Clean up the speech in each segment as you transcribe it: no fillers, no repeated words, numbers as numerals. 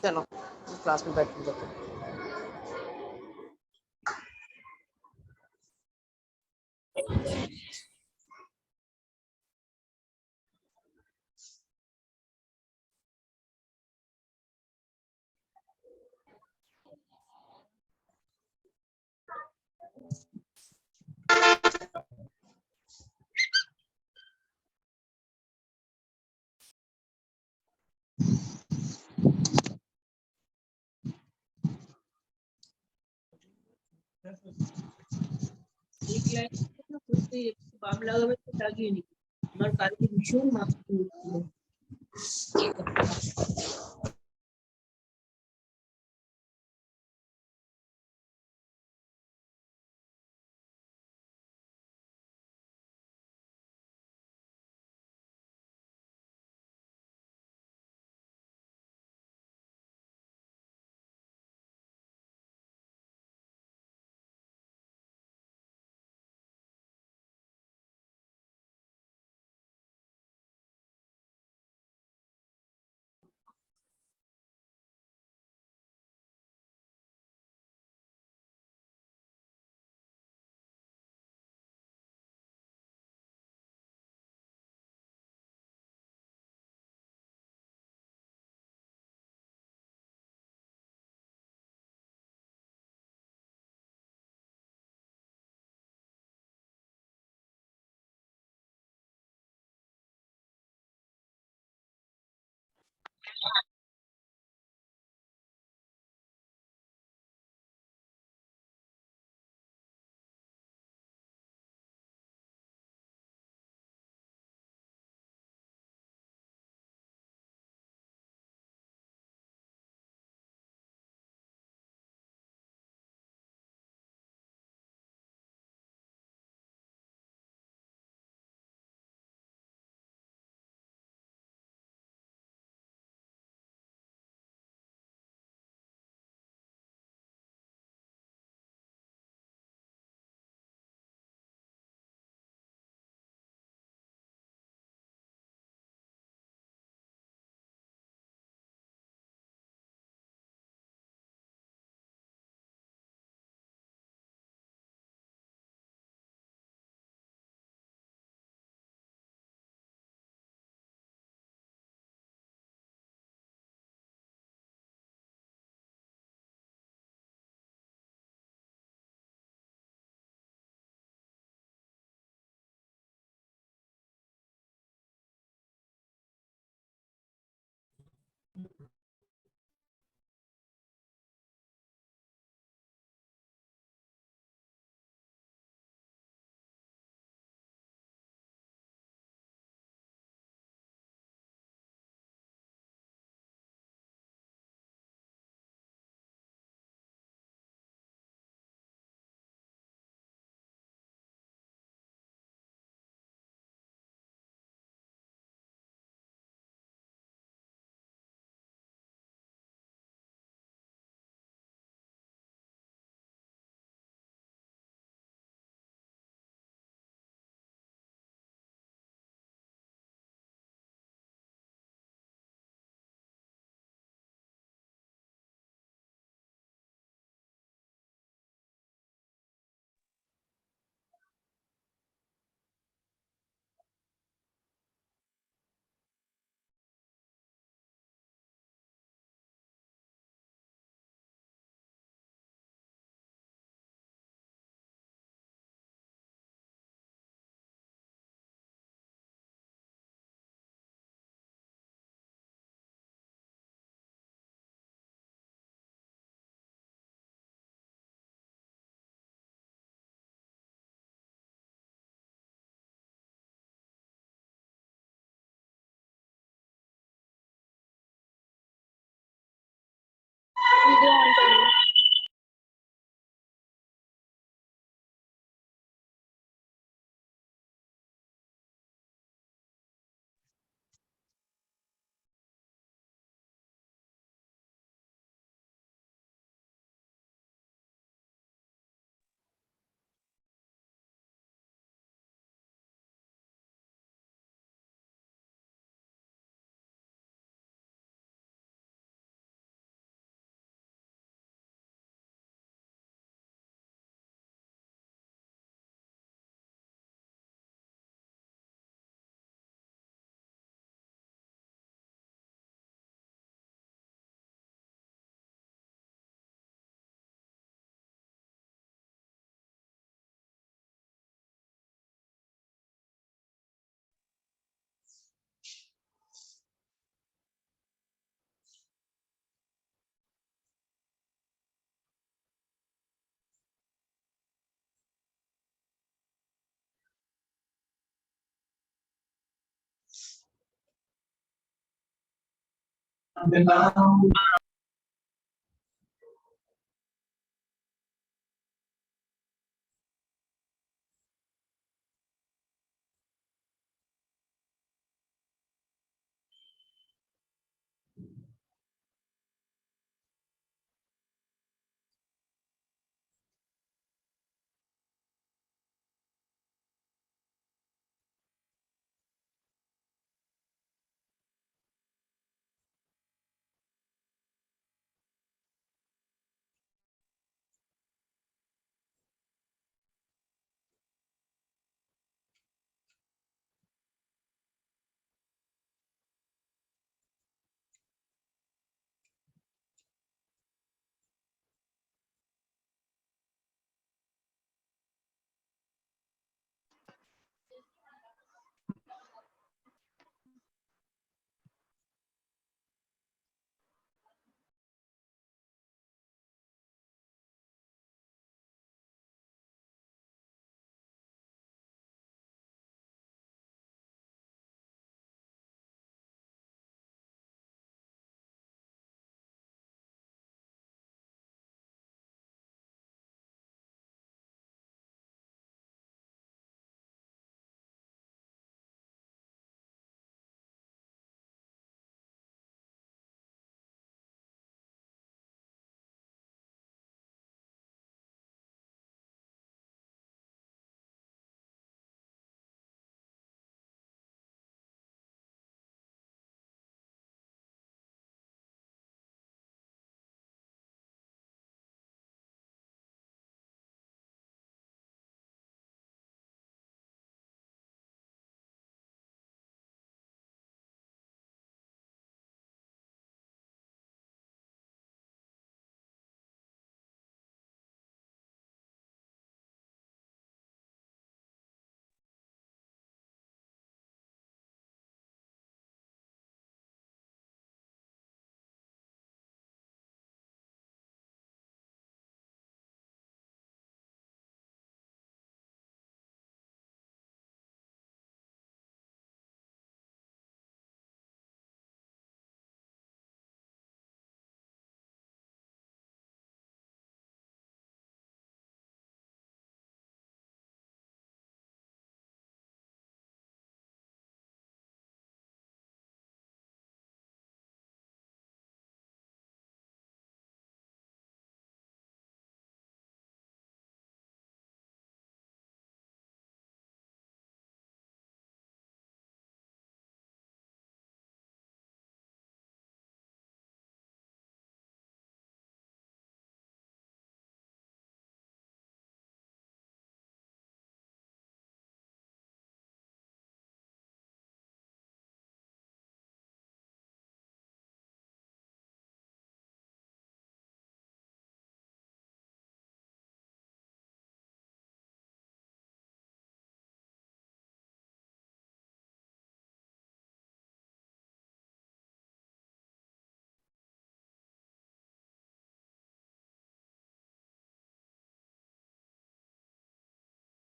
चलो क्लास में बैठ के करते हैं। एक लाइन ना खुद बाम लगावे तो लागी नहीं हमारे काल की भीषण माफ वीडियो ऑन कर लो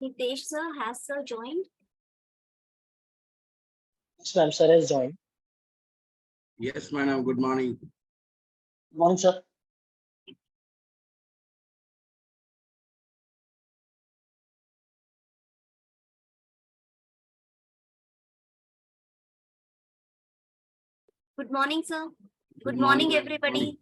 Hitesh sir, has sir joined? Yes, ma'am, sir has joined. Yes, madam. Good morning. Good morning, sir. Good morning, sir. Good Good morning, morning. everybody.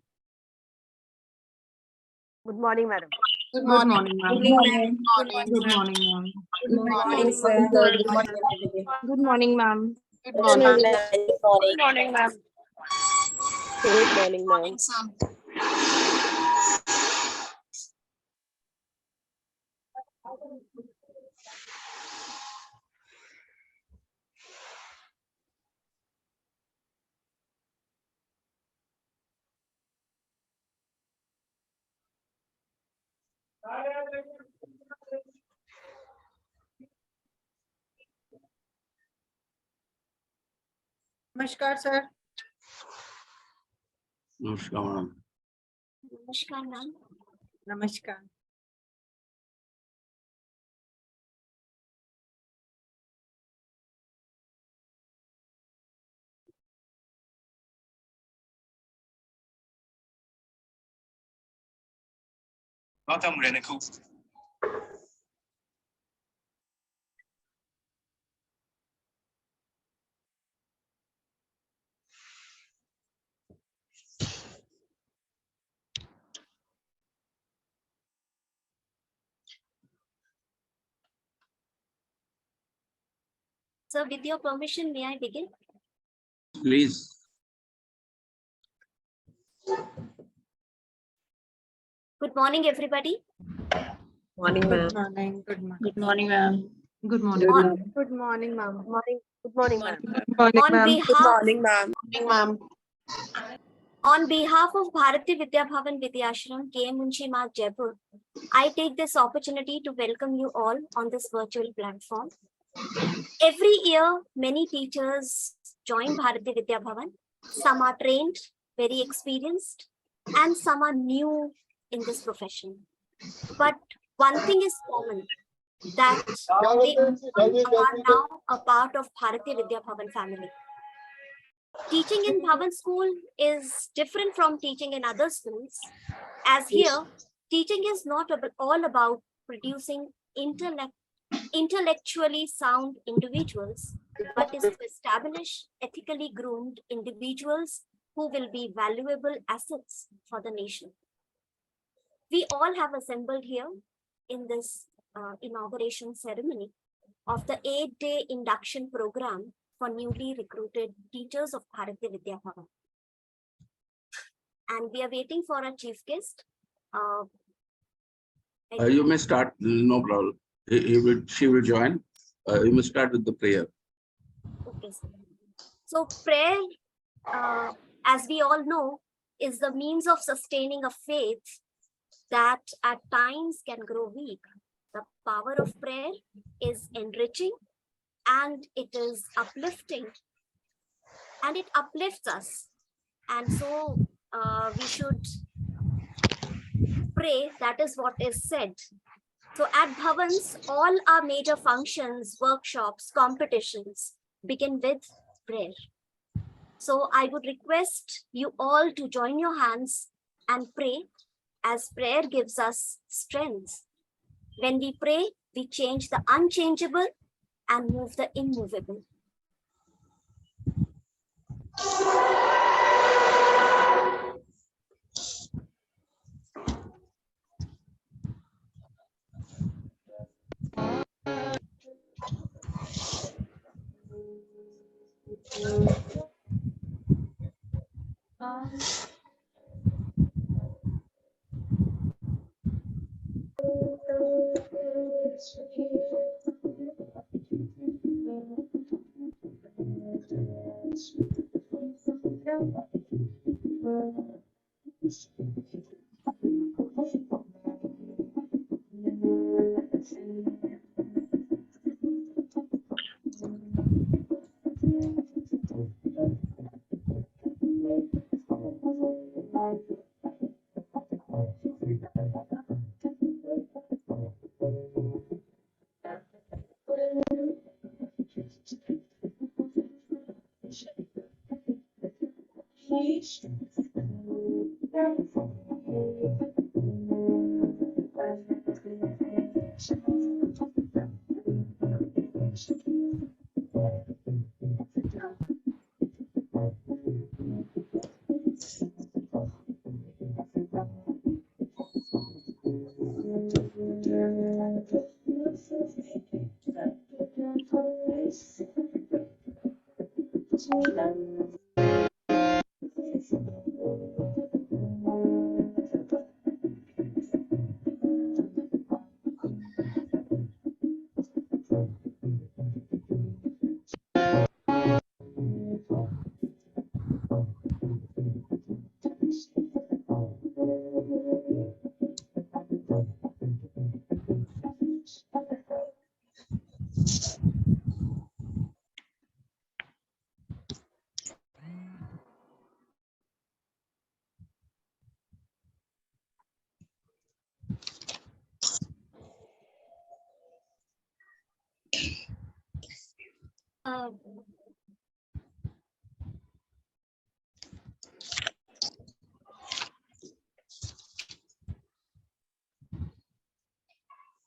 Good morning, madam. Good morning, ma'am. Good morning, Good morning, ma'am. Good morning, sir. Good morning, everybody. Good morning, ma'am. Good morning, ma'am. Good morning. Morning, ma'am. Good morning, ma'am. sir. Namaskar, sir. Namaskar, madam. Namaskar, ma'am. Namaskar. Welcome, Renaku. Sir, with your permission, may I begin? Please. Good morning, everybody. Morning, ma'am. Good morning. Good morning. Good morning, ma'am. Good morning. On, Good morning, ma'am. Morning. Good morning, ma'am. Good morning, on ma'am. Good behalf morning, ma'am. On behalf of Bharati Vidya Bhavan Vidyashram, K. Munshi Marg, Jaipur, I take this opportunity to welcome you all on this virtual platform. Every year, many teachers join Bharati Vidya Bhavan. Some are trained, very experienced, and some are new in this profession. But one thing is common, that they all are now a part of Bharati Vidya Bhavan family. Teaching in Bhavan school is different from teaching in other schools, as here, teaching is not all about producing intellectually sound individuals, but is to establish ethically groomed individuals who will be valuable assets for the nation. We all have assembled here in this inauguration ceremony of the 8-day induction program for newly recruited teachers of Bharati Vidya Bhavan. And we are waiting for our chief guest. You may start, no problem. She will join. You may start with the prayer. Okay, sir. So prayer, as we all know, is the means of sustaining a faith that at times can grow weak. The power of prayer is enriching and it is uplifting, and it uplifts us. And so we should pray. That is what is said. So at Bhavans, all our major functions, workshops, competitions begin with prayer. So I would request you all to join your hands and pray, as prayer gives us strength. When we pray, we change the unchangeable and move the immovable.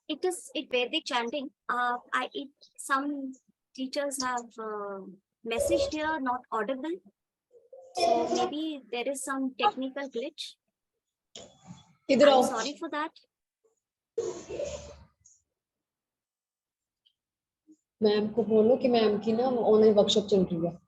It is Vedic chanting. Some teachers have messaged here not audible. So maybe there is some technical glitch. I'm sorry for that. Ma'am को बोलो कि ma'am की ना online workshop चल रही है.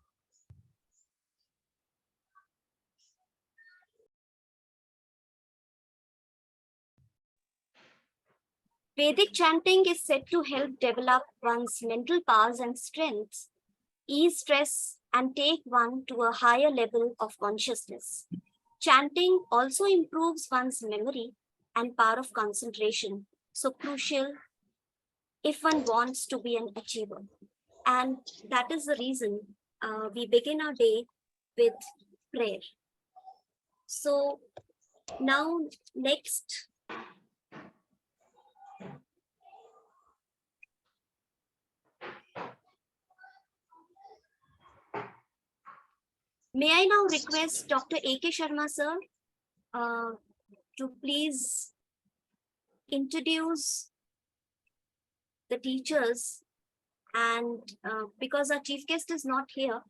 Vedic chanting is said to help develop one's mental powers and strengths, ease stress, and take one to a higher level of consciousness. Chanting also improves one's memory and power of concentration, so crucial if one wants to be an achiever. And that is the reason we begin our day with prayer. So now next, may I now request Dr. A.K. Sharma sir to please introduce the teachers, and because our chief guest is not here,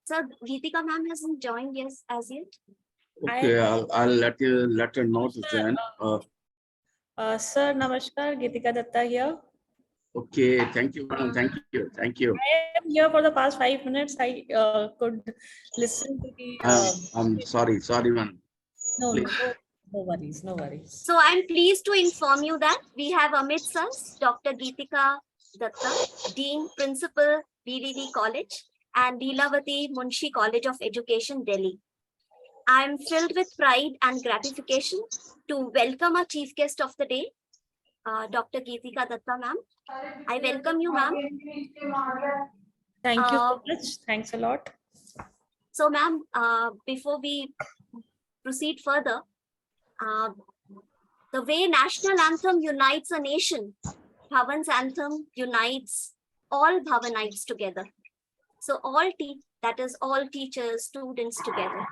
sir, Geetika ma'am hasn't joined as yet. Okay, I'll let her know to join. Sir, Namaskar, Geetika Datta here. Okay, thank you, madam. Thank you. I am here for the past 5 minutes. I could listen to the. I'm sorry, man. No worries. So I'm pleased to inform you that we have amidst us Dr. Geetika Datta, Dean Principal, BVV College, and Leelavati Munshi College of Education, Delhi. I am filled with pride and gratification to welcome our chief guest of the day, Dr. Geetika Datta ma'am. I welcome you, ma'am. Thank you so much. Thanks a lot. So, ma'am, before we proceed further, the way national anthem unites a nation, Bhavan's anthem unites all Bhavanites together. So that is all teachers, students together.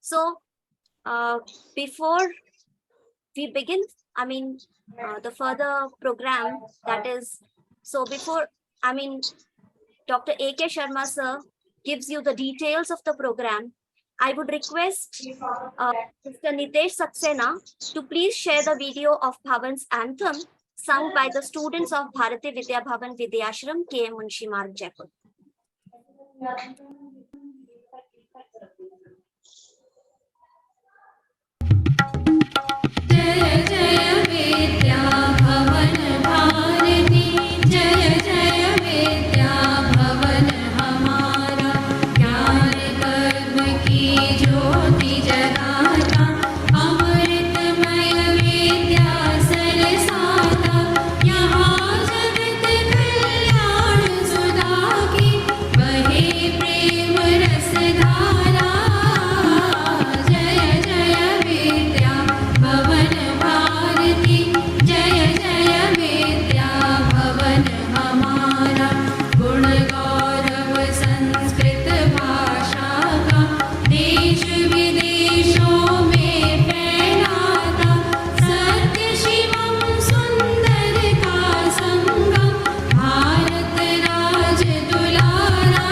So before we begin, the further program, that is, so before, Dr. A.K. Sharma sir gives you the details of the program, I would request Mr. Nitesh Saxena to please share the video of Bhavan's anthem sung by the students of Bharati Vidya Bhavan Vidyashram, K.M. Munshi Marg, Jaipur. जय जय विद्या भवन भारती, जय जय विद्या भवन हमारा, ज्ञान कर्म की ज्योति जगाता, अमृतमय विद्या सरसाता, यहाँ जगत कल्याण सुधा की बहे प्रेम रस धारा। जय जय विद्या भवन भारती, जय जय विद्या भवन हमारा, गुण गौरव संस्कृत भाषा का देश विदेशों में फैलाता, सत्य शिवम सुंदर का संगम, भारत राज दुलारा।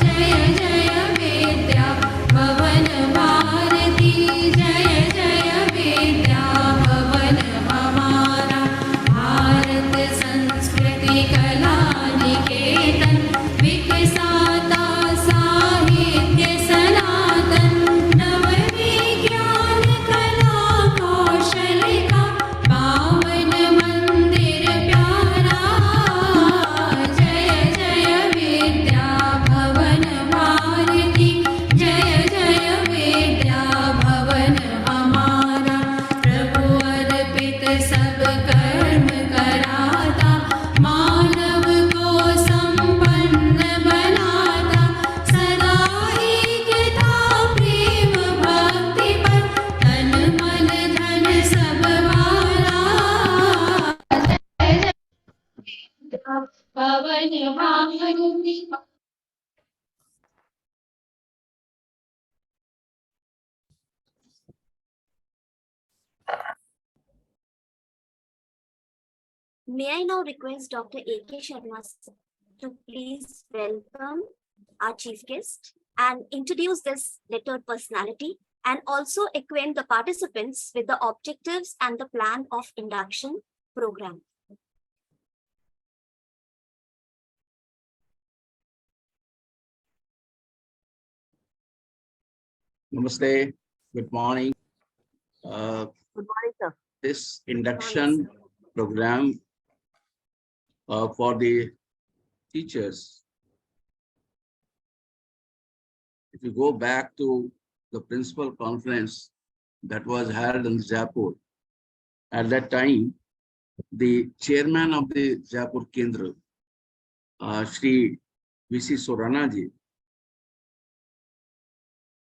जय जय विद्या भवन भारती, जय जय विद्या भवन हमारा, भारत संस्कृति कला निकेतन, विकसाता साहित्य सनातन, नव विज्ञान कला कौशल का पावन मंदिर प्यारा। जय जय विद्या भवन भारती, जय जय विद्या भवन हमारा, प्रभु अर्पित सब कर्म कराता, मानव को संपन्न बनाता, सदा एकता प्रेम भक्ति पर तन मन धन सब वारा। जय जय भवन Bharti. May I now request Dr. A.K. Sharma to please welcome our chief guest and introduce this lettered personality and also acquaint the participants with the objectives and the plan of induction program. Namaste. Good morning. Good morning, sir. This induction program for the teachers. If you go back to the principal conference that was held in Jaipur, at that time, the chairman of the Jaipur Kendra, Shri V.C. Surana ji,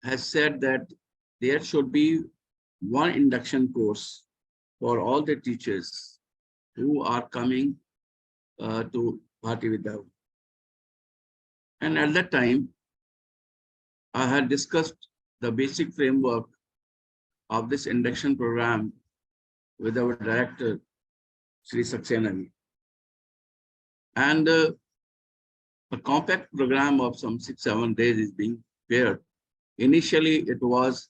has said that there should be one induction course for all the teachers who are coming to Bharati Vidya. And at that time, I had discussed the basic framework of this induction program with our director, Sri Saxena ji. And a compact program of some 6-7 days is being prepared. Initially, it was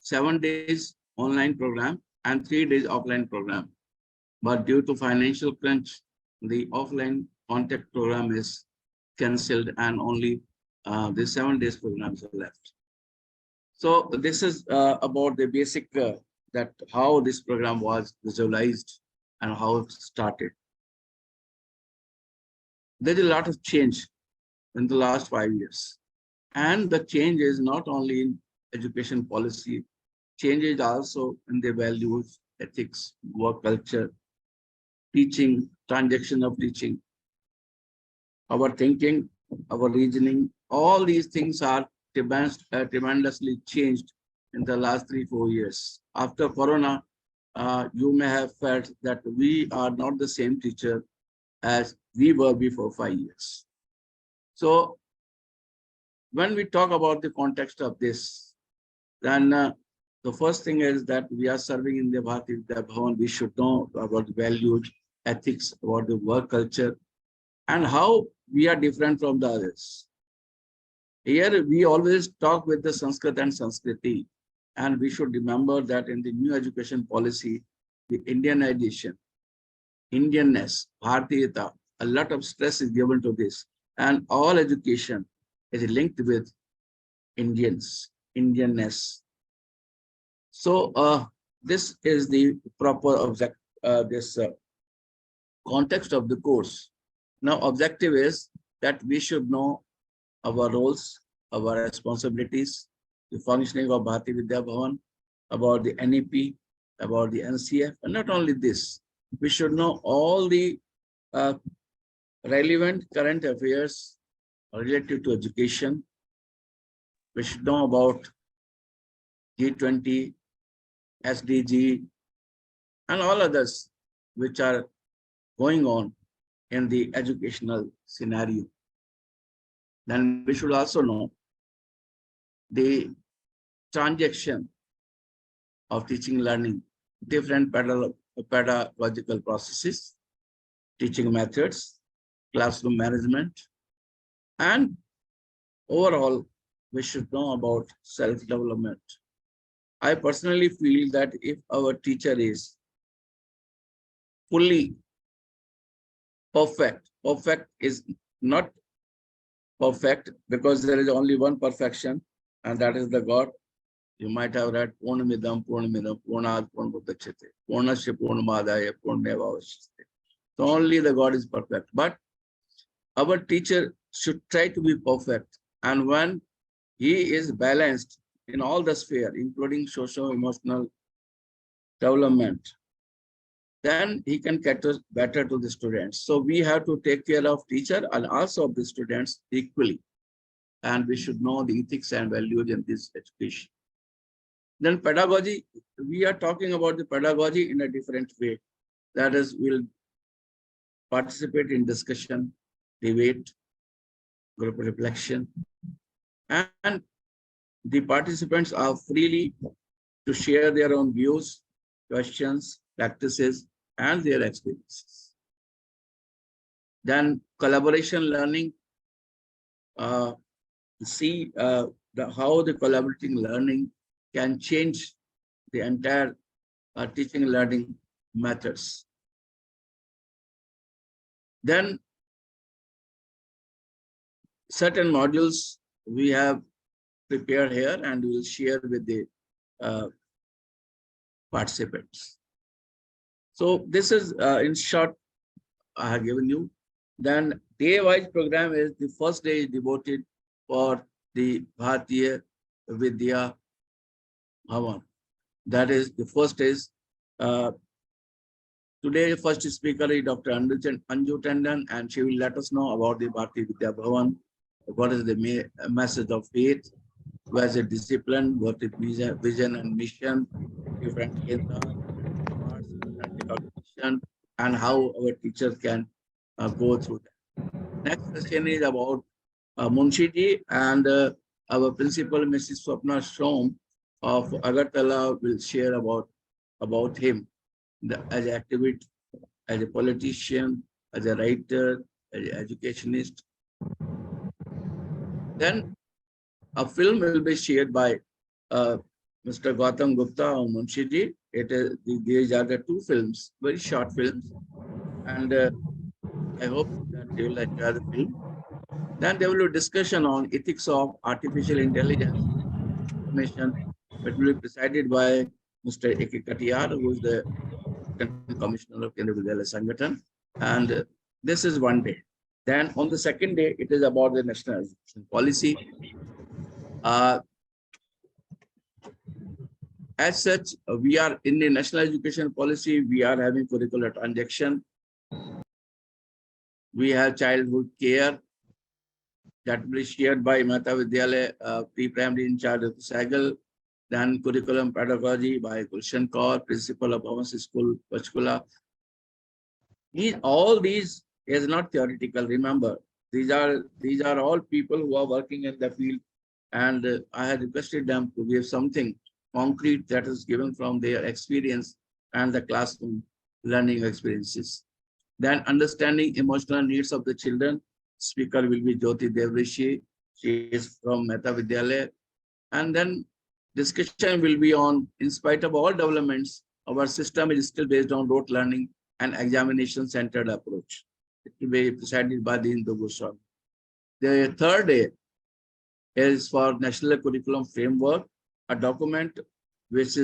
7 days online program and 3 days offline program. But due to financial crunch, the offline contact program is cancelled and only the 7 days programs are left. So this is about the basic that how this program was visualized and how it started. There's a lot of change in the last 5 years. And the change is not only in education policy, change is also in the values, ethics, work culture, teaching, transaction of teaching, our thinking, our reasoning, all these things are tremendously changed in the last 3-4 years. After Corona, you may have felt that we are not the same teacher as we were before 5 years. So when we talk about the context of this, then the first thing is that we are serving in the Bharati Vidya Bhavan. We should know about the values, ethics, about the work culture, and how we are different from the others. Here, we always talk with the Sanskrit and Sanskriti, and we should remember that in the new education policy, the Indianization, Indianness, Bharatiyata, a lot of stress is given to this, and all education is linked with Indianness. So this is the proper object, this context of the course. Now, objective is that we should know our roles, our responsibilities, the functioning of Bharati Vidya Bhavan, about the NEP, about the NCF, and not only this, we should know all the relevant current affairs related to education. We should know about G20, SDG, and all others which are going on in the educational scenario. Then we should also know the transaction of teaching learning, different pedagogical processes, teaching methods, classroom management, and overall, we should know about self-development. I personally feel that if our teacher is fully perfect is not perfect because there is only one perfection, and that is the God. You might have read Purnamidam, Purnad, Purnamudachyate, Purnasya, Purnamadaya, Purnamevavashyate. So only the God is perfect. But our teacher should try to be perfect. And when he is balanced in all the sphere, including socio-emotional development, then he can cater better to the students. So we have to take care of teacher and also of the students equally. And we should know the ethics and values in this education. Then pedagogy, we are talking about the pedagogy in a different way. That is, we'll participate in discussion, debate, group reflection, and the participants are freely to share their own views, questions, practices, and their experiences. Then collaboration learning, see how the collaborating learning can change the entire teaching and learning methods. Then certain modules we have prepared here and we will share with the participants. So this is in short I have given you. Then day-wise program is the first day is devoted for the Bharatiya Vidya Bhavan. That is the first is today first speaker is Dr. Anju Tandon, and she will let us know about the Bharatiya Vidya Bhavan. What is the message of faith? Where is the discipline? What is vision and mission? Different parts, different recognition, and how our teachers can go through that. Next session is about Munshiji, and our principal, Mrs. Swapna Shom of Agartala, will share about him as an activist, as a politician, as a writer, as an educationist. Then a film will be shared by Mr. Gautam Gupta of Munshiji. These are the two films, very short films, and I hope that they will enjoy the film. Then there will be discussion on ethics of artificial intelligence information, which will be presided by Mr. A.K. Katiyar, who is the Commissioner of Kendra Vidyalaya Sangathan. And this is one day. Then on the second day, it is about the national education policy. As such, we are in the national education policy, we are having curricular transaction. We have childhood care that will be shared by Mehta Vidyalaya pre-primary in charge of Sagal. Then curriculum pedagogy by Gulshan Kaur, principal of Bhavans School, Pachkula. All these is not theoretical. Remember, these are all people who are working in the field, and I had requested them to give something concrete that is given from their experience and the classroom learning experiences. Then understanding emotional needs of the children. Speaker will be Jyoti Devrishi. She is from Mehta Vidyalaya. And then discussion will be on, in spite of all developments, our system is still based on rote learning and examination-centered approach. It will be presided by the Indu Goswami. The third day is for National Curriculum Framework, a document which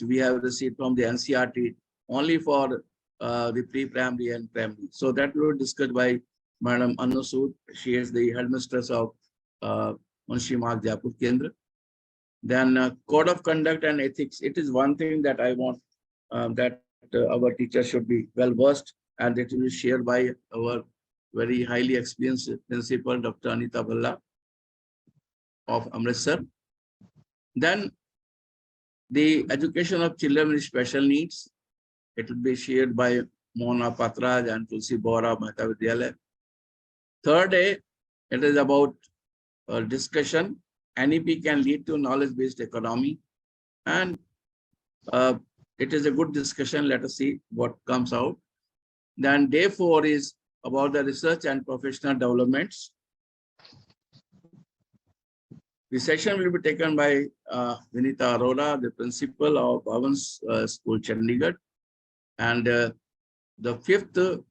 we have received from the NCERT only for the pre-primary and primary. So that will be discussed by Madam Anu Sood. She is the headmistress of Munshi Marg Jaipur Kendra. Then code of conduct and ethics. It is one thing that I want that our teachers should be well versed, and it will be shared by our very highly experienced principal, Dr. Anita Bhalla of Amritsar. Then the education of children with special needs. It will be shared by Mona Patraj and Tulsi Bora, Mehta Vidyalaya. Third day, it is about discussion. NEP can lead to knowledge-based economy. And it is a good discussion. Let us see what comes out. Then day 4 is about the research and professional developments. The session will be taken by Vinita Arora, the principal of Bhavans School, Chandigarh. And the 5th,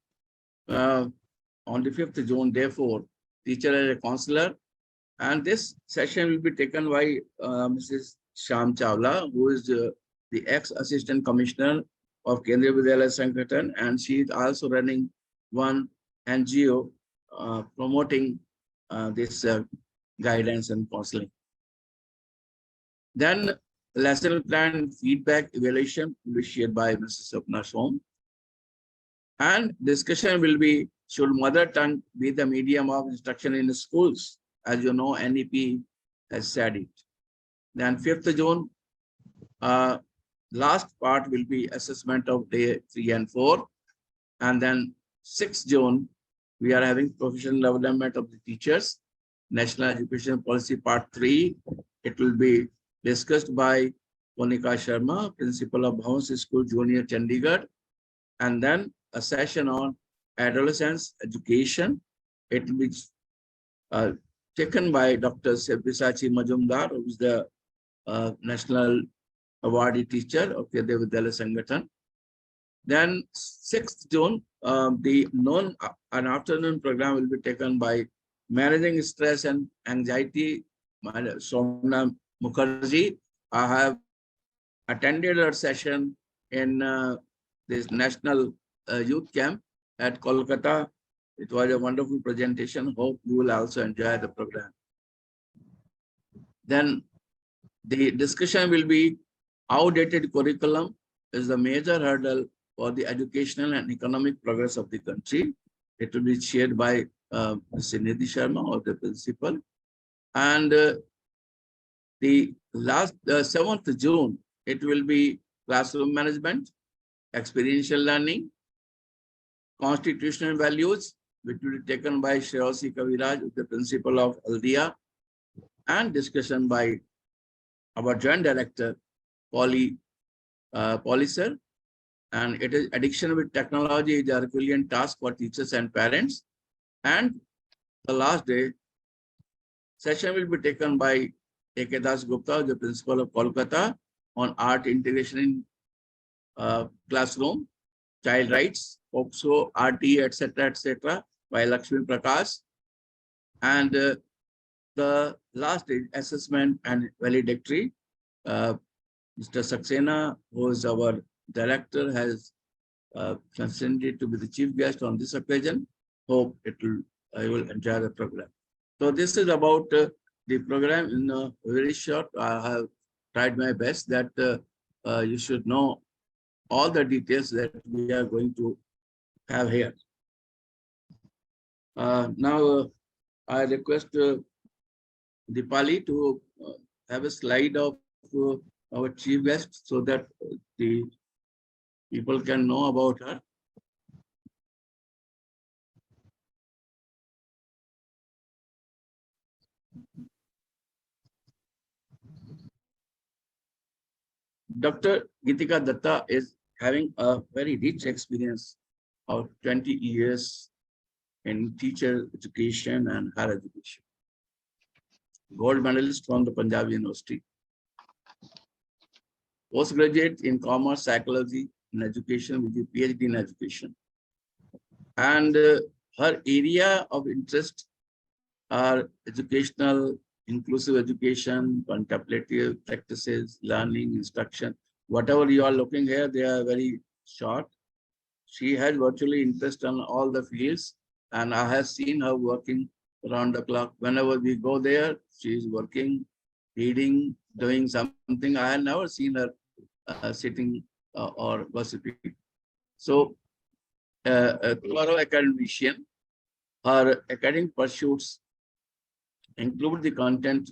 on the 5th June, therefore, teacher as a counselor. And this session will be taken by Mrs. Sham Chawla, who is the ex-assistant commissioner of Kendriya Vidyalaya Sangathan, and she is also running one NGO promoting this guidance and counseling. Then lesson plan feedback evaluation will be shared by Mrs. Swapna Shom. And discussion will be, should mother tongue be the medium of instruction in the schools? As you know, NEP has said it. Then 5th June, last part will be assessment of day 3 and 4. And then 6th June, we are having professional development of the teachers, National Education Policy Part 3. It will be discussed by Monika Sharma, principal of Bhavans School, Junior, Chandigarh. And then a session on adolescence education. It will be taken by Dr. Sabyasachi Majumdar, who is the national awardee teacher of Kedia Vidyalaya Sangathan. Then 6th June, an afternoon program will be taken by Managing Stress and Anxiety, Somna Mukherjee. I have attended her session in this national youth camp at Kolkata. It was a wonderful presentation. Hope you will also enjoy the program. Then the discussion will be outdated curriculum is the major hurdle for the educational and economic progress of the country. It will be shared by Mr. Nidhi Sharma, or the principal. And the last 7th June, it will be classroom management, experiential learning, constitutional values, which will be taken by Shreyasi Kaviraj, the principal of Aldia, and discussion by our joint director, Polly Sir. And it is addiction with technology is a Herculean task for teachers and parents. And the last day session will be taken by A.K. Das Gupta, the principal of Kolkata, on art integration in classroom, child rights, POCSO, RT, etc., by Lakshmi Prakash. And the last day, assessment and valedictory. Mr. Saxena, who is our director, has consented to be the chief guest on this occasion. Hope I will enjoy the program. So this is about the program in very short. I have tried my best that you should know all the details that we are going to have here. Now I request Dipali to have a slide of our chief guest so that the people can know about her. Dr. Gitika Datta is having a very rich experience of 20 years in teacher education and higher education. Gold medalist from the Punjab University. Postgraduate in commerce, psychology, and education with a PhD in education. And her area of interest are educational, inclusive education, contemplative practices, learning, instruction. Whatever you are looking here, they are very short. She has virtually interest on all the fields, and I have seen her working around the clock. Whenever we go there, she is working, reading, doing something. I have never seen her sitting or gossiping. So, a thorough academician, her academic pursuits include the content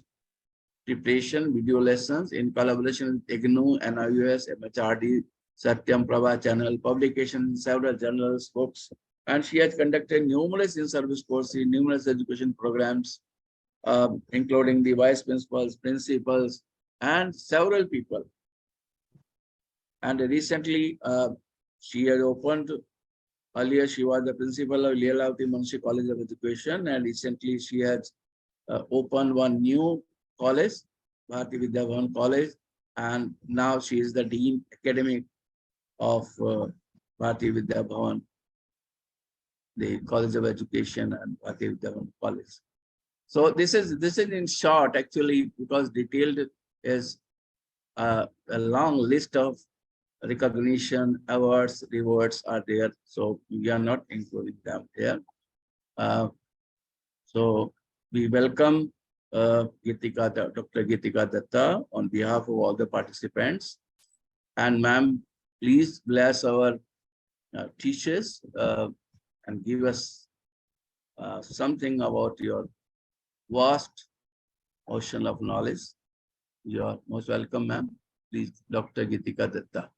preparation, video lessons in collaboration with IGNOU, NIUS, MHRD, Satyam Prabha channel, publication in several journals, books, and she has conducted numerous in-service courses, numerous education programs, including the vice principals, principals, and several people. And recently, she has opened, earlier she was the principal of Leelavati Munshi College of Education, and recently she has opened one new college, Bharati Vidya Bhavan College, and now she is the Dean Academic of Bharati Vidya Bhavan, the College of Education and Bharati Vidya Bhavan College. So this is in short, actually, because detailed is a long list of recognition, awards, rewards are there. So we are not including them here. So we welcome Dr. Gitika Datta on behalf of all the participants. And ma'am, please bless our teachers and give us something about your vast ocean of knowledge. You are most welcome, ma'am. Please, Dr. Gitika Datta.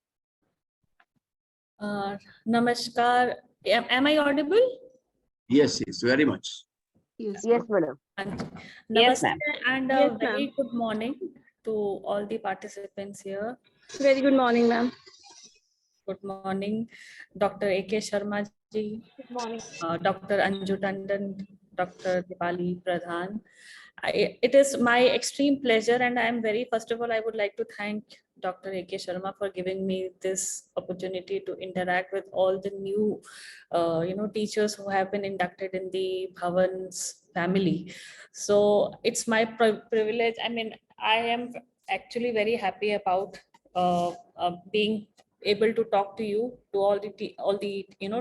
Namaskar. Am I audible? Yes, very much. Yes, madam. Namaste ma'am. and Yes, a very ma'am. good morning to all the participants here. Very good morning, ma'am. Good morning, Dr. A.K. Sharma ji, Good morning. Dr. Anju Tandon, Dr. Dipali Pradhan. It is my extreme pleasure, and I am very, first of all, I would like to thank Dr. A.K. Sharma for giving me this opportunity to interact with all the new, teachers who have been inducted in the Bhavan's family. So it's my privilege. I mean, I am actually very happy about being able to talk to you, to all the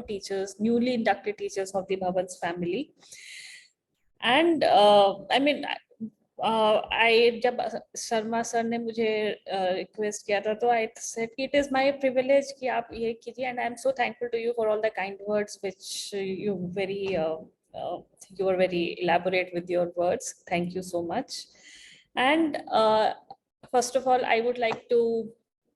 teachers, newly inducted teachers of the Bhavan's family. And I mean, I जब Sharma sir ने मुझे request किया था तो I said it is my privilege कि आप ये कीजिए, and I am so thankful to you for all the kind words which you were very elaborate with your words. Thank you so much. And first of all, I would like to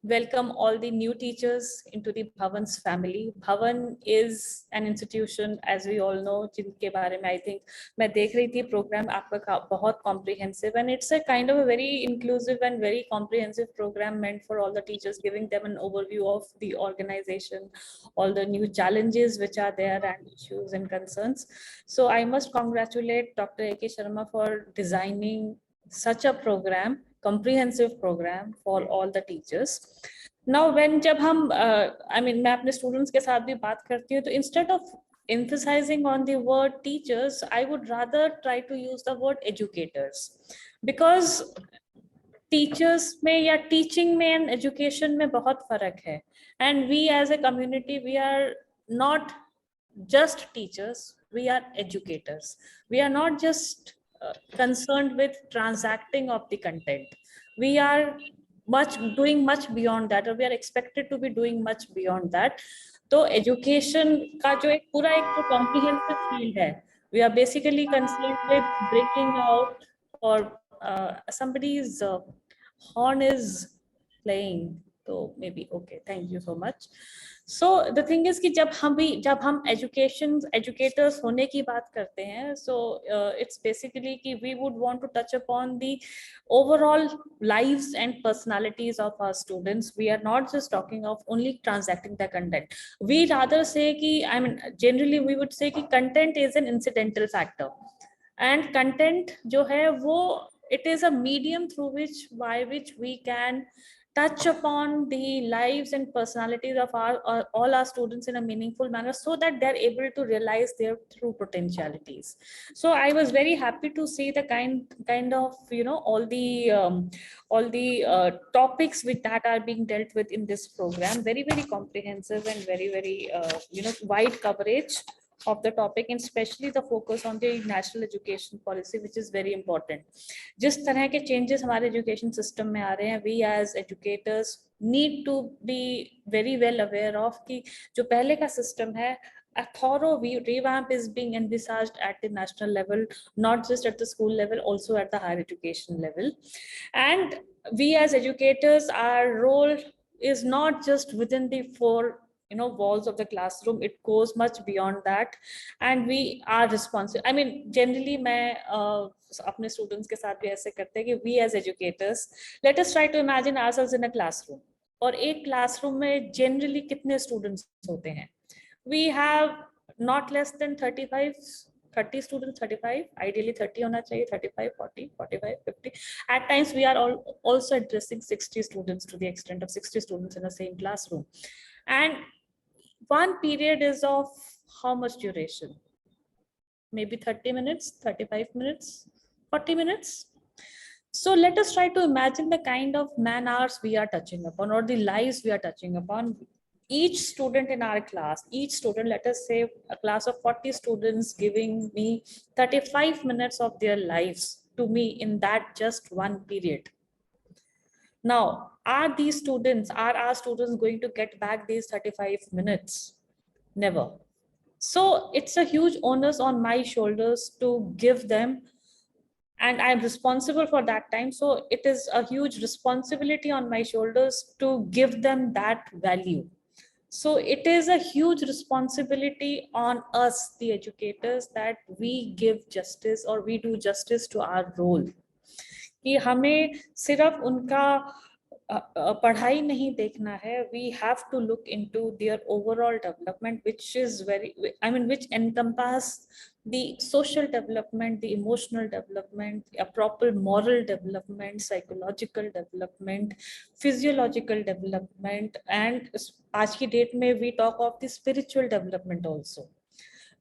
welcome all the new teachers into the Bhavan's family. Bhavan is an institution, as we all know, जिनके बारे में I think मैं देख रही थी program आपका बहुत comprehensive, and it's a kind of a very inclusive and very comprehensive program meant for all the teachers, giving them an overview of the organization, all the new challenges which are there and issues and concerns. So I must congratulate Dr. A.K. Sharma for designing such a program, comprehensive program for all the teachers. Now when जब हम I mean मैं अपने students के साथ भी बात करती हूँ तो instead of emphasizing on the word teachers, I would rather try to use the word educators, because teachers में या teaching में and education में बहुत फर्क है, and we as a community, we are not just teachers, we are educators. We are not just concerned with transacting of the content. We are doing much beyond that, or we are expected to be doing much beyond that. तो education का जो एक पूरा एक comprehensive field है, we are basically concerned with bringing out, or somebody's horn is playing, so maybe okay, thank you so much. So the thing is कि जब हम educators होने की बात करते हैं, so it's basically कि we would want to touch upon the overall lives and personalities of our students. We are not just talking of only transacting the content. We rather say कि, I mean, generally we would say कि content is an incidental factor, and content जो है वो, it is a medium through by which we can touch upon the lives and personalities of all our students in a meaningful manner, so that they're able to realize their true potentialities. So I was very happy to see the kind of all the topics that are being dealt with in this program. Very comprehensive and very wide coverage of the topic, and especially the focus on the national education policy, which is very important. जिस तरह के changes हमारे education system में आ रहे हैं, we as educators need to be very well aware of कि जो पहले का system है, a thorough revamp is being envisaged at the national level, not just at the school level, also at the higher education level. And we as educators, our role is not just within the four walls of the classroom. It goes much beyond that, and we are responsible. I mean, generally मैं अपने students के साथ भी ऐसे करते हैं कि we as educators, let us try to imagine ourselves in a classroom. और एक classroom में generally कितने students होते हैं? We have not less than 30 students, 35, ideally 30 होना चाहिए, 35, 40, 45, 50. At times we are also addressing 60 students, to the extent of 60 students in the same classroom. And one period is of how much duration? Maybe 30 minutes, 35 minutes, 40 minutes. So let us try to imagine the kind of man hours we are touching upon, or the lives we are touching upon. Each student in our class, each student, let us say a class of 40 students giving me 35 minutes of their lives to me in that just one period. Now, are our students going to get back these 35 minutes? Never. So it's a huge onus on my shoulders to give them, and I'm responsible for that time. So it is a huge responsibility on my shoulders to give them that value. So it is a huge responsibility on us, the educators, that we give justice, or we do justice to our role. कि हमें सिर्फ उनका पढ़ाई नहीं देखना है, we have to look into their overall development, which is very, I mean, which encompass the social development, the emotional development, a proper moral development, psychological development, physiological development, and आज की date में we talk of the spiritual development also,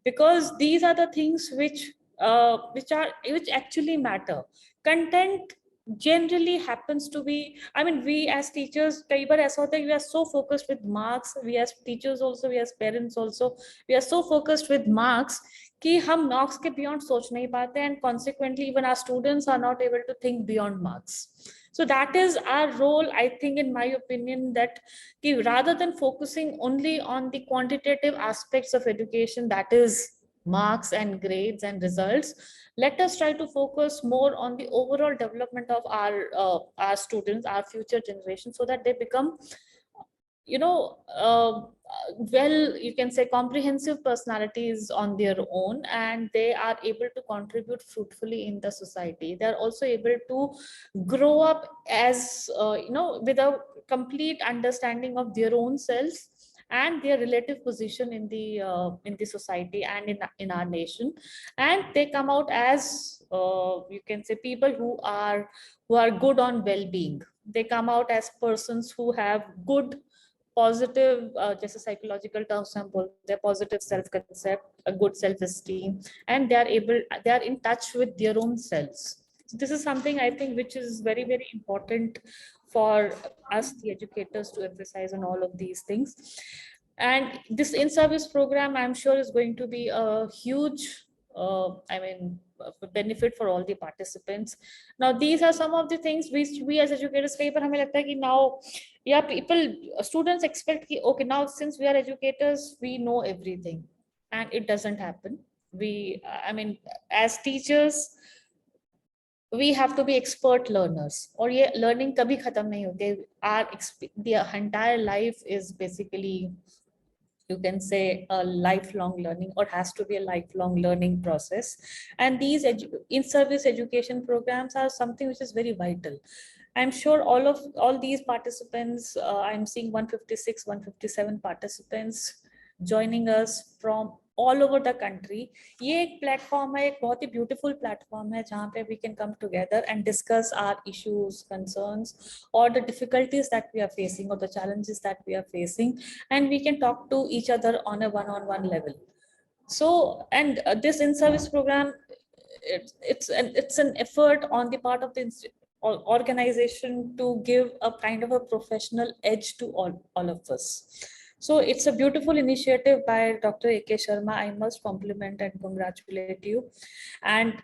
because these are the things which actually matter. Content generally happens to be, I mean, we as teachers, कई बार ऐसा होता है, we are so focused with marks, we as teachers also, we as parents also, we are so focused with marks कि हम marks के beyond सोच नहीं पाते, and consequently even our students are not able to think beyond marks. So that is our role, I think, in my opinion, that rather than focusing only on the quantitative aspects of education, that is marks and grades and results, let us try to focus more on the overall development of our students, our future generation, so that they become, you know, well, you can say comprehensive personalities on their own, and they are able to contribute fruitfully in the society. They are also able to grow up as, with a complete understanding of their own selves and their relative position in the society and in our nation, and they come out as, you can say, people who are good on well-being. They come out as persons who have good positive, just a psychological terms हम बोलते हैं, positive self concept, a good self esteem, and they are in touch with their own selves. So this is something I think which is very, very important for us, the educators, to emphasize on all of these things. And this in-service program, I'm sure, is going to be a huge, benefit for all the participants. Now, these are some of the things which we as educators, कई बार हमें लगता है कि now, yeah, students expect कि, okay, now since we are educators, we know everything, and it doesn't happen. As teachers, we have to be expert learners, और ये learning कभी खत्म नहीं होती. The entire life is basically, you can say, a lifelong learning, or has to be a lifelong learning process. And these in-service education programs are something which is very vital. I'm sure all these participants, I'm seeing 156, 157 participants joining us from all over the country. ये एक platform है, एक बहुत ही beautiful platform है, जहाँ पे we can come together and discuss our issues, concerns, or the difficulties that we are facing, or the challenges that we are facing, and we can talk to each other on a one-on-one level. So, and this in-service program, it's an effort on the part of the organization to give a kind of a professional edge to all of us. So it's a beautiful initiative by Dr. A.K. Sharma. I must compliment and congratulate you. And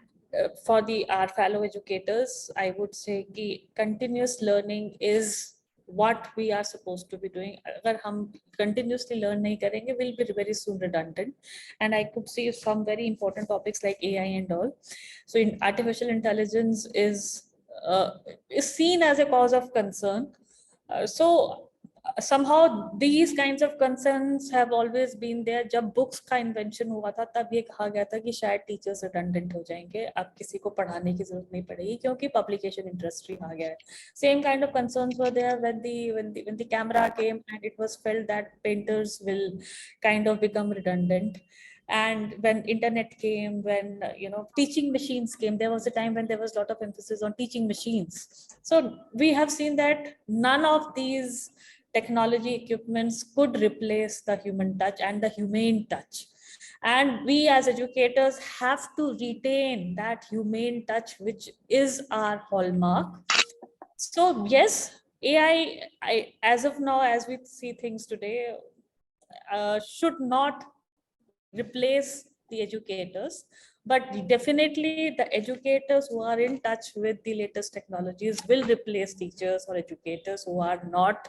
for our fellow educators, I would say कि continuous learning is what we are supposed to be doing. अगर हम continuously learn नहीं करेंगे, we'll be very soon redundant. And I could see some very important topics like AI and all. So artificial intelligence is seen as a cause of concern. So somehow these kinds of concerns have always been there. जब books का invention हुआ था, तब ये कहा गया था कि शायद teachers redundant हो जाएंगे, अब किसी को पढ़ाने की जरूरत नहीं पड़ेगी क्योंकि publication industry आ गया है. Same kind of concerns were there when the camera came, and it was felt that painters will kind of become redundant. And when internet came, when teaching machines came, there was a time when there was a lot of emphasis on teaching machines. So we have seen that none of these technology equipments could replace the human touch and the humane touch. And we as educators have to retain that humane touch, which is our hallmark. So yes, AI, as of now, as we see things today, should not replace the educators, but definitely the educators who are in touch with the latest technologies will replace teachers or educators who are not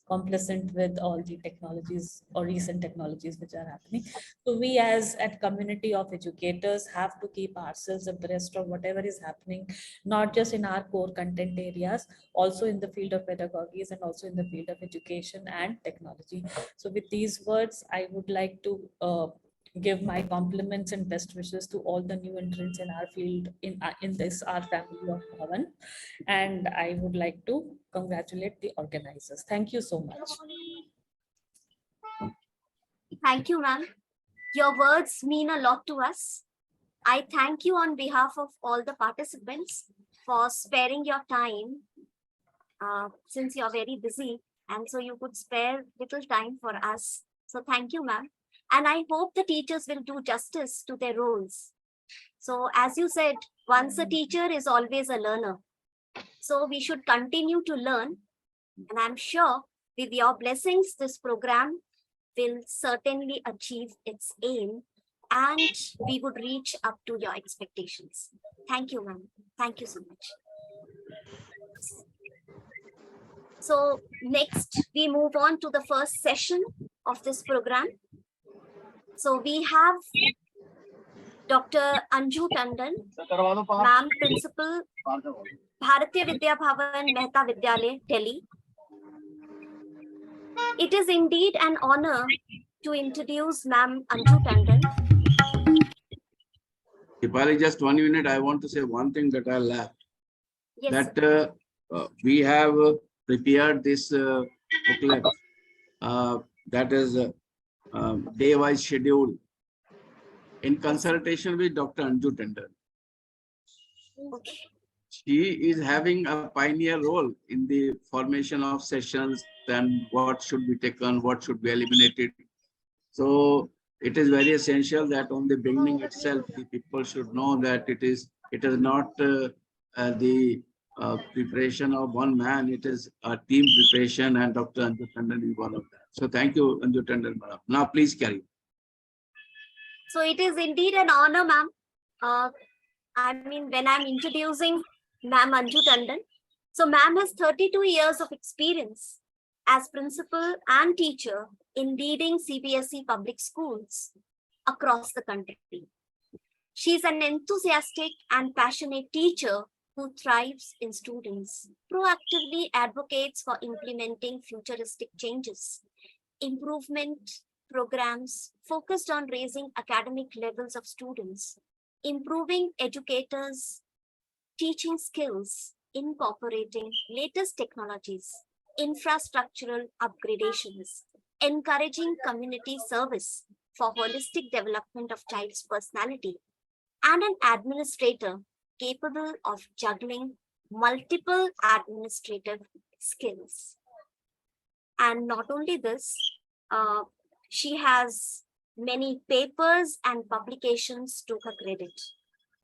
complacent with all the technologies or recent technologies which are happening. So we as a community of educators have to keep ourselves abreast of whatever is happening, not just in our core content areas, also in the field of pedagogy and also in the field of education and technology. So with these words, I would like to give my compliments and best wishes to all the new entrants in our field, in this our family of Bhavan. And I would like to congratulate the organizers. Thank you so much. Thank you, ma'am. Your words mean a lot to us. I thank you on behalf of all the participants for sparing your time, since you're very busy, and so you could spare little time for us. So thank you, ma'am. And I hope the teachers will do justice to their roles. So as you said, once a teacher is always a learner. So we should continue to learn. And I'm sure with your blessings, this program will certainly achieve its aim and we would reach up to your expectations. Thank you, ma'am. Thank you so much. So next, we move on to the first session of this program. So we have Dr. Anju Tandon, Ma'am Principal, Bharatiya Vidya Bhavan, Mehta Vidyalaya, Delhi. It is indeed an honor to introduce Ma'am Anju Tandon. Dipali, just 1 minute. I want to say one thing that I laughed. Yes, That we have prepared this booklet that is day-wise schedule in consultation with Dr. Anju Tandon. okay. She is having a pioneer role in the formation of sessions and what should be taken, what should be eliminated. So it is very essential that on the beginning itself, the people should know that it is not the preparation of one man, it is a team preparation, and Dr. Anju Tandon is one of that. So thank you, Anju Tandon, madam. Now please carry. So it is indeed an honor, ma'am. I mean, when I'm introducing Ma'am Anju Tandon, so ma'am has 32 years of experience as principal and teacher in leading CBSE public schools across the country. She's an enthusiastic and passionate teacher who thrives in students, proactively advocates for implementing futuristic changes, improvement programs focused on raising academic levels of students, improving educators' teaching skills, incorporating latest technologies, infrastructural upgradations, encouraging community service for holistic development of child's personality, and an administrator capable of juggling multiple administrative skills. And not only this, she has many papers and publications to her credit.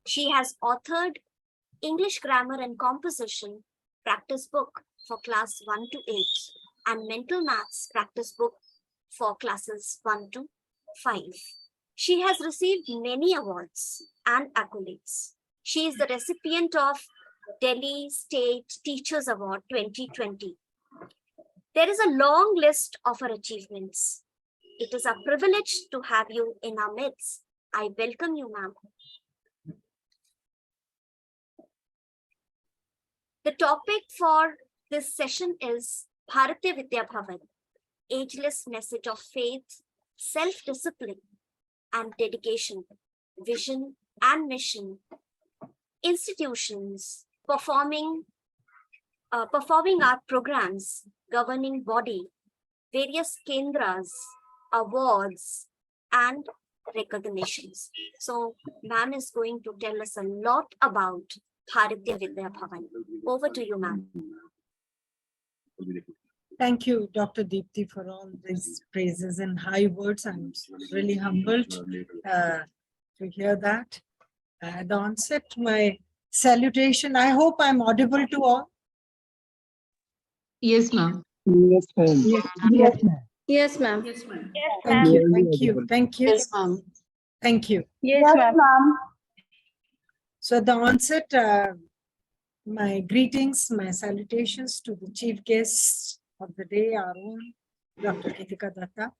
She has authored English Grammar and Composition practice book for class 1 to 8 and Mental Maths practice book for classes 1 to 5. She has received many awards and accolades. She is the recipient of Delhi State Teachers Award 2020. There is a long list of her achievements. It is a privilege to have you in our midst. I welcome you, ma'am. The topic for this session is Bharatiya Vidya Bhavan, ageless message of faith, self-discipline, and dedication, vision and mission, institutions, performing art programs, governing body, various kendras, awards, and recognitions. So, ma'am is going to tell us a lot about Bharatiya Vidya Bhavan. Over to you, ma'am. Thank you, Dr. Deepti, for all these praises and high words. I'm really humbled to hear that. At the onset, my salutation. I hope I'm audible to all. Yes, ma'am. Yes, ma'am. Yes, ma'am. Yes, ma'am. Thank you. Thank you. Thank you. Yes, ma'am. Thank you. Yes, ma'am. So at the onset, my greetings, my salutations to the chief guests of the day, our own Dr. Geetika Datta.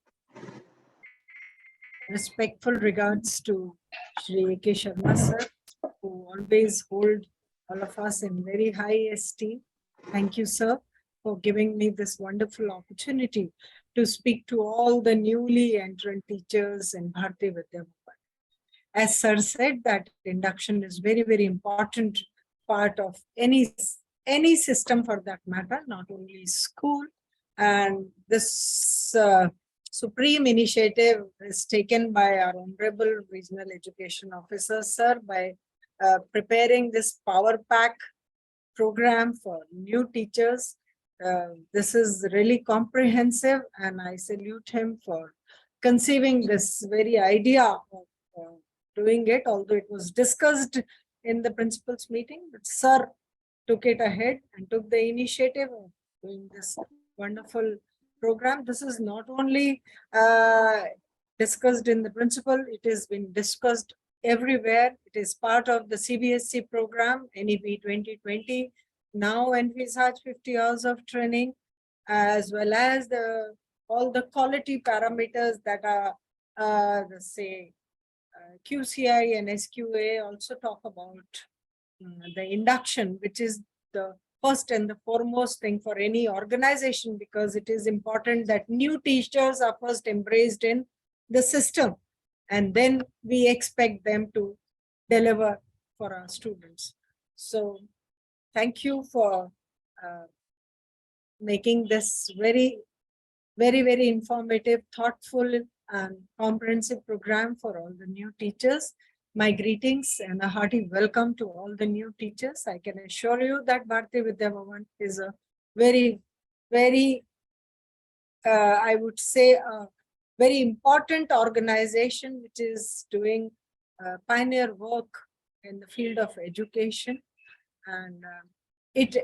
Respectful regards to Shri A.K. Sharma sir, who always hold all of us in very high esteem. Thank you, sir, for giving me this wonderful opportunity to speak to all the newly entrant teachers in Bharati Vidya Bhavan. As Sir said, that induction is very, very important part of any system for that matter, not only school. And this supreme initiative is taken by our Honorable Regional Education Officer, Sir, by preparing this power pack program for new teachers. This is really comprehensive, and I salute him for conceiving this very idea of doing it, although it was discussed in the principals meeting, but Sir took it ahead and took the initiative of doing this wonderful program. This is not only discussed in the principal, it has been discussed everywhere. It is part of the CBSE program, NEP 2020, now envisage 50 hours of training, as well as all the quality parameters that are, QCI and SQA also talk about the induction, which is the first and the foremost thing for any organization, because it is important that new teachers are first embraced in the system, and then we expect them to deliver for our students. So thank you for making this very, very informative, thoughtful, and comprehensive program for all the new teachers. My greetings and a hearty welcome to all the new teachers. I can assure you that Bharati Vidya Bhavan is a very, very, I would say, a very important organization which is doing pioneer work in the field of education. And it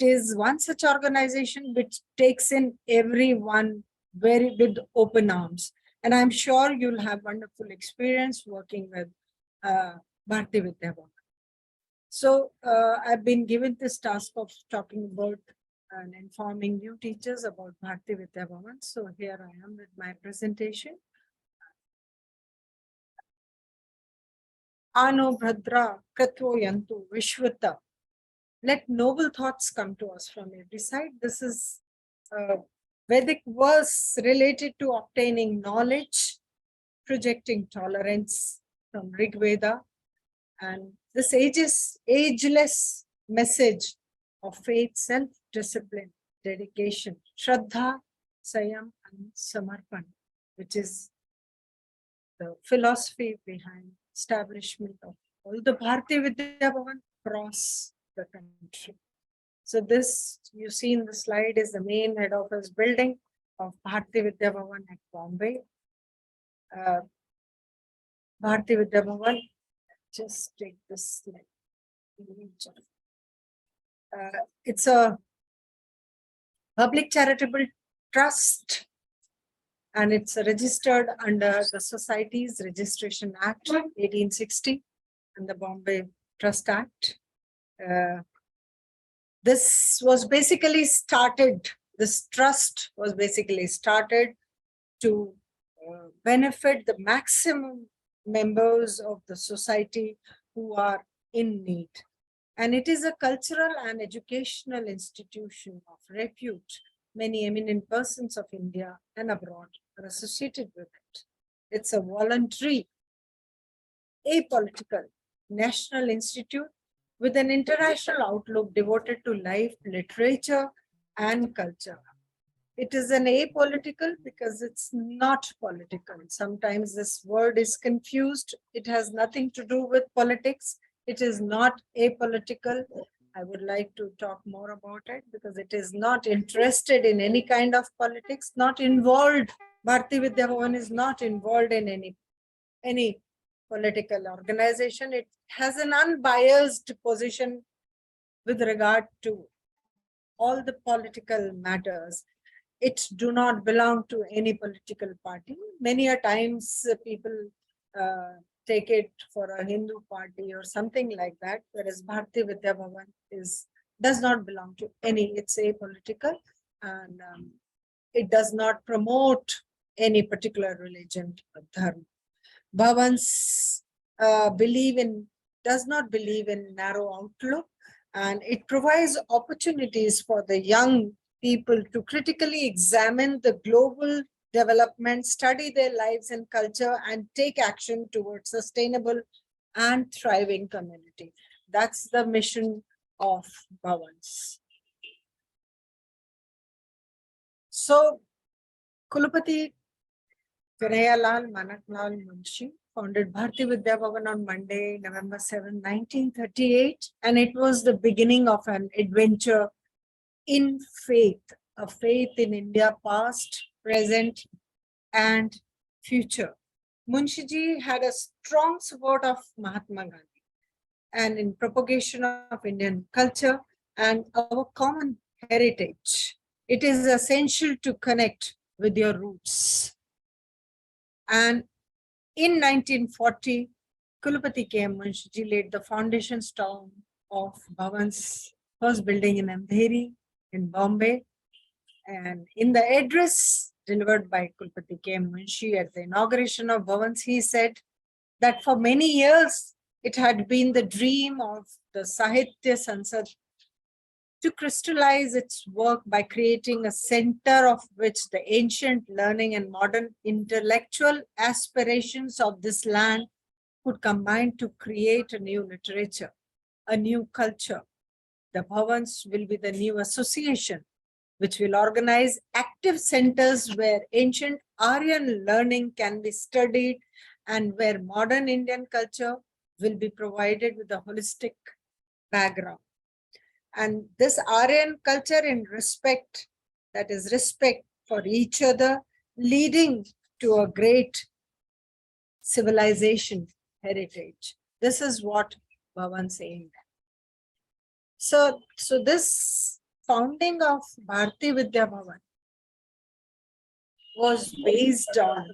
is one such organization which takes in everyone very with open arms. And I'm sure you'll have wonderful experience working with Bharati Vidya Bhavan. So I've been given this task of talking about and informing new teachers about Bharati Vidya Bhavan. So here I am with my presentation. Ano Bhadra Katvo Yantu Vishwata. Let noble thoughts come to us from every side. This is a Vedic verse related to obtaining knowledge, projecting tolerance from Rig Veda. And this ageless message of faith, self-discipline, dedication, Shraddha, Sayam, and Samarpan, which is the philosophy behind establishment of all the Bharati Vidya Bhavan across the country. So this you see in the slide is the main head office building of Bharati Vidya Bhavan at Bombay. Bharati Vidya Bhavan, just take this slide. It's a public charitable trust, and it's registered under the Societies Registration Act 1860 and the Bombay Trust Act. This was basically started, this trust was basically started to benefit the maximum members of the society who are in need. And it is a cultural and educational institution of repute. Many eminent persons of India and abroad are associated with it. It's a voluntary, apolitical national institute with an international outlook devoted to life, literature, and culture. It is an apolitical because it's not political. Sometimes this word is confused. It has nothing to do with politics. It is not apolitical. I would like to talk more about it because it is not interested in any kind of politics, not involved. Bharati Vidya Bhavan is not involved in any political organization. It has an unbiased position with regard to all the political matters. It do not belong to any political party. Many a times people take it for a Hindu party or something like that, whereas Bharati Vidya Bhavan does not belong to any, it's apolitical, and it does not promote any particular religion or dharma. Bhavans does not believe in narrow outlook, and it provides opportunities for the young people to critically examine the global development, study their lives and culture, and take action towards sustainable and thriving community. That's the mission of Bhavans. So, Kulapati Kanayalal Manaklal Munshi founded Bharati Vidya Bhavan on Monday, November 7, 1938, and it was the beginning of an adventure in faith, a faith in India past, present, and future. Munshiji had a strong support of Mahatma Gandhi and in propagation of Indian culture and our common heritage. It is essential to connect with your roots. And in 1940, Kulapati K.M. Munshiji laid the foundation stone of Bhavan's first building in Andheri in Bombay. And in the address delivered by Kulapati K.M. Munshi at the inauguration of Bhavans, he said that for many years it had been the dream of the Sahitya Sansad to crystallize its work by creating a center of which the ancient learning and modern intellectual aspirations of this land could combine to create a new literature, a new culture. The Bhavans will be the new association which will organize active centers where ancient Aryan learning can be studied and where modern Indian culture will be provided with a holistic background. And this Aryan culture in respect, that is respect for each other, leading to a great civilization heritage. This is what Bhavan's aimed at. So this founding of Bharati Vidya Bhavan was based on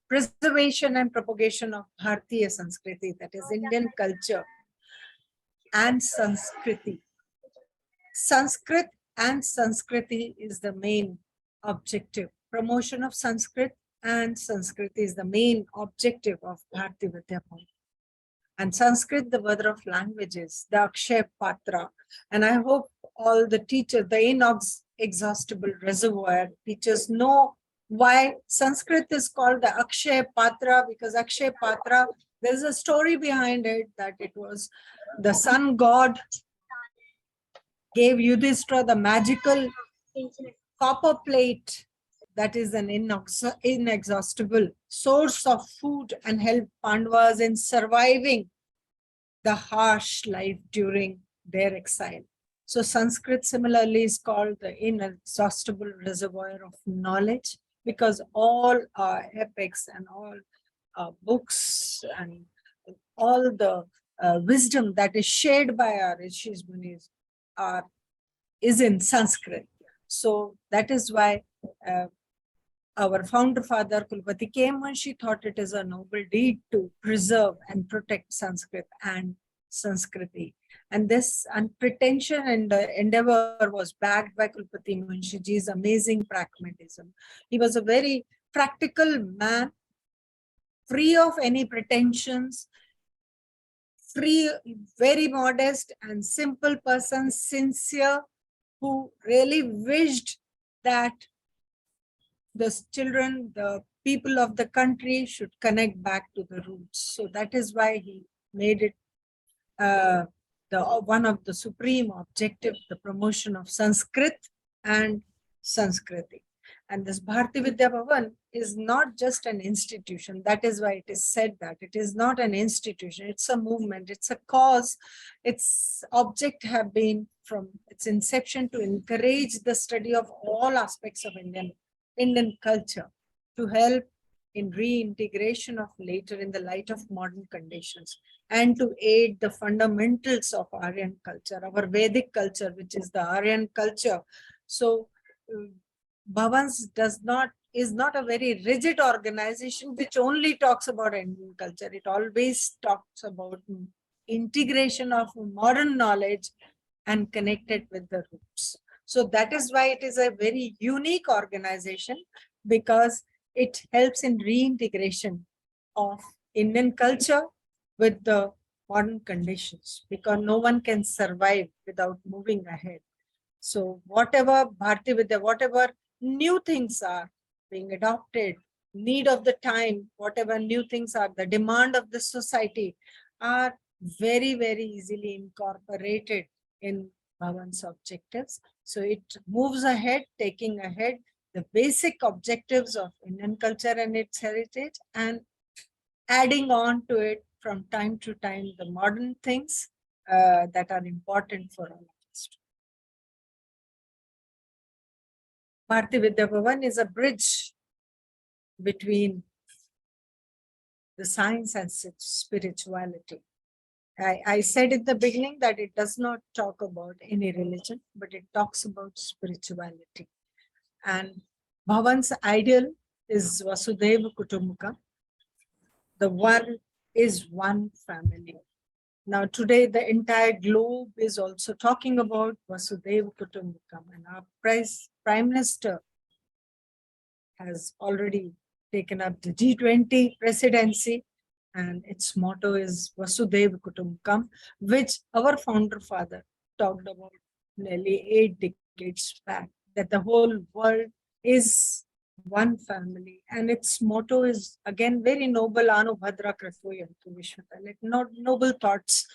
preservation and propagation of Bharatiya Sanskriti, that is Indian culture and Sanskriti. Sanskrit and Sanskriti is the main objective. Promotion of Sanskrit and Sanskriti is the main objective of Bharati Vidya Bhavan. And Sanskrit, the mother of languages, the Akshay Patra. And I hope all the teachers, the inexhaustible reservoir teachers know why Sanskrit is called the Akshay Patra, because Akshay Patra, there's a story behind it that it was the sun god gave Yudhishthira the magical copper plate that is an inexhaustible source of food and helped Pandavas in surviving the harsh life during their exile. So Sanskrit similarly is called the inexhaustible reservoir of knowledge, because all our epics and all books and all the wisdom that is shared by our Rishis Munis is in Sanskrit. So that is why our founder father Kulapati K.M. Munshi thought it is a noble deed to preserve and protect Sanskrit and Sanskriti. And this unpretension and endeavor was backed by Kulapati Munshiji's amazing pragmatism. He was a very practical man, free of any pretensions, free, very modest and simple person, sincere, who really wished that the children, the people of the country should connect back to the roots. So that is why he made it one of the supreme objective, the promotion of Sanskrit and Sanskriti. And this Bharati Vidya Bhavan is not just an institution. That is why it is said that it is not an institution. It's a movement. It's a cause. Its object have been from its inception to encourage the study of all aspects of Indian culture, to help in reintegration of later in the light of modern conditions, and to aid the fundamentals of Aryan culture, our Vedic culture, which is the Aryan culture. So Bhavans is not a very rigid organization which only talks about Indian culture. It always talks about integration of modern knowledge and connected with the roots. So that is why it is a very unique organization, because it helps in reintegration of Indian culture with the modern conditions, because no one can survive without moving ahead. So whatever Bharti Vidya, whatever new things are being adopted, need of the time, whatever new things are, the demand of the society are very, very easily incorporated in Bhavan's objectives. So it moves ahead, taking ahead the basic objectives of Indian culture and its heritage, and adding on to it from time to time the modern things that are important for all of us. Bharti Vidya Bhavan is a bridge between the science and spirituality. I said in the beginning that it does not talk about any religion, but it talks about spirituality. And Bhavan's ideal is Vasudhaiva Kutumbakam. The one is one family. Now today the entire globe is also talking about Vasudhaiva Kutumbakam, and our Prime Minister has already taken up the G20 presidency, and its motto is Vasudhaiva Kutumbakam, which our founder father talked about nearly 8 decades back, that the whole world is one family. And its motto is again very noble, Anubhadra Kratoyantu Vishwata. Let noble thoughts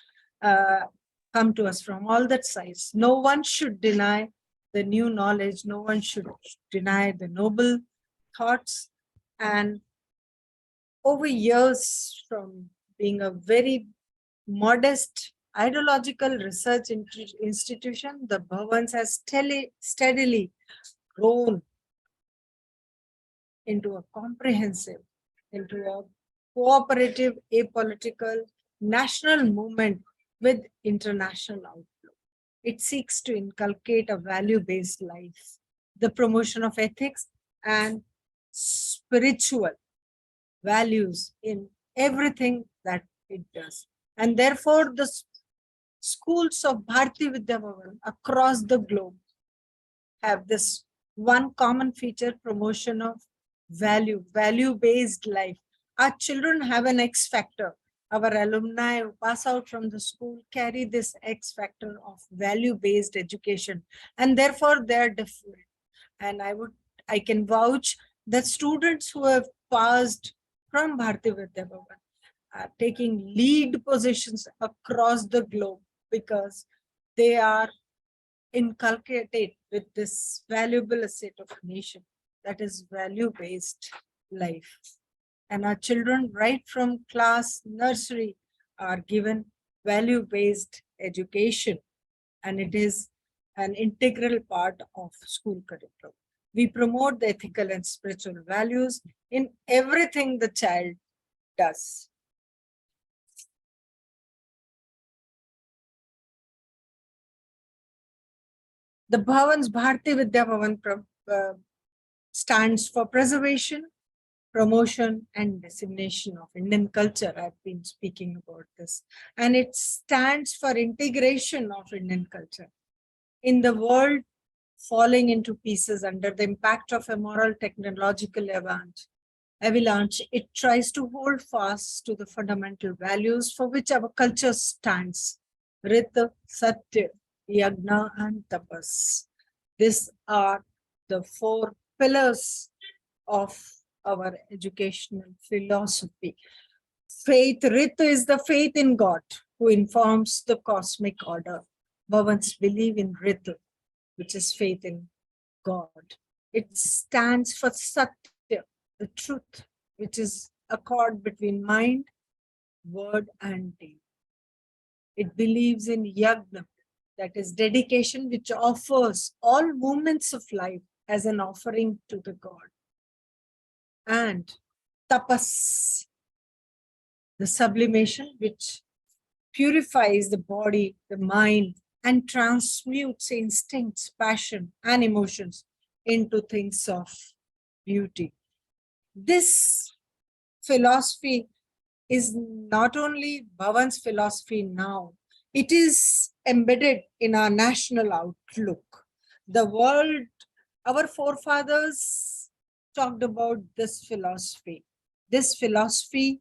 come to us from all that sides. No one should deny the new knowledge, no one should deny the noble thoughts. And over years, from being a very modest ideological research institution, the Bhavans has steadily grown into a comprehensive, into a cooperative, apolitical, national movement with international outlook. It seeks to inculcate a value-based life, the promotion of ethics and spiritual values in everything that it does. And therefore, the schools of Bharti Vidya Bhavan across the globe have this one common feature: promotion of value-based life. Our children have an X factor. Our alumni who pass out from the school carry this X factor of value-based education, and therefore they are different. And I can vouch that students who have passed from Bharti Vidya Bhavan are taking lead positions across the globe because they are inculcated with this valuable asset of nation, that is value-based life. And our children right from class nursery are given value-based education, and it is an integral part of school curriculum. We promote the ethical and spiritual values in everything the child does. The Bhavan's Bharti Vidya Bhavan stands for preservation, promotion, and dissemination of Indian culture. I've been speaking about this. And it stands for integration of Indian culture. In the world falling into pieces under the impact of a moral technological avalanche, it tries to hold fast to the fundamental values for which our culture stands: Rita, Satya, Yagna, and Tapas. These are the 4 pillars of our educational philosophy. Faith, Rita is the faith in God who informs the cosmic order. Bhavans believe in Rita, which is faith in God. It stands for Satya, the truth, which is accord between mind, word, and deed. It believes in Yagna, that is dedication, which offers all moments of life as an offering to the God. And Tapas, the sublimation, which purifies the body, the mind, and transmutes instincts, passion, and emotions into things of beauty. This philosophy is not only Bhavan's philosophy now, it is embedded in our national outlook. The world, our forefathers talked about this philosophy. This philosophy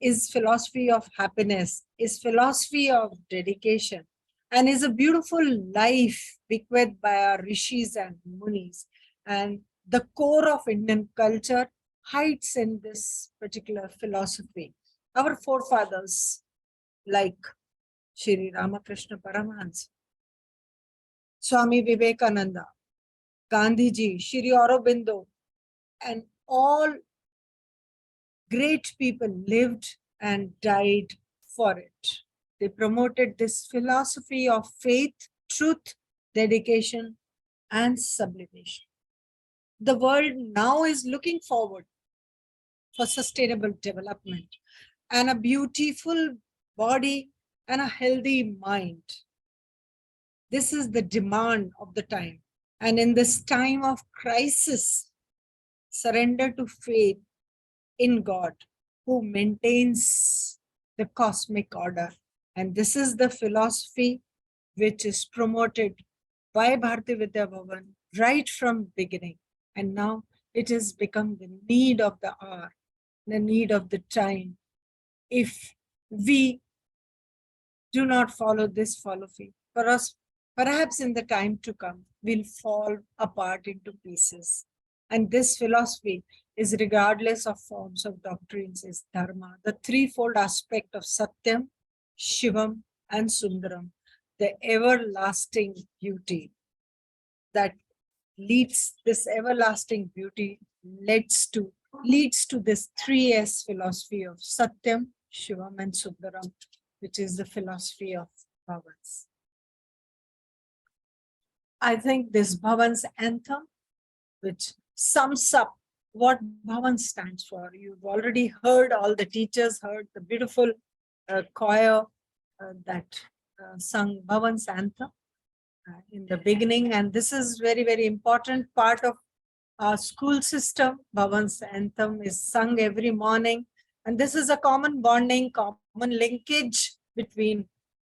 is philosophy of happiness, is philosophy of dedication. and is a beautiful life bequeathed by our rishis and munis. And the core of Indian culture hides in this particular philosophy. Our forefathers, like Shri Ramakrishna Paramahansa, Swami Vivekananda, Gandhiji, Shri Aurobindo, and all great people lived and died for it. They promoted this philosophy of faith, truth, dedication, and sublimation. The world now is looking forward for sustainable development and a beautiful body and a healthy mind. This is the demand of the time. And in this time of crisis, surrender to faith in God, who maintains the cosmic order. And this is the philosophy which is promoted by Bharati Vidya Bhavan right from beginning. And now it has become the need of the hour, the need of the time. If we do not follow this philosophy, for us, perhaps in the time to come, we'll fall apart into pieces. And this philosophy is regardless of forms of doctrines, is dharma, the threefold aspect of Satyam, Shivam, and Sundaram, the everlasting beauty that leads, this everlasting beauty leads to this 3S philosophy of Satyam, Shivam, and Sundaram, which is the philosophy of Bhavans. I think this Bhavan's anthem, which sums up what Bhavan stands for. You've already heard, all the teachers heard the beautiful choir that sung Bhavan's anthem in the beginning. And this is very, very important part of our school system. Bhavan's anthem is sung every morning. And this is a common bonding, common linkage between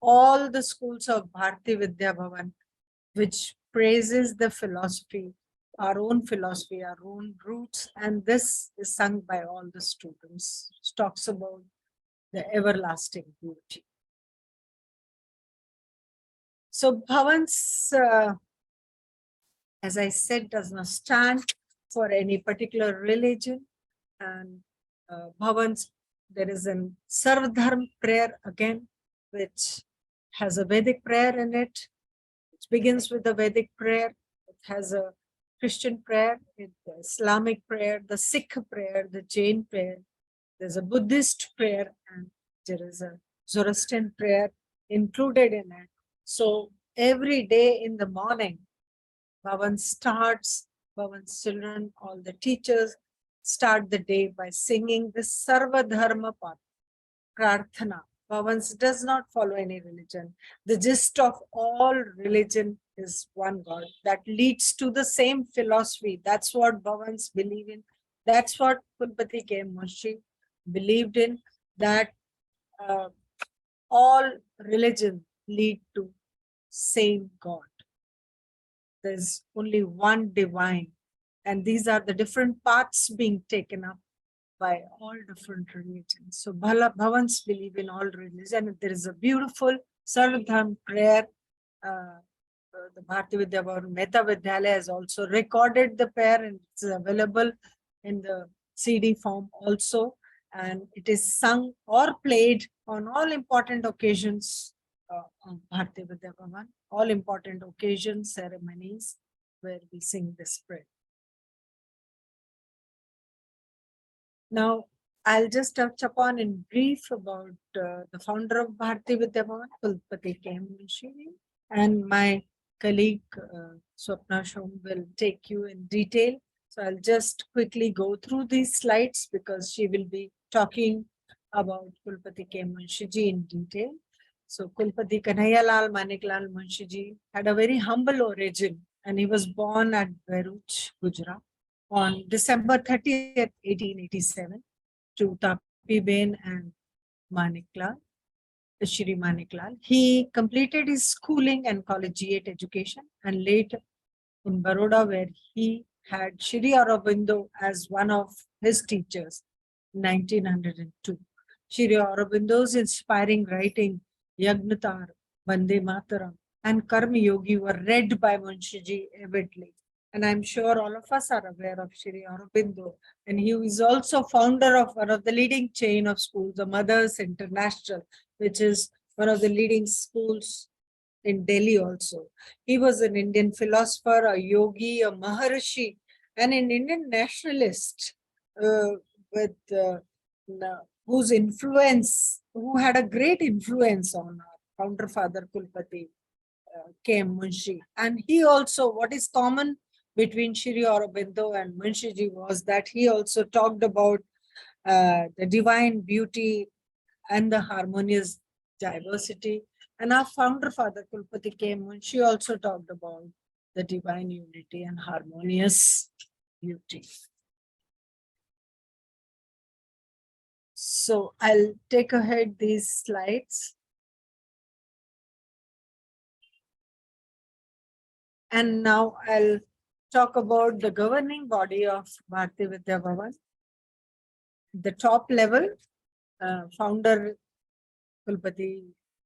all the schools of Bharati Vidya Bhavan, which praises the philosophy, our own philosophy, our own roots. And this is sung by all the students. It talks about the everlasting beauty. So Bhavan's, as I said, does not stand for any particular religion. And Bhavan's, there is a Sarvadharma prayer again, which has a Vedic prayer in it. It begins with the Vedic prayer. It has a Christian prayer, the Islamic prayer, the Sikh prayer, the Jain prayer. There's a Buddhist prayer, and there is a Zoroastrian prayer included in it. So every day in the morning, Bhavan's children, all the teachers start the day by singing the Sarva Dharma Prarthana. Bhavan's does not follow any religion. The gist of all religion is one God that leads to the same philosophy. That's what Bhavan's believe in. That's what Kulpati K. Munshi believed in, that all religion lead to same God. There's only one divine, and these are the different paths being taken up by all different religions. So Bhavans believe in all religions, and there is a beautiful Sarvadharma prayer. The Bharati Vidya Bhavan Mehta Vidyalaya has also recorded the prayer, and it's available in the CD form also. And it is sung or played on all important occasions of Bharati Vidya Bhavan, all important occasions, ceremonies where we sing this prayer. Now, I'll just touch upon in brief about the founder of Bharati Vidya Bhavan, Kulpati K. Munshi, and my colleague Swapna Shom will take you in detail. So I'll just quickly go through these slides because she will be talking about Kulpati K. Munshi ji in detail. So Kulpati Kanhaiyalal Maniklal Munshi ji had a very humble origin, and he was born at Bharuch, Gujarat on December 30th, 1887 to Tapiben and Maniklal, Shri Maniklal. He completed his schooling and collegiate education, and later in Baroda, where he had Shri Aurobindo as one of his teachers in 1902. Shri Aurobindo's inspiring writing, Yagnatar, Vande Mataram, and Karma Yogi were read by Munshiji avidly. And I'm sure all of us are aware of Shri Aurobindo. And he is also founder of one of the leading chain of schools, the Mothers International, which is one of the leading schools in Delhi also. He was an Indian philosopher, a yogi, a Maharishi, and an Indian nationalist with whose influence, who had a great influence on our founder father Kulpati K.M. Munshi. And he also, what is common between Shri Aurobindo and Munshiji was that he also talked about the divine beauty and the harmonious diversity. And our founder father Kulpati K.M. Munshi also talked about the divine unity and harmonious beauty. So I'll take ahead these slides. And now I'll talk about the governing body of Bharati Vidya Bhavan. The top level, founder Kulpati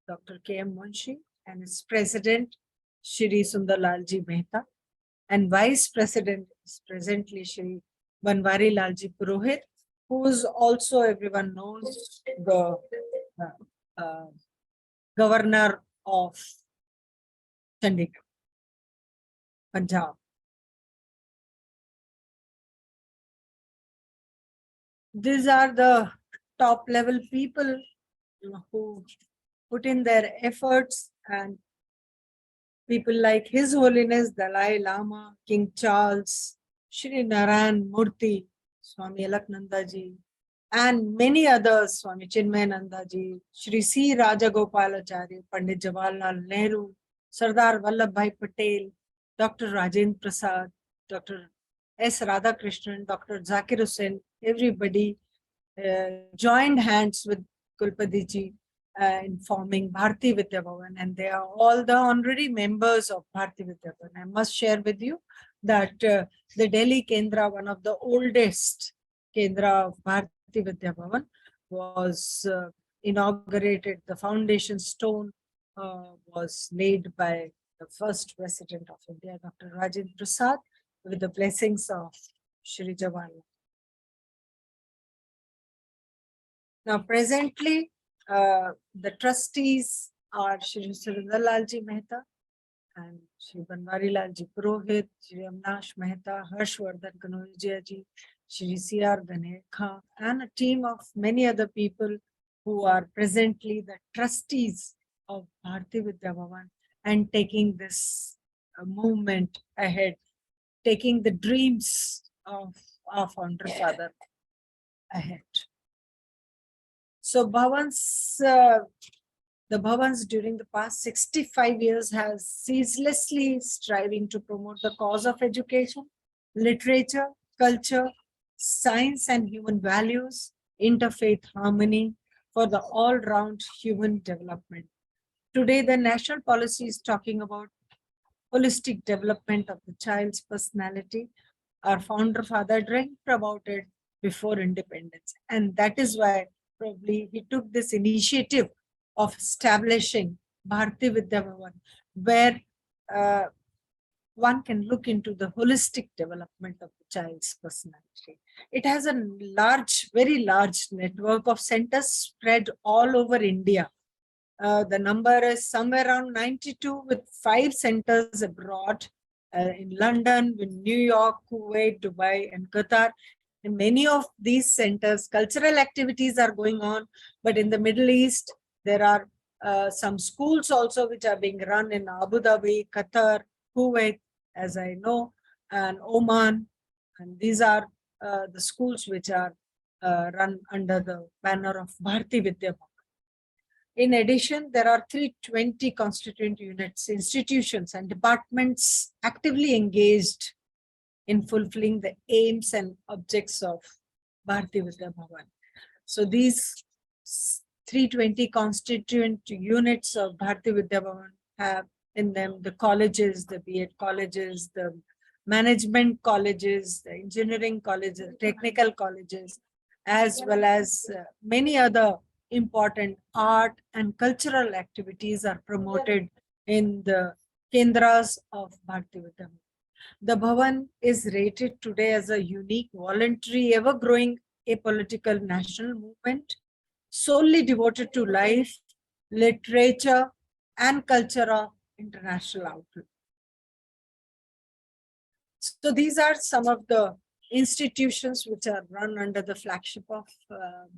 Dr. K.M. Munshi and his president Shri Sundarlalji Mehta, and vice president is presently Shri Banwari Lalji Purohit, who is also, everyone knows, the governor of Chandigarh, Punjab. These are the top level people who put in their efforts, and people like His Holiness Dalai Lama, King Charles, Shri Narayan Murthy, Swami Alaknanda ji, and many others, Swami Chinmayananda ji, Shri C. Rajagopalacharya, Pandit Jawaharlal Nehru, Sardar Vallabhbhai Patel, Dr. Rajendra Prasad, Dr. S. Radhakrishnan, Dr. Zakir Hussain, everybody joined hands with Kulpati ji in forming Bharati Vidya Bhavan, and they are all the honorary members of Bharati Vidya Bhavan. I must share with you that the Delhi Kendra, one of the oldest Kendra of Bharati Vidya Bhavan, was inaugurated. The foundation stone was laid by the first president of India, Dr. Rajendra Prasad, with the blessings of Shri Jawaharlal. Now, presently, the trustees are Shri Sundarlalji Mehta and Shri Banwari Lalji Purohit, Shri Amnash Mehta, Harshvardhan Kanojia ji, Shri C.R. Ganekha, and a team of many other people who are presently the trustees of Bharati Vidya Bhavan and taking this movement ahead, taking the dreams of our founder father ahead. So Bhavans, the Bhavans during the past 65 years has ceaselessly striving to promote the cause of education, literature, culture, science and human values, interfaith harmony for the all-round human development. Today, the national policy is talking about holistic development of the child's personality. Our founder father dreamt about it before independence. And that is why probably he took this initiative of establishing Bharati Vidya Bhavan, where one can look into the holistic development of the child's personality. It has a large, very large network of centers spread all over India. The number is somewhere around 92 with 5 centers abroad in London, in New York, Kuwait, Dubai, and Qatar. In many of these centers, cultural activities are going on, but in the Middle East, there are some schools also which are being run in Abu Dhabi, Qatar, Kuwait, as I know, and Oman. And these are the schools which are run under the banner of Bharati Vidya Bhavan. In addition, there are 320 constituent units, institutions, and departments actively engaged in fulfilling the aims and objects of Bharati Vidya Bhavan. So these 320 constituent units of Bharati Vidya Bhavan have in them the colleges, the B.Ed colleges, the management colleges, the engineering colleges, technical colleges, as well as many other important art and cultural activities are promoted in the Kendras of Bharti Vidya. The Bhavan is rated today as a unique, voluntary, ever-growing apolitical national movement solely devoted to life, literature, and culture of international outlook. So these are some of the institutions which are run under the flagship of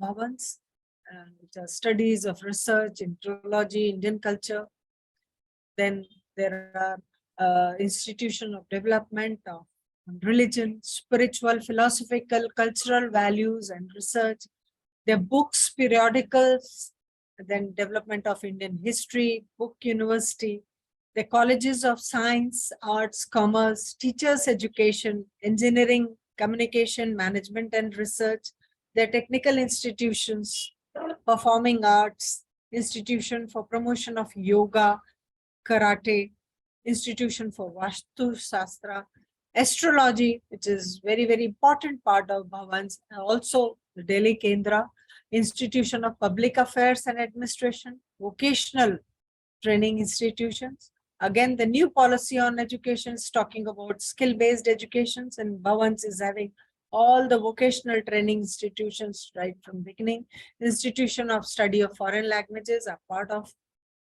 Bhavans, which are studies of research, Indology, Indian culture. Then there are institution of development of religion, spiritual, philosophical, cultural values and research. There are books, periodicals, then development of Indian history, book university, the colleges of science, arts, commerce, teachers education, engineering, communication, management and research, the technical institutions, performing arts, institution for promotion of yoga, karate, institution for Vastu Shastra, astrology, which is very, very important part of Bhavans, also the Delhi Kendra, institution of public affairs and administration, vocational training institutions. Again, the new policy on education is talking about skill-based educations, and Bhavans is having all the vocational training institutions right from beginning. Institution of study of foreign languages are part of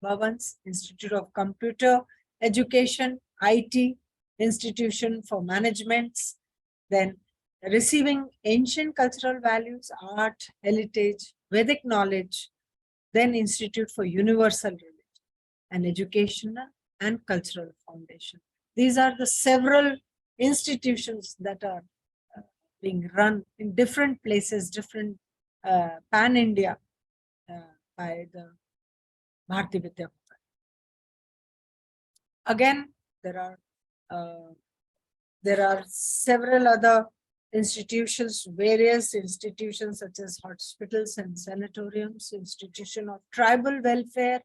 Bhavans, Institute of Computer Education, IT, Institution for Managements, then receiving ancient cultural values, art, heritage, Vedic knowledge, then Institute for Universal Religion, and Educational and Cultural Foundation. These are the several institutions that are being run in different places, different pan-India by the Bharti Vidya. Again, there are several other institutions, various institutions such as hospitals and sanatoriums, institution of tribal welfare,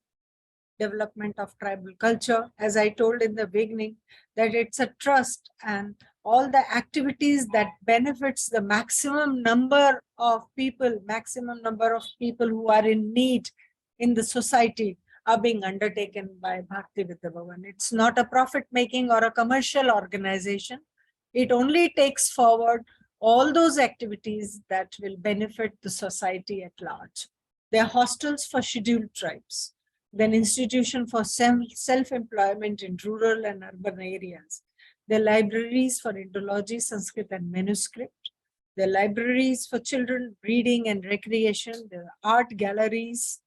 development of tribal culture. As I told in the beginning, that it's a trust, and all the activities that benefits the maximum number of people who are in need in the society are being undertaken by Bharti Vidya Bhavan. It's not a profit-making or a commercial organization. It only takes forward all those activities that will benefit the society at large. There are hostels for scheduled tribes, then institution for self-employment in rural and urban areas. There are libraries for Indology, Sanskrit and manuscript. There are libraries for children, reading and recreation. There are art galleries,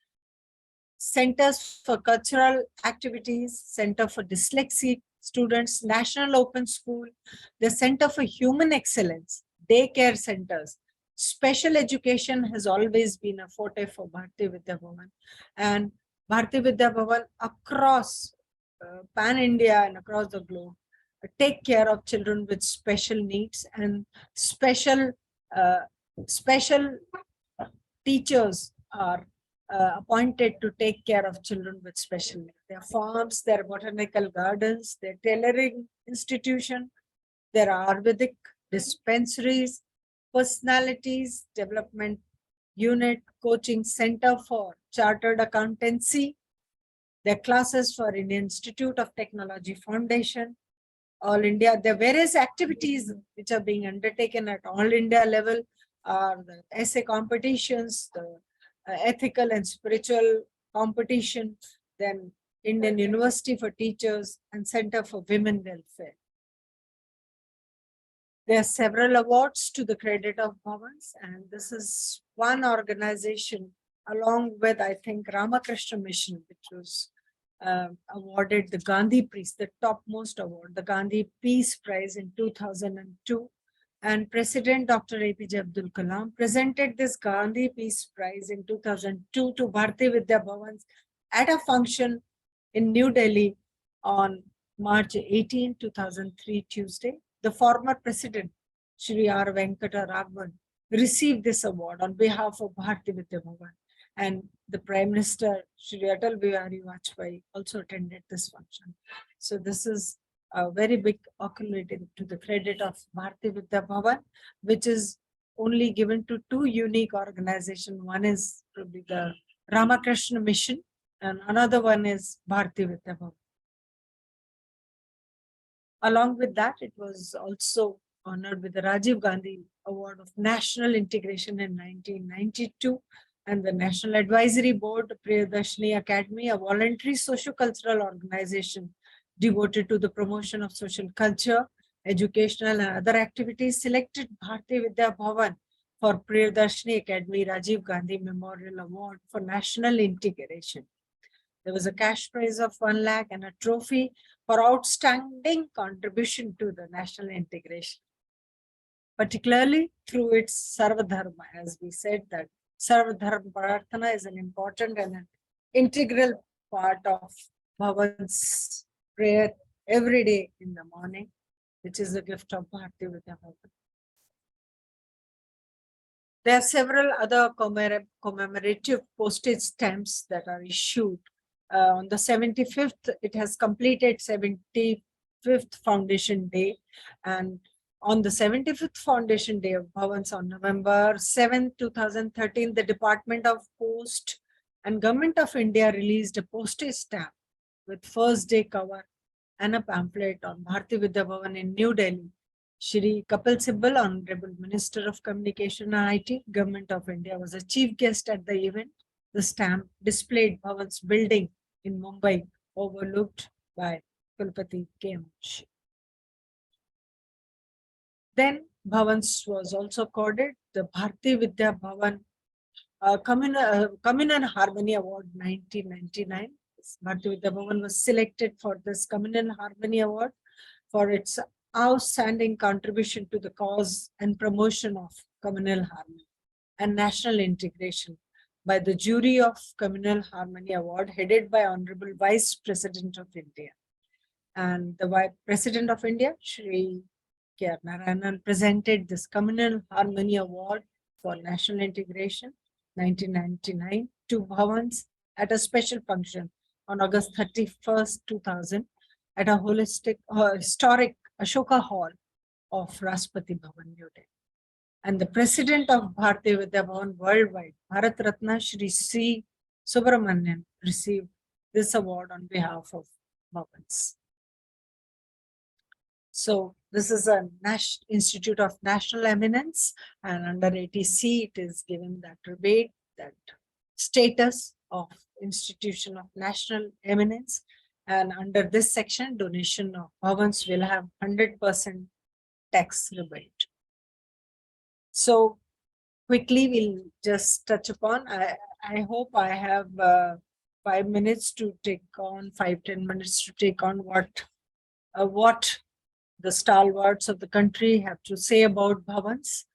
centers for cultural activities, Center for Dyslexic Students, National Open School, the Center for Human Excellence, daycare centers. Special education has always been a forte for Bharti Vidya Bhavan, and Bharti Vidya Bhavan across pan-India and across the globe take care of children with special needs, and special teachers are appointed to take care of children with special needs. There are farms, there are botanical gardens, there are tailoring institution, there are Ayurvedic dispensaries, personalities development unit, coaching center for chartered accountancy, there are classes for Indian Institute of Technology Foundation, All India. There are various activities which are being undertaken at all India level, the essay competitions, the ethical and spiritual competition, then Indian University for Teachers and Center for Women Welfare. There are several awards to the credit of Bhavans, and this is one organization along with, I think, Ramakrishna Mission, which was awarded the Gandhi Peace, the topmost award, the Gandhi Peace Prize in 2002. And President Dr. APJ Abdul Kalam presented this Gandhi Peace Prize in 2002 to Bharti Vidya Bhavan at a function in New Delhi on March 18, 2003, Tuesday. The former president, Shri R. Venkata Raghavan, received this award on behalf of Bharti Vidya Bhavan. And the Prime Minister, Shri Atal Bihari Vajpayee, also attended this function. So this is a very big accolade to the credit of Bharti Vidya Bhavan, which is only given to two unique organizations. One is probably the Ramakrishna Mission, and another one is Bharati Vidya Bhavan. Along with that, it was also honored with the Rajiv Gandhi Award of National Integration in 1992, and the National Advisory Board, Priyadarshini Academy, a voluntary socio-cultural organization devoted to the promotion of social culture, educational and other activities, selected Bharati Vidya Bhavan for Priyadarshini Academy Rajiv Gandhi Memorial Award for National Integration. There was a cash prize of 1 lakh and a trophy for outstanding contribution to the national integration, particularly through its Sarvadharma. As we said, that Sarvadharma Prarthana is an important and an integral part of Bhavan's prayer every day in the morning, which is a gift of Bharati Vidya Bhavan. There are several other commemorative postage stamps that are issued. On the 75th, it has completed 75th Foundation Day. And on the 75th Foundation Day of Bhavans on November 7, 2013, the Department of Post and Government of India released a postage stamp with first day cover and a pamphlet on Bharati Vidya Bhavan in New Delhi. Shri Kapil Sibal, Honorable Minister of Communication and IT, Government of India, was a chief guest at the event. The stamp displayed Bhavan's building in Mumbai, overlooked by Kulpati K. Munshi. Then Bhavans was also accorded the Bharati Vidya Bhavan Communal Harmony Award 1999. Bharati Vidya Bhavan was selected for this Communal Harmony Award for its outstanding contribution to the cause and promotion of communal harmony and national integration by the jury of Communal Harmony Award headed by Honorable Vice President of India. And the Vice President of India, Shri K. Narayanan, presented this Communal Harmony Award for National Integration 1999 to Bhavans at a special function on August 31st, 2000 at a historic Ashoka Hall of Rashtrapati Bhavan, New Delhi. And the president of Bharati Vidya Bhavan worldwide, Bharat Ratna Shri C. Subramanian, received this award on behalf of Bhavans. So this is a Institute of National Eminence, and under 80C it is given that rebate, that status of Institution of National Eminence. And under this section, donation of Bhavans will have 100% tax rebate. So quickly, we'll just touch upon. I hope I have 5 minutes to take on, 5-10 minutes to take on what the stalwarts of the country have to say about Bhavans.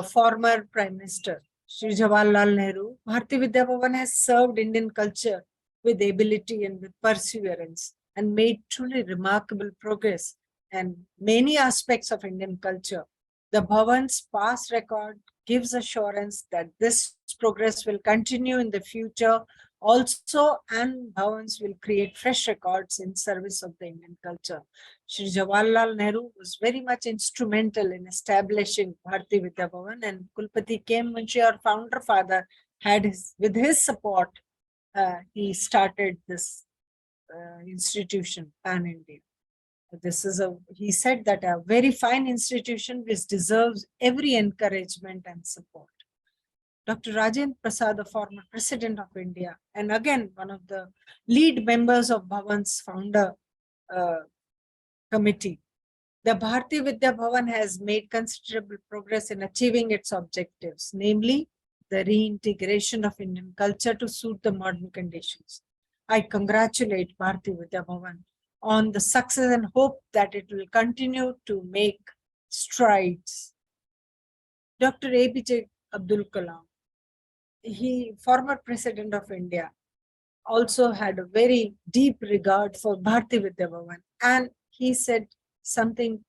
Former Prime Minister Shri Jawaharlal Nehru, Bharati Vidya Bhavan has served Indian culture with ability and with perseverance and made truly remarkable progress in many aspects of Indian culture. The Bhavan's past record gives assurance that this progress will continue in the future also, and Bhavans will create fresh records in service of the Indian culture. Shri Jawaharlal Nehru was very much instrumental in establishing Bharati Vidya Bhavan, and Kulpati K. Munshi, our founder father, with his support, he started this institution, Pan India. He said that a very fine institution which deserves every encouragement and support. Dr. Rajendra Prasad, the former president of India, and again, one of the lead members of Bhavan's founder committee. The Bharati Vidya Bhavan has made considerable progress in achieving its objectives, namely the reintegration of Indian culture to suit the modern conditions. I congratulate Bharati Vidya Bhavan on the success and hope that it will continue to make strides. Dr. APJ Abdul Kalam, former president of India, also had a very deep regard for Bharati Vidya Bhavan, and he said something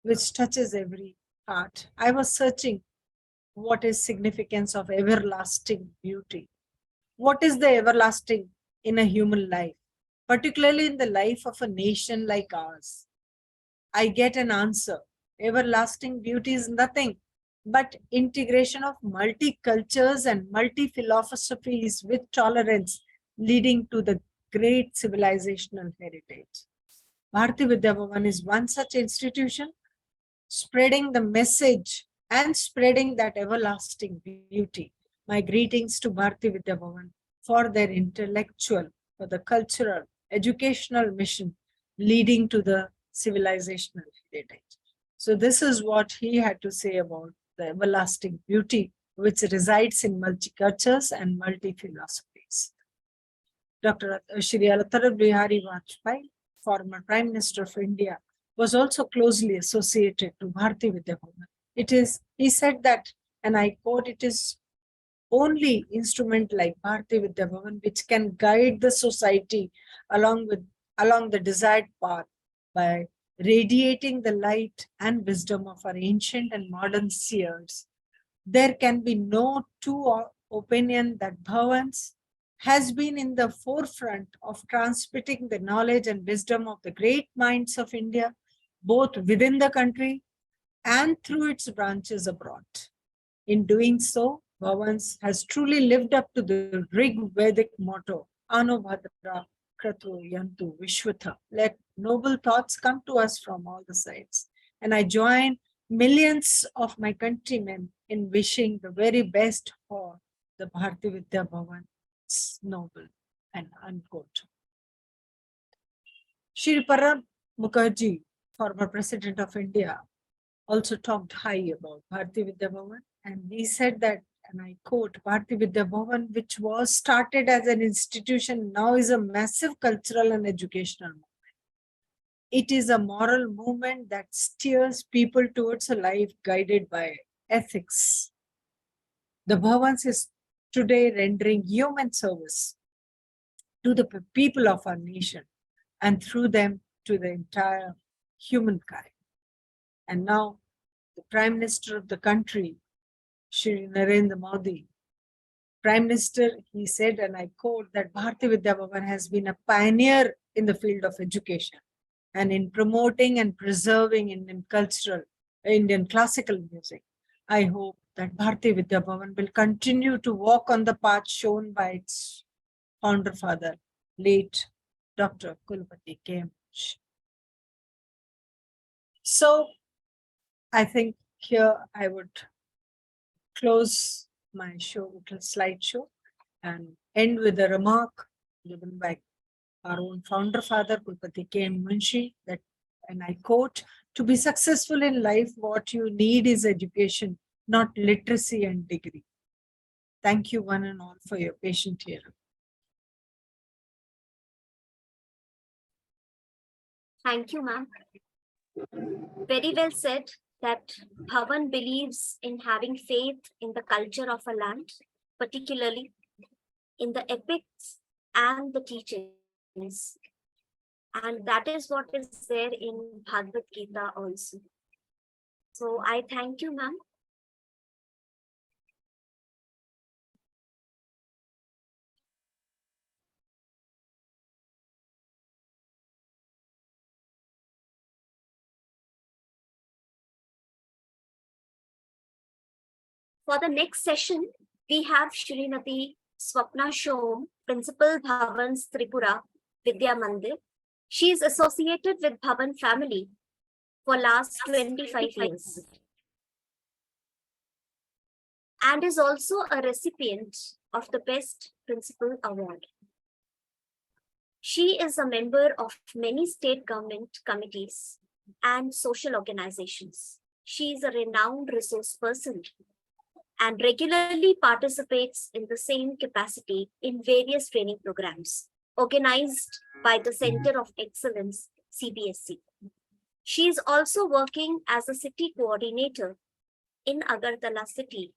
which touches every heart. I was searching what is significance of everlasting beauty. What is the everlasting in a human life, particularly in the life of a nation like ours? I get an answer everlasting beauty is nothing but integration of multi-cultures and multi-philosophies with tolerance, leading to the great civilizational heritage. Bharati Vidya Bhavan is one such institution, spreading the message and spreading that everlasting beauty. My greetings to Bharati Vidya Bhavan for their intellectual, for the cultural, educational mission leading to the civilizational heritage. So this is what he had to say about the everlasting beauty which resides in multi-cultures and multi-philosophies. Dr. Shri Atal Bihari Vajpayee, former Prime Minister of India, was also closely associated to Bharati Vidya Bhavan. He said that, and I quote, it is only instrument like Bharati Vidya Bhavan which can guide the society along the desired path by radiating the light and wisdom of our ancient and modern seers. There can be no two opinion that Bhavans has been in the forefront of transmitting the knowledge and wisdom of the great minds of India, both within the country and through its branches abroad. In doing so, Bhavans has truly lived up to the Rig Vedic motto, Anubhadra Kratu Yantu Vishwatha. Let noble thoughts come to us from all the sides. And I join millions of my countrymen in wishing the very best for the Bharati Vidya Bhavan. It's noble and unquote. Shri Pranab Mukherjee, former President of India, also talked high about Bharati Vidya Bhavan, and he said that, and I quote, Bharati Vidya Bhavan, which was started as an institution, now is a massive cultural and educational movement. It is a moral movement that steers people towards a life guided by ethics. The Bhavans is today rendering human service to the people of our nation and through them to the entire humankind. And now the Prime Minister of the country, Shri Narendra Modi, Prime Minister, he said, and I quote, that Bharati Vidya Bhavan has been a pioneer in the field of education and in promoting and preserving Indian classical music. I hope that Bharati Vidya Bhavan will continue to walk on the path shown by its founder father, late Dr. Kulpati K. So I think here I would close my slideshow and end with a remark given by our own founder father, Kulpati K. Munshi, that, and I quote, to be successful in life, what you need is education, not literacy and degree. Thank you one and all for your patient hearing. Thank you, ma'am. Very well said that Bhavan believes in having faith in the culture of a land, particularly in the epics and the teachings. And that is what is there in Bhagavad Gita also. So I thank you, ma'am. For the next session, we have Shrimati Swapna Shom, Principal Bhavan's Tripura Vidya Mandir. She is associated with Bhavan family for last 25 years and is also a recipient of the Best Principal Award. She is a member of many state government committees and social organizations. She is a renowned resource person and regularly participates in the same capacity in various training programs organized by the Center of Excellence, CBSC. She is also working as a city coordinator in Agartala city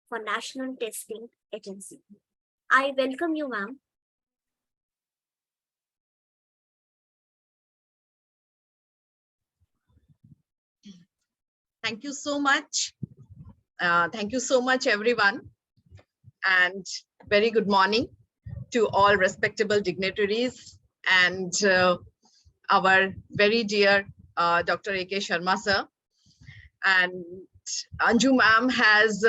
for National Testing Agency. I welcome you, ma'am. Thank you so much. Thank you so much, everyone. And very good morning to all respectable dignitaries and our very dear Dr. A.K. Sharma sir. And Anju ma'am has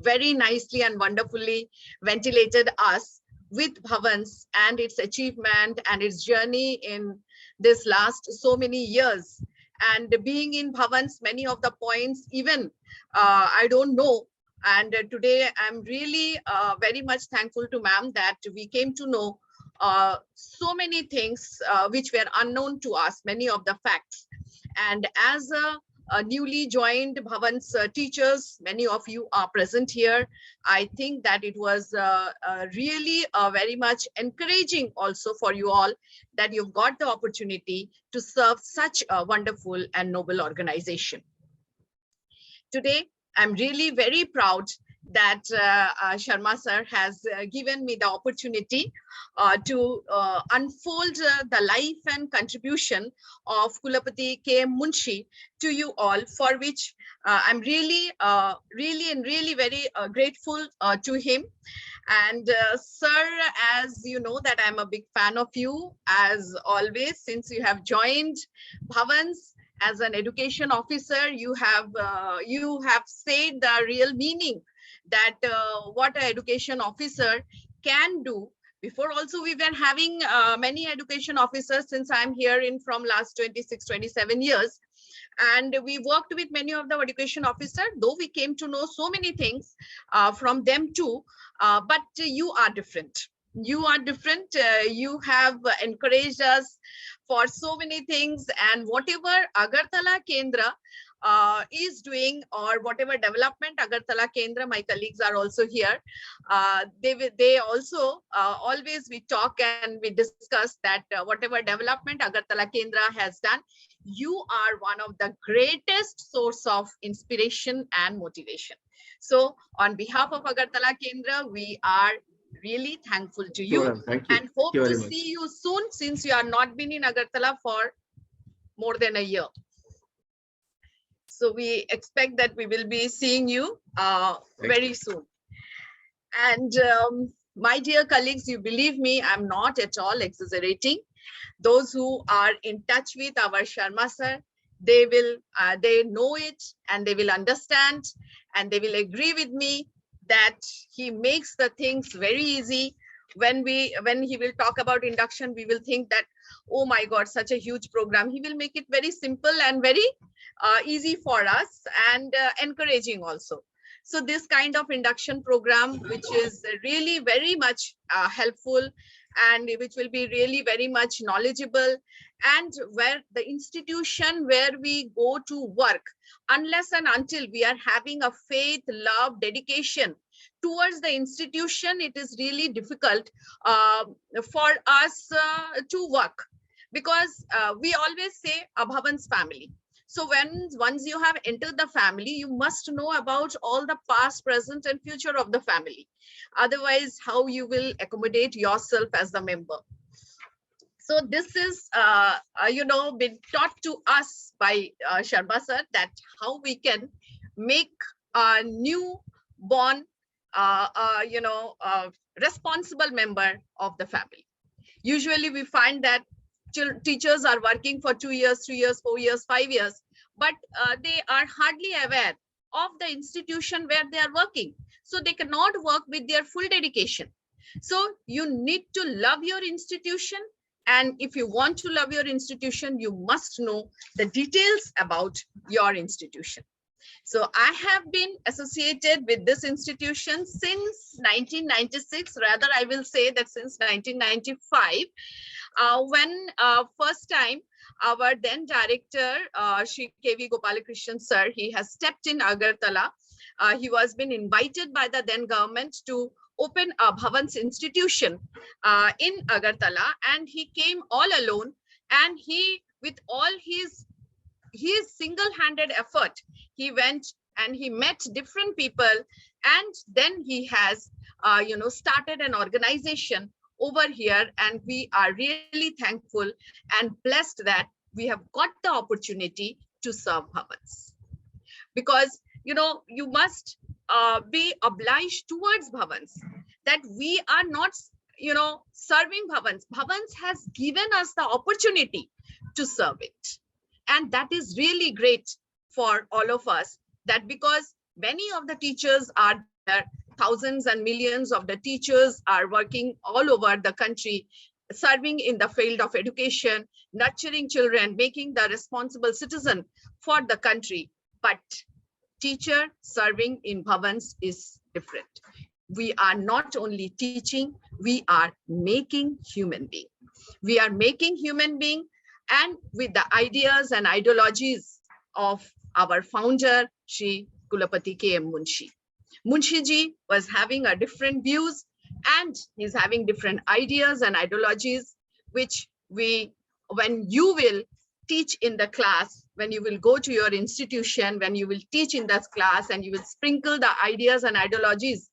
very nicely and wonderfully ventilated us with Bhavans and its achievement and its journey in this last so many years. And being in Bhavans, many of the points even I don't know. And today I'm really very much thankful to ma'am that we came to know so many things which were unknown to us, many of the facts. And as a newly joined Bhavan's teachers, many of you are present here. I think that it was really very much encouraging also for you all that you've got the opportunity to serve such a wonderful and noble organization. Today, I'm really very proud that Sharma sir has given me the opportunity to unfold the life and contribution of Kulapati K.M. Munshi to you all, for which I'm really very grateful to him. And sir, as you know that I'm a big fan of you, as always, since you have joined Bhavans as an education officer, you have said the real meaning that what an education officer can do. Before also we were having many education officers since I'm here in from last 26-27 years, and we worked with many of the education officers, though we came to know so many things from them too, but you are different. You are different. You have encouraged us for so many things, and whatever Agartala Kendra is doing, or whatever development Agartala Kendra, my colleagues are also here, they also always we talk and we discuss that whatever development Agartala Kendra has done, you are one of the greatest source of inspiration and motivation. So on behalf of Agartala Kendra, we are really thankful to you, Thank you. and hope Thank you to very much. see you soon, since you are not been in Agartala for more than a year. So we expect that we will be seeing you very soon. And my dear colleagues, you believe me, I'm not at all exaggerating. Those who are in touch with our Sharma sir, they will they know it, and they will understand, and they will agree with me that he makes the things very easy. When he will talk about induction, we will think that, oh my God, such a huge program. He will make it very simple and very easy for us, and encouraging also. So this kind of induction program, which is really very much helpful, and which will be really very much knowledgeable, and where the institution where we go to work, unless and until we are having a faith, love, dedication towards the institution, it is really difficult for us to work, because we always say a Bhavan's family. So once you have entered the family, you must know about all the past, present, and future of the family. Otherwise, how you will accommodate yourself as the member? So this is, been taught to us by Sharma sir, that how we can make a new born, responsible member of the family. Usually we find that teachers are working for 2 years, 3 years, 4 years, 5 years, but they are hardly aware of the institution where they are working. So they cannot work with their full dedication. So you need to love your institution. And if you want to love your institution, you must know the details about your institution. So I have been associated with this institution since 1996, rather I will say that since 1995, when first time our then director, Shri K.V. Gopalakrishnan sir, he has stepped in Agartala. He was been invited by the then government to open a Bhavan's institution in Agartala, and he came all alone, and he, with all his single-handed effort, he went and he met different people, and then he has started an organization over here, and we are really thankful and blessed that we have got the opportunity to serve Bhavans. Because you must be obliged towards Bhavans, that we are not serving Bhavans. Bhavans has given us the opportunity to serve it, and that is really great for all of us, that because many of the teachers are there, thousands and millions of the teachers are working all over the country, serving in the field of education, nurturing children, making the responsible citizen for the country. But teacher serving in bhavans is different. We are not only teaching, we are making human being. We are making human being, and with the ideas and ideologies of our founder, Shri Kulapati K.M. Munshi. Munshi ji was having a different views, and he's having different ideas and ideologies, which when you will teach in the class, when you will go to your institution, when you will teach in that class, and you will sprinkle the ideas and ideologies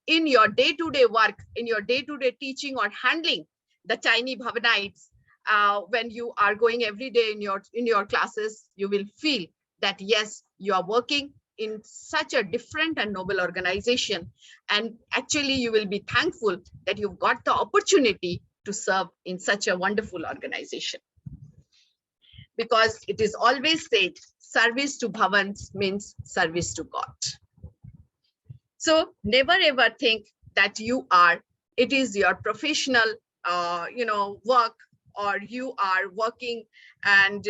in your day-to-day work, in your day-to-day teaching or handling the tiny bhavanites, when you are going every day in your classes, you will feel that yes, you are working in such a different and noble organization, and actually you will be thankful that you've got the opportunity to serve in such a wonderful organization. Because it is always said, service to bhavans means service to God. So never ever think that it is your professional, work, or you are working and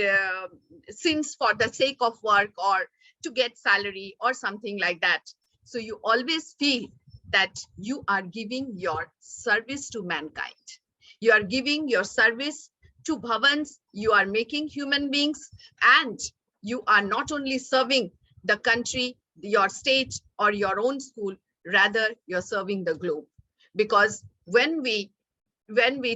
since for the sake of work or to get salary or something like that. So you always feel that you are giving your service to mankind. You are giving your service to bhavans, you are making human beings, and you are not only serving the country, your state, or your own school, rather you're serving the globe. Because when we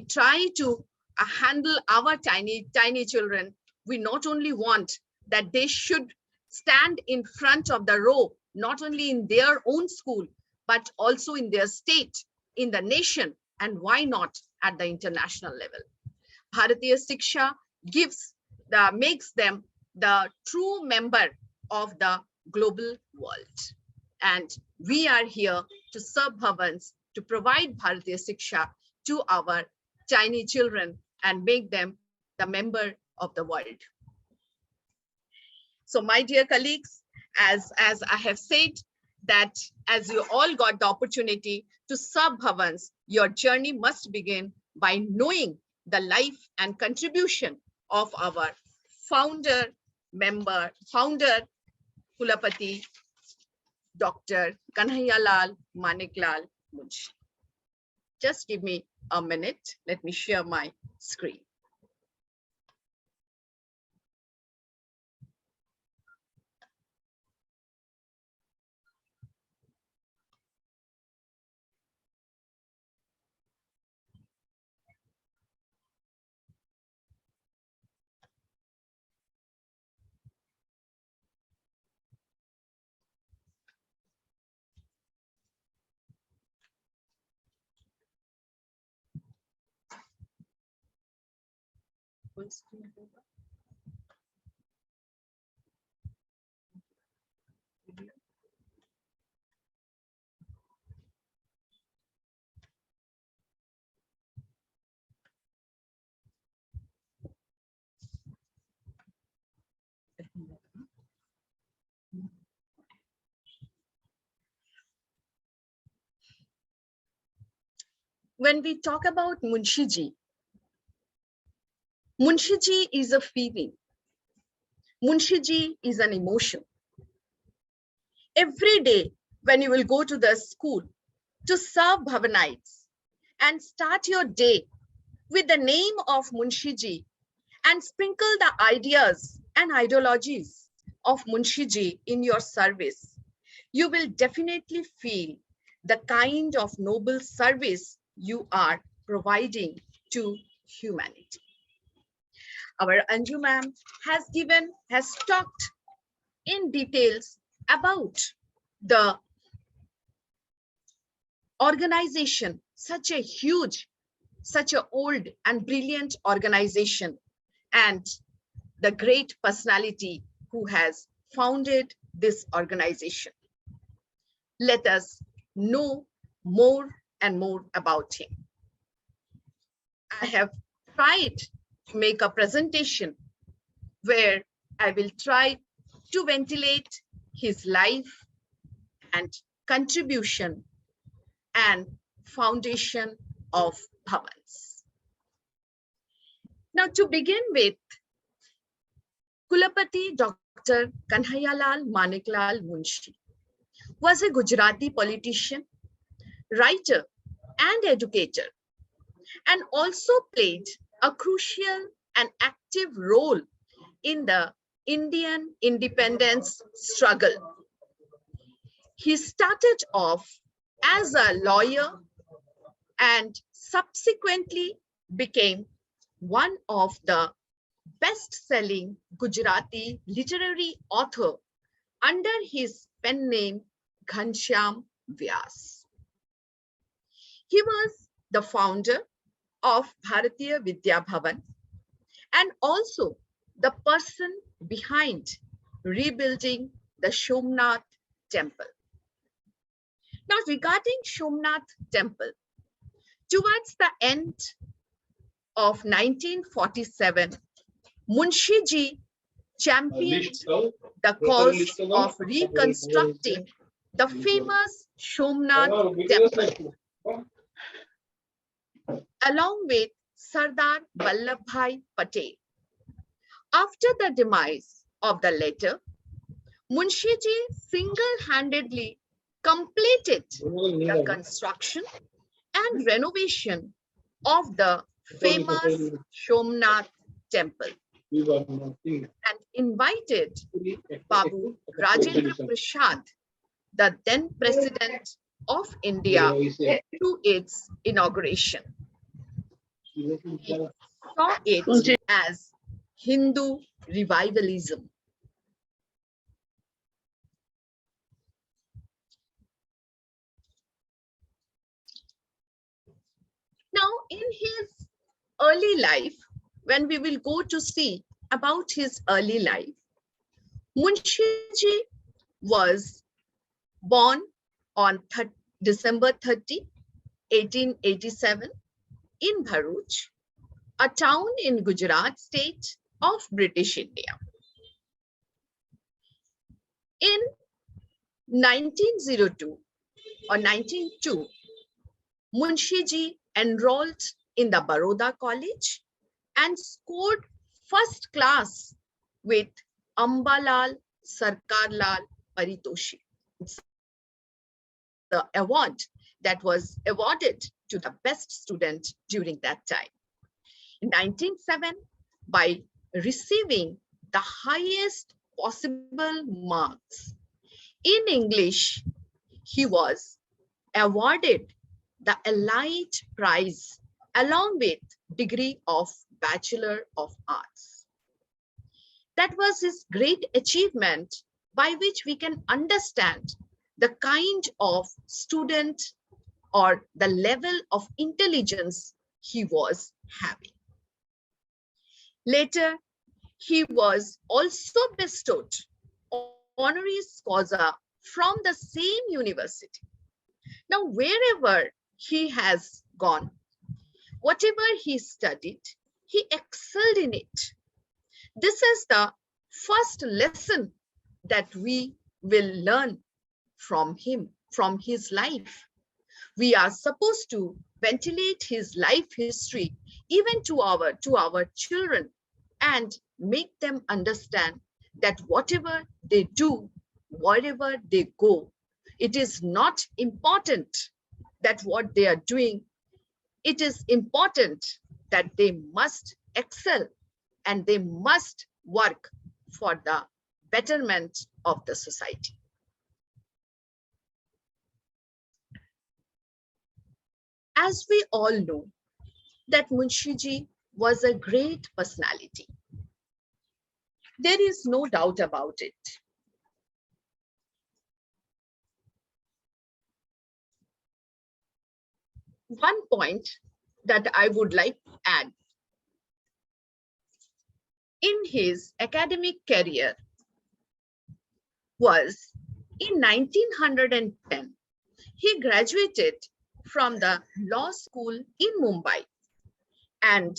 try to handle our tiny children, we not only want that they should stand in front of the row, not only in their own school, but also in their state, in the nation, and why not at the international level. Bharatiya Siksha makes them the true member of the global world. And we are here to serve bhavans, to provide Bharatiya Siksha to our tiny children and make them the member of the world. So my dear colleagues, as I have said, that as you all got the opportunity to serve bhavans, your journey must begin by knowing the life and contribution of our founder, Kulapati, Dr. Kanhaiyalal Maniklal Munshi. Just give me a minute. Let me share my screen. When we talk about Munshi ji is a feeling. Munshi ji is an emotion. Every day when you will go to the school to serve bhavanites and start your day with the name of Munshi ji and sprinkle the ideas and ideologies of Munshi ji in your service, you will definitely feel the kind of noble service you are providing to humanity. Our Anju ma'am has talked in details about the organization, such a huge, such an old and brilliant organization, and the great personality who has founded this organization. Let us know more and more about him. I have tried to make a presentation where I will try to ventilate his life and contribution and foundation of Bhavans. Now, to begin with, Kulapati Dr. Kanhaiyalal Maniklal Munshi was a Gujarati politician, writer, and educator, and also played a crucial and active role in the Indian independence struggle. He started off as a lawyer and subsequently became one of the best-selling Gujarati literary author under his pen name Ghanshyam Vyas. He was the founder of Bharatiya Vidya Bhavan and also the person behind rebuilding the Somnath temple. Now, regarding Somnath temple, towards the end of 1947, Munshi Ji championed the cause of reconstructing the famous Somnath temple along with Sardar Vallabhbhai Patel. After the demise of the latter, Munshi Ji single-handedly completed the construction and renovation of the famous Somnath temple and invited Babu Rajendra Prasad, the then president of India, to its inauguration. He saw it as Hindu revivalism. Now, in his early life, when we will go to see about his early life, Munshi Ji was born on December 30, 1887 in Bharuch, a town in Gujarat state of British India. In 1902 or 1902, Munshi Ji enrolled in the Baroda College and scored first class with Ambalal Sarkarlal Paritoshik, the award that was awarded to the best student during that time. In 1907, by receiving the highest possible marks in English, he was awarded the Elite Prize along with degree of Bachelor of Arts. That was his great achievement by which we can understand the kind of student or the level of intelligence he was having. Later, he was also bestowed honoris causa from the same university. Now, wherever he has gone, whatever he studied, he excelled in it. This is the first lesson that we will learn from him, from his life. We are supposed to ventilate his life history even to our children and make them understand that whatever they do, wherever they go, it is not important that what they are doing. It is important that they must excel and they must work for the betterment of the society. As we all know, that Munshi Ji was a great personality. There is no doubt about it. One point that I would like to add, in his academic career was in 1910, he graduated from the law school in Mumbai and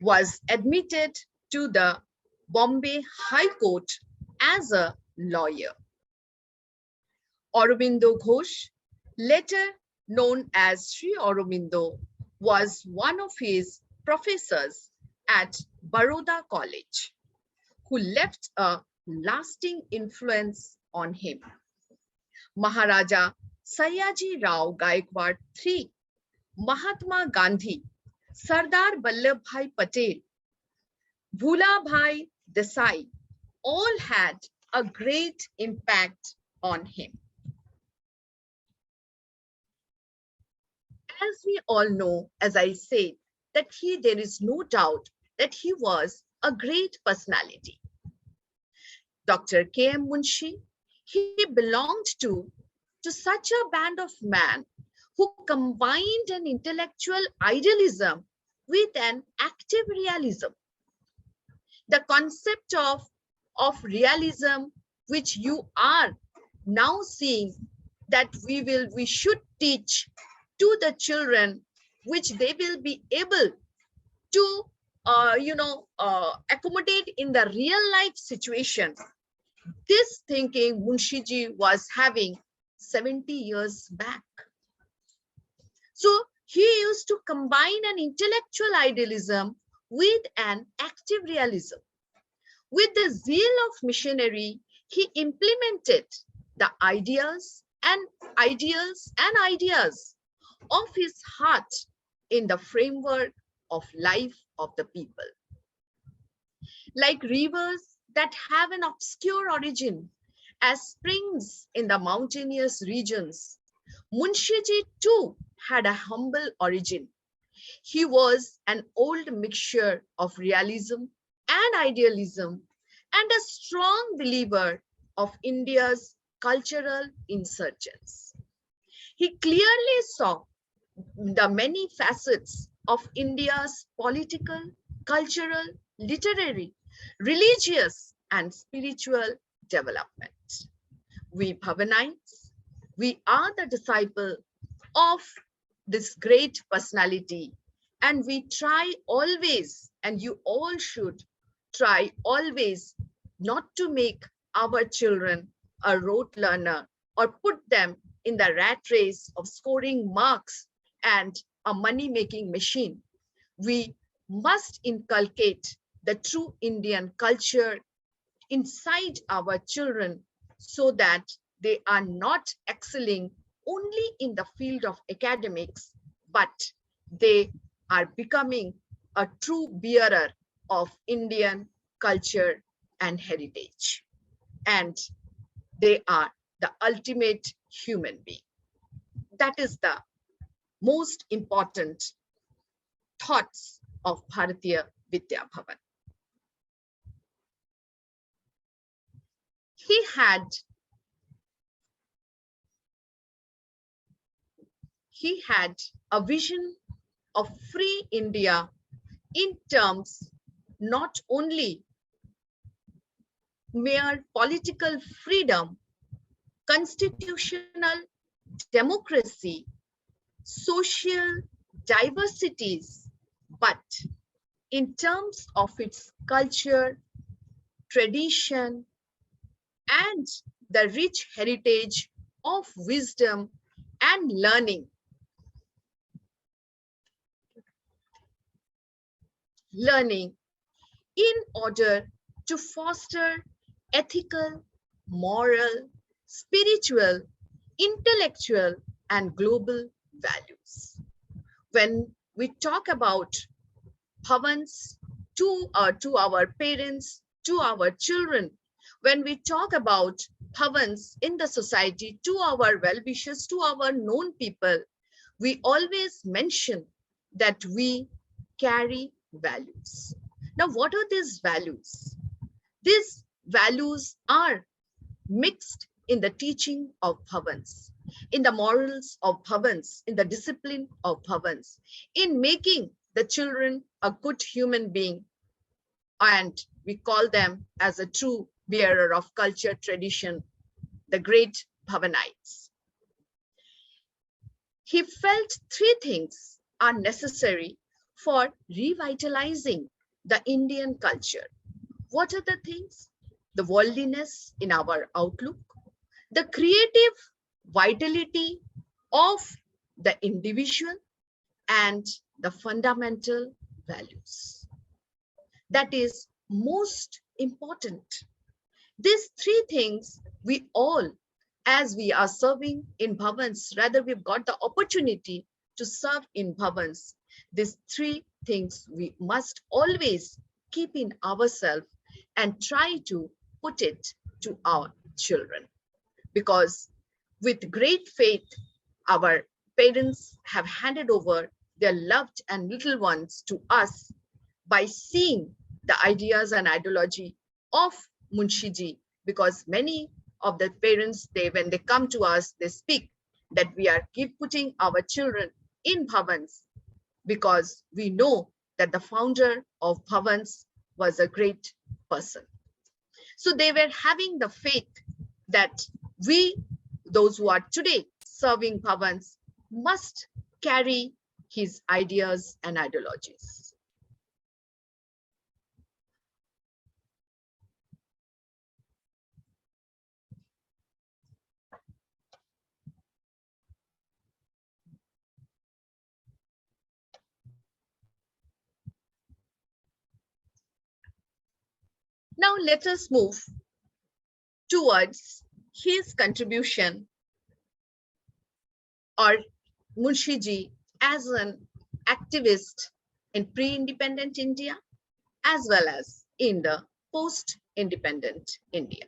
was admitted to the Bombay High Court as a lawyer. Aurobindo Ghosh, later known as Sri Aurobindo, was one of his professors at Baroda College, who left a lasting influence on him. Maharaja Sayaji Rao Gaikwad III, Mahatma Gandhi, Sardar Vallabhbhai Patel, Bhulabhai Desai all had a great impact on him. As we all know, as I said, that there is no doubt that he was a great personality. Dr. K.M. Munshi, he belonged to such a band of men who combined an intellectual idealism with an active realism. The concept of realism, which you are now seeing that we should teach to the children, which they will be able to accommodate in the real life situation. This thinking Munshiji was having 70 years back. So he used to combine an intellectual idealism with an active realism. With the zeal of missionary, he implemented the ideas and ideals and ideas of his heart in the framework of life of the people. Like rivers that have an obscure origin as springs in the mountainous regions, Munshiji too had a humble origin. He was an old mixture of realism and idealism and a strong believer of India's cultural insurgence. He clearly saw the many facets of India's political, cultural, literary, religious, and spiritual development. We Bhavanites, we are the disciple of this great personality, and we try always, and you all should try always, not to make our children a rote learner or put them in the rat race of scoring marks and a money-making machine. We must inculcate the true Indian culture inside our children so that they are not excelling only in the field of academics, but they are becoming a true bearer of Indian culture and heritage. And they are the ultimate human being. That is the most important thoughts of Bharatiya Vidya Bhavan. He had a vision of free India in terms not only mere political freedom, constitutional democracy, social diversities, but in terms of its culture, tradition, and the rich heritage of wisdom and learning. Learning in order to foster ethical, moral, spiritual, intellectual, and global values. When we talk about bhavans to our parents, to our children, when we talk about bhavans in the society, to our well-wishers, to our known people, we always mention that we carry values. Now, what are these values? These values are mixed in the teaching of bhavans, in the morals of bhavans, in the discipline of bhavans, in making the children a good human being, and we call them as a true bearer of culture, tradition, the great Bhavanites. He felt three things are necessary for revitalizing the Indian culture. What are the things? the worldliness in our outlook, the creative vitality of the individual, and the fundamental values. That is most important. These three things we all, as we are serving in bhavans, rather we've got the opportunity to serve in bhavans. These three things we must always keep in ourselves and try to put it to our children. Because with great faith, our parents have handed over their loved and little ones to us by seeing the ideas and ideology of Munshiji, because many of the parents, when they come to us, they speak that we are putting our children in bhavans because we know that the founder of bhavans was a great person. So they were having the faith that we, those who are today serving bhavans, must carry his ideas and ideologies. Now let us move towards his contribution, or Munshiji as an activist in pre-independent India as well as in the post-independent India.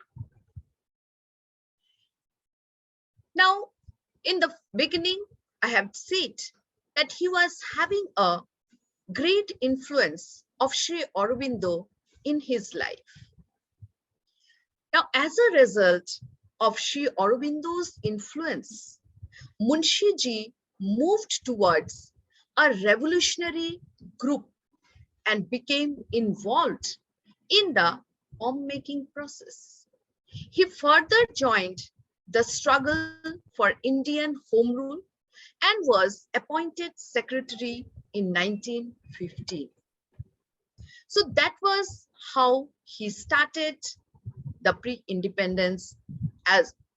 Now, in the beginning, I have said that he was having a great influence of Sri Aurobindo in his life. Now, as a result of Sri Aurobindo's influence, Munshiji moved towards a revolutionary group and became involved in the bomb-making process. He further joined the struggle for Indian home rule and was appointed secretary in 1915. So that was how he started the pre-independence,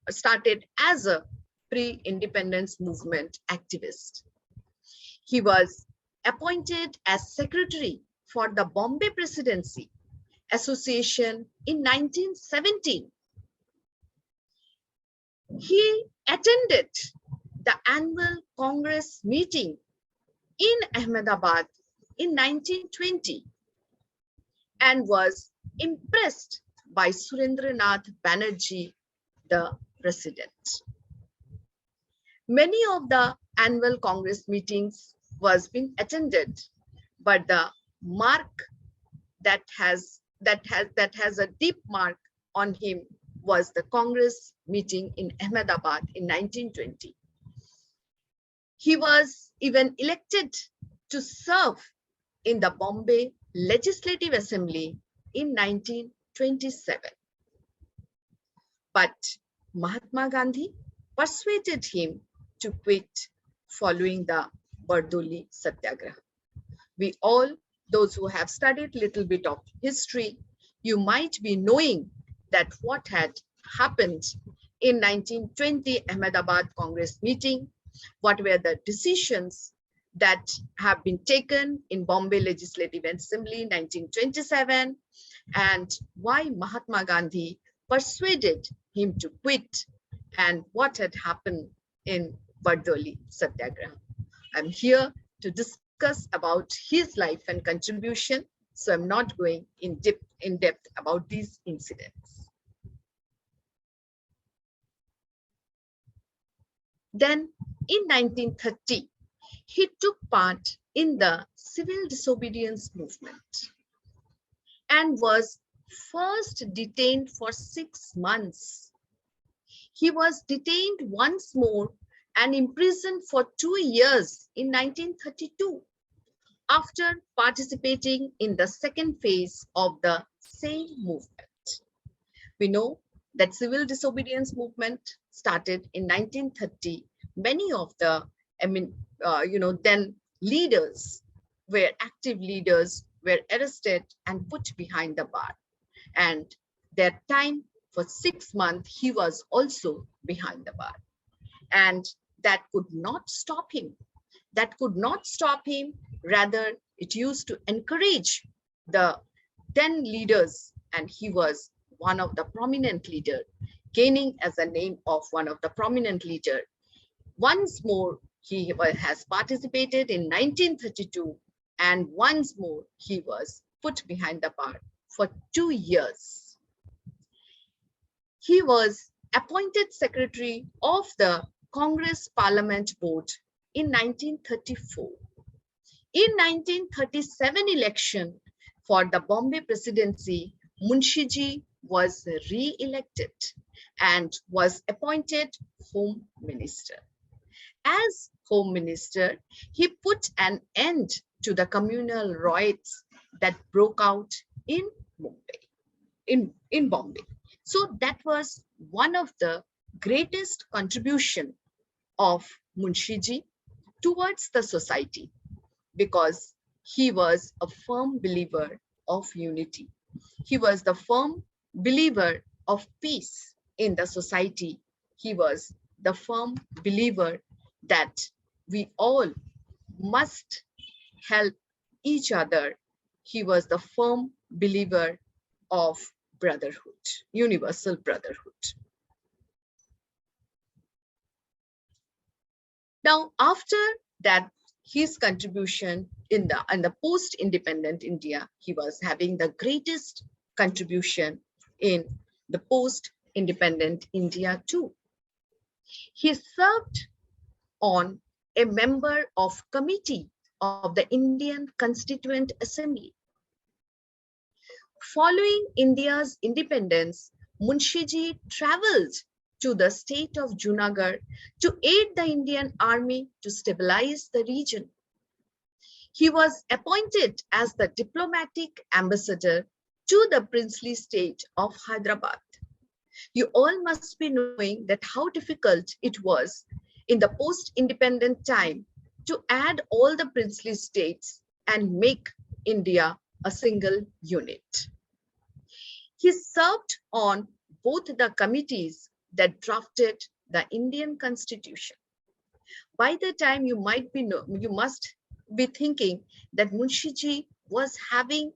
started as a pre-independence movement activist. He was appointed as secretary for the Bombay Presidency Association in 1917. He attended the annual Congress meeting in Ahmedabad in 1920 and was impressed by Surendranath Banerjee, the president. Many of the annual Congress meetings was being attended, but the mark that has a deep mark on him was the Congress meeting in Ahmedabad in 1920. He was even elected to serve in the Bombay Legislative Assembly in 1927. But Mahatma Gandhi persuaded him to quit following the Bardoli Satyagraha. We all, those who have studied little bit of history, you might be knowing that what had happened in 1920 Ahmedabad Congress meeting, what were the decisions that have been taken in Bombay Legislative Assembly 1927, and why Mahatma Gandhi persuaded him to quit, and what had happened in Bardoli Satyagraha. I'm here to discuss about his life and contribution, so I'm not going in depth about these incidents. Then in 1930, he took part in the civil disobedience movement and was first detained for 6 months. He was detained once more and imprisoned for 2 years in 1932 after participating in the second phase of the same movement. We know that civil disobedience movement started in 1930. Many of the, then leaders active leaders were arrested and put behind the bar. And their time for 6 months, he was also behind the bar. And that could not stop him. That could not stop him. Rather, it used to encourage the then leaders, and he was one of the prominent leader, gaining as a name of one of the prominent leader. Once more, he has participated in 1932, and once more, he was put behind the bar for 2 years. He was appointed secretary of the Congress Parliament Board in 1934. In 1937 election for the Bombay presidency, Munshiji was re-elected and was appointed Home Minister. As Home Minister, he put an end to the communal riots that broke out in Bombay. So that was one of the greatest contribution of Munshiji towards the society, because he was a firm believer of unity. He was the firm believer of peace in the society. He was the firm believer that we all must help each other. He was the firm believer of brotherhood, universal brotherhood. Now, after that, his contribution in the post-independent India, he was having the greatest contribution in the post-independent India too. He served on a member of committee of the Indian Constituent Assembly. Following India's independence, Munshiji traveled to the state of Junagadh to aid the Indian army to stabilize the region. He was appointed as the diplomatic ambassador to the princely state of Hyderabad. You all must be knowing that how difficult it was in the post-independent time to add all the princely states and make India a single unit. He served on both the committees that drafted the Indian Constitution. By the time you must be thinking that Munshiji was having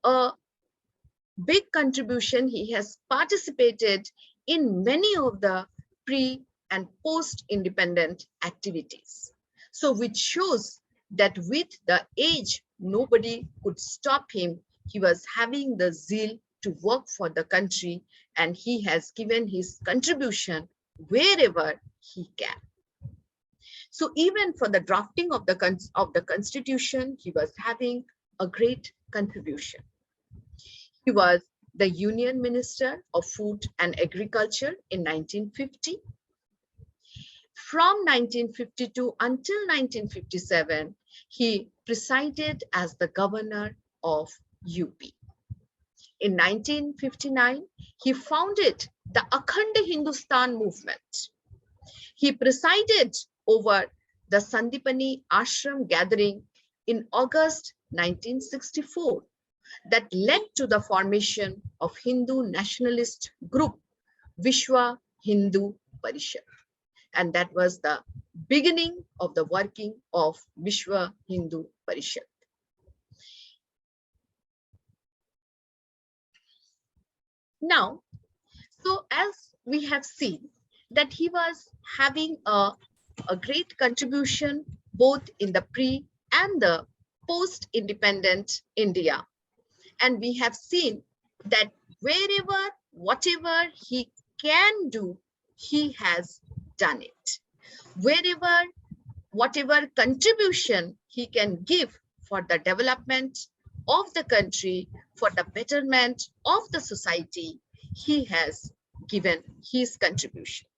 a big contribution. He has participated in many of the pre and post-independent activities. So which shows that with the age, nobody could stop him. He was having the zeal to work for the country, and he has given his contribution wherever he can. So even for the drafting of the constitution, he was having a great contribution. He was the Union Minister of Food and Agriculture in 1950. From 1952 until 1957, he presided as the governor of UP. In 1959, he founded the Akhand Hindustan movement. He presided over the Sandipani Ashram gathering in August 1964 that led to the formation of Hindu nationalist group Vishwa Hindu Parishad. And that was the beginning of the working of Vishwa Hindu Parishad. Now, so as we have seen that he was having a great contribution both in the pre and the post-independent India. And we have seen that wherever, whatever he can do, he has done it. Wherever, whatever contribution he can give for the development of the country, for the betterment of the society, he has given his contribution.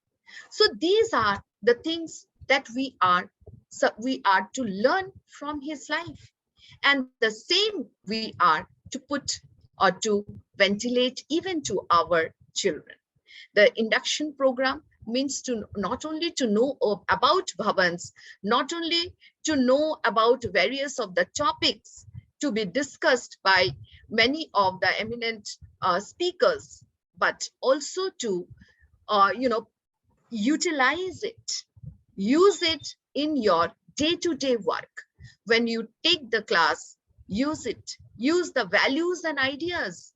So these are the things that we are to learn from his life. And the same we are to put or to ventilate even to our children. The induction program means to not only to know about Bhavans, not only to know about various of the topics to be discussed by many of the eminent speakers, but also to, utilize it, use it in your day-to-day work. When you take the class, use it, use the values and ideas.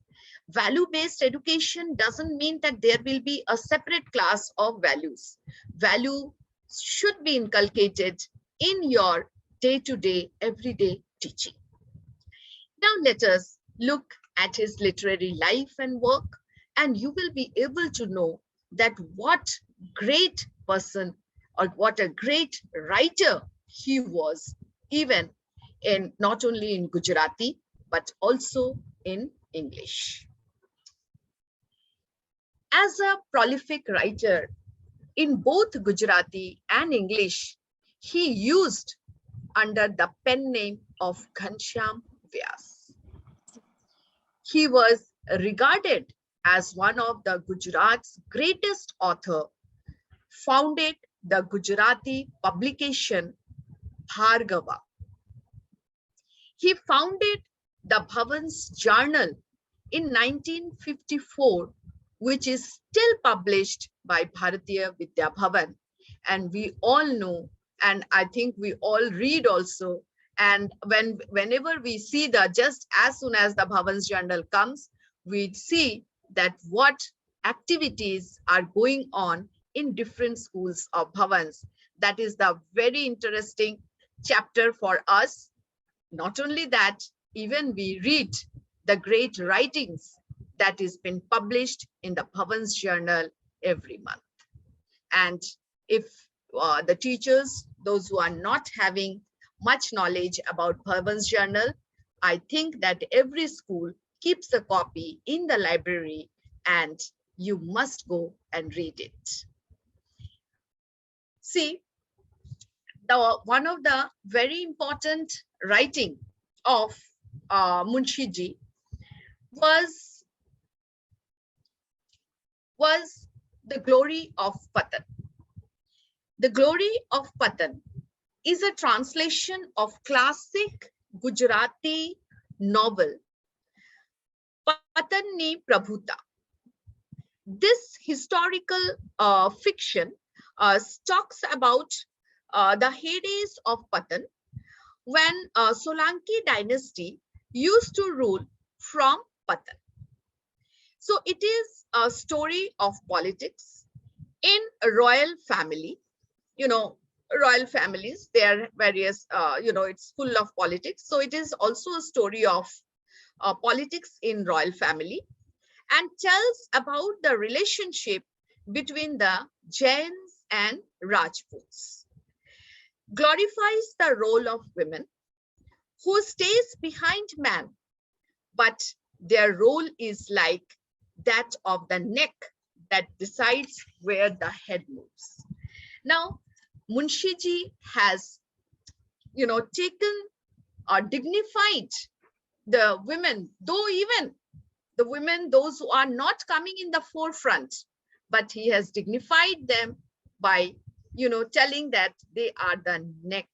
Value-based education doesn't mean that there will be a separate class of values. Value should be inculcated in your day-to-day, everyday teaching. Now let us look at his literary life and work, and you will be able to know that what great person or what a great writer he was, even in not only in Gujarati, but also in English. As a prolific writer in both Gujarati and English, he used under the pen name of Ghanshyam Vyas. He was regarded as one of the Gujarat's greatest author, founded the Gujarati publication Bhargava. He founded the Bhavan's Journal in 1954, which is still published by Bharatiya Vidya Bhavan. And we all know, and I think we all read also, and whenever we see just as soon as the Bhavan's Journal comes, we see that what activities are going on in different schools of Bhavans. That is the very interesting chapter for us. Not only that, even we read the great writings that is been published in the Bhavan's Journal every month. And if the teachers, those who are not having much knowledge about Bhavan's Journal, I think that every school keeps a copy in the library and you must go and read it. See, one of the very important writing of Munshi was The Glory of Patan. The Glory of Patan is a translation of classic Gujarati novel Patan Ni Prabhuta. This historical fiction talks about the heydays of Patan, when Solanki dynasty used to rule from Patan. So it is a story of politics in a royal family. You know, royal families, they are various, it's full of politics. So it is also a story of politics in royal family, and tells about the relationship between the Jains and Rajputs. Glorifies the role of women who stays behind man, but their role is like that of the neck that decides where the head moves. Now, Munshi has, taken or dignified the women, though even the women, those who are not coming in the forefront, but he has dignified them by, telling that they are the neck.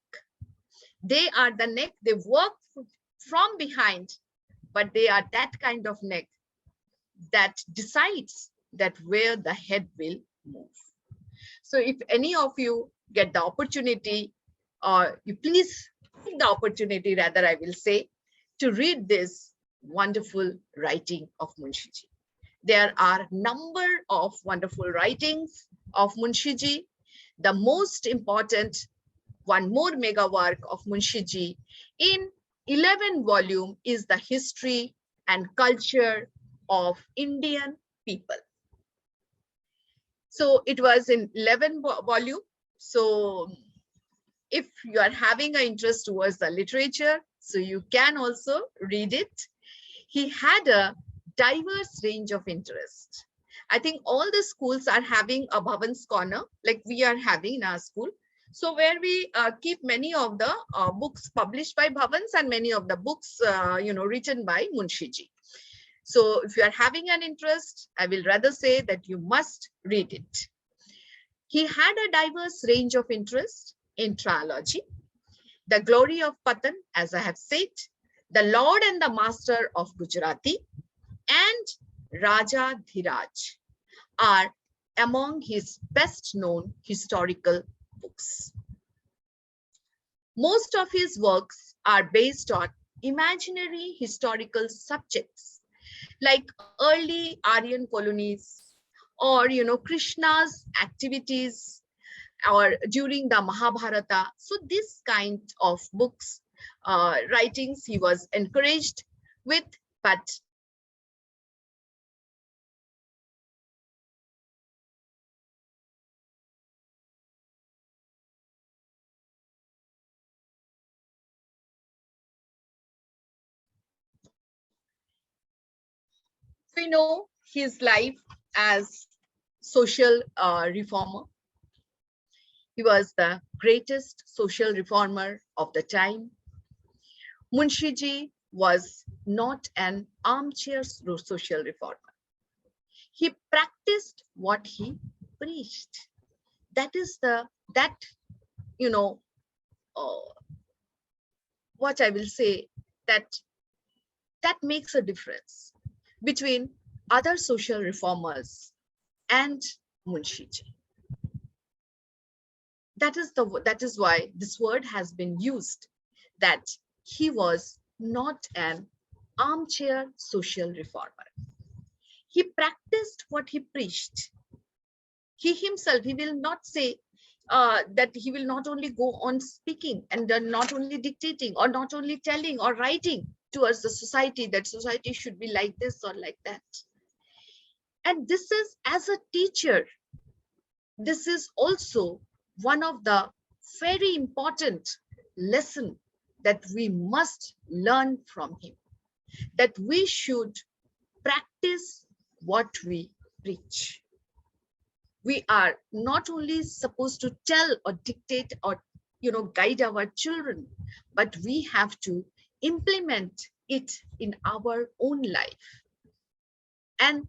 They are the neck, they work from behind, but they are that kind of neck that decides that where the head will move. So if any of you get the opportunity, or you please take the opportunity, rather I will say, to read this wonderful writing of Munshi. There are number of wonderful writings of Munshi. The most important, one more mega work of Munshi in 11 volume is the history and culture of Indian people. So it was in 11 volume. So if you are having an interest towards the literature, so you can also read it. He had a diverse range of interest. I think all the schools are having a Bhavan's Corner, like we are having in our school. So where we keep many of the books published by Bhavans and many of the books, written by Munshi. So if you are having an interest, I will rather say that you must read it. He had a diverse range of interest in trilogy. The Glory of Patan, as I have said, The Lord and the Master of Gujarati, and Raja Dhiraj are among his best known historical books. Most of his works are based on imaginary historical subjects like early Aryan colonies or Krishna's activities or during the Mahabharata. So this kind of books, writings he was encouraged with, but we know his life as social reformer. He was the greatest social reformer of the time. Munshiji was not an armchair social reformer. He practiced what he preached. That is what I will say, that makes a difference between other social reformers and Munshiji. That is why this word has been used, that he was not an armchair social reformer. He practiced what he preached. He himself, he will not say that he will not only go on speaking and not only dictating or not only telling or writing towards the society that society should be like this or like that. And this is, as a teacher, this is also one of the very important lesson that we must learn from him, that we should practice what we preach. We are not only supposed to tell or dictate or guide our children, but we have to implement it in our own life. And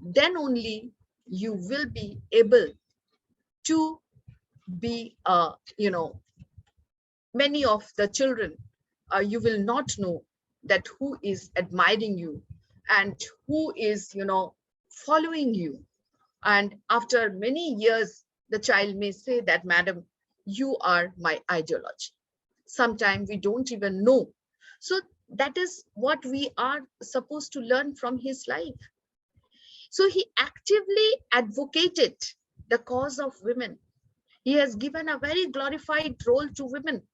then only you will be able to be, many of the children, you will not know that who is admiring you and who is, following you. And after many years, the child may say that, "Madam, you are my ideology." Sometimes we don't even know. So that is what we are supposed to learn from his life. So he actively advocated the cause of women. He has given a very glorified role to women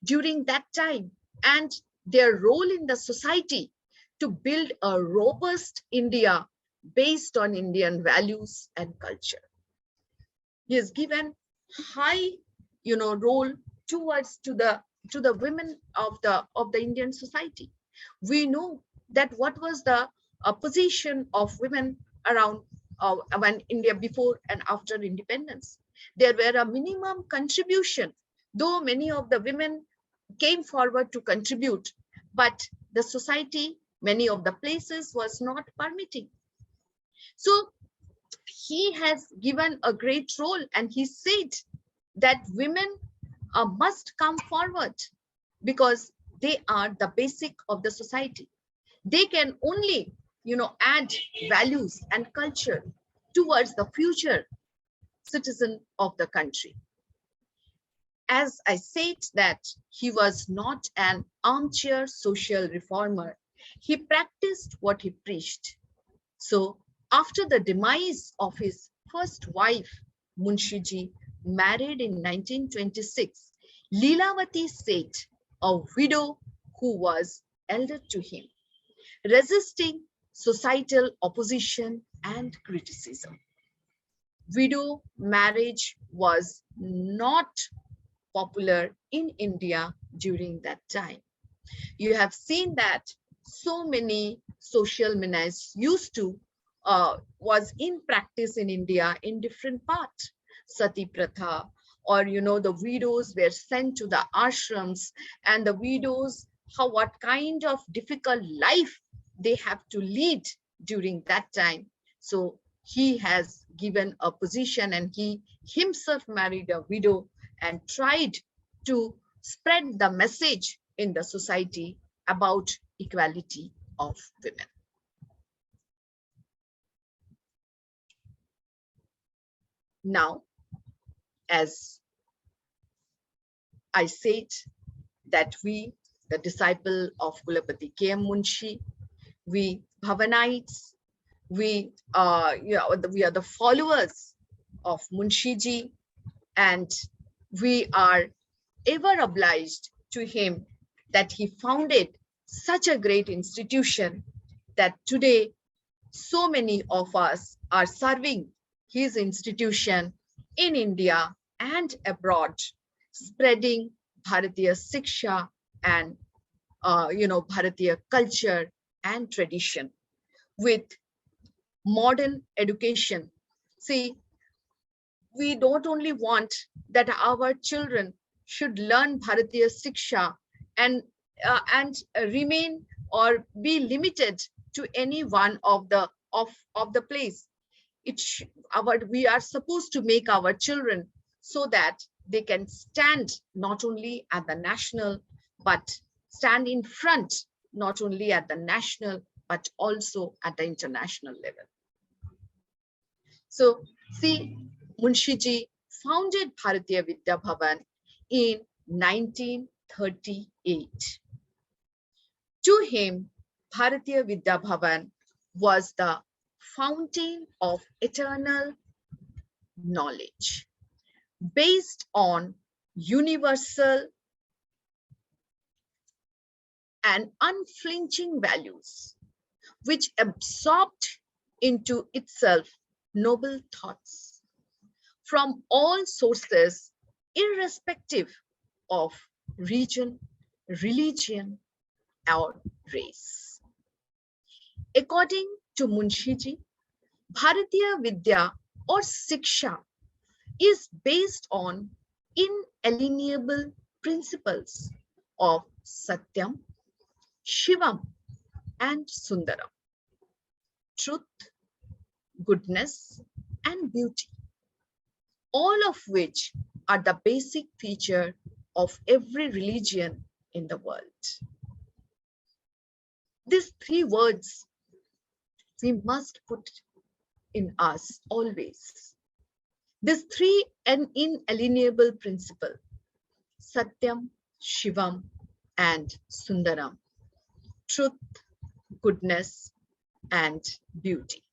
during that time and their role in the society to build a robust India based on Indian values and culture. He has given high, role towards to the women of the Indian society. We know that what was the position of women around when India before and after independence. There were a minimum contribution, though many of the women came forward to contribute, but the society, many of the places was not permitting. So he has given a great role, and he said that women must come forward because they are the basic of the society. They can only, add values and culture towards the future citizen of the country. As I said, that he was not an armchair social reformer. He practiced what he preached. So after the demise of his first wife, Munshiji married in 1926 Leelavati Seth, a widow who was elder to him, resisting societal opposition and criticism. Widow marriage was not popular in India during that time. You have seen that so many social menace used to was in practice in India in different parts. Sati Pratha, or the widows were sent to the ashrams, and the widows, what kind of difficult life they have to lead during that time. So he has given a position, and he himself married a widow and tried to spread the message in the society about equality of women. Now, as I said, that we, the disciple of Kulapati K.M. Munshi, we Bhavanites, we are the followers of Munshiji, and we are ever obliged to him that he founded such a great institution that today so many of us are serving his institution in India and abroad, spreading Bharatiya Siksha and Bharatiya culture and tradition with modern education. See, we don't only want that our children should learn Bharatiya Siksha and remain or be limited to any one of the place. We are supposed to make our children so that they can stand not only at the national, but stand in front not only at the national, but also at the international level. So see, Munshiji founded Bharatiya Vidya Bhavan in 1938. To him, Bharatiya Vidya Bhavan was the fountain of eternal knowledge based on universal and unflinching values, which absorbed into itself noble thoughts from all sources, irrespective of region, religion, or race. According to Munshiji, Bharatiya Vidya or Siksha is based on inalienable principles of Satyam, Shivam, and Sundaram, truth, goodness, and beauty, all of which are the basic feature of every religion in the world. These three words we must put in us always. These three inalienable principles, Satyam, Shivam, and Sundaram, truth, goodness, and beauty,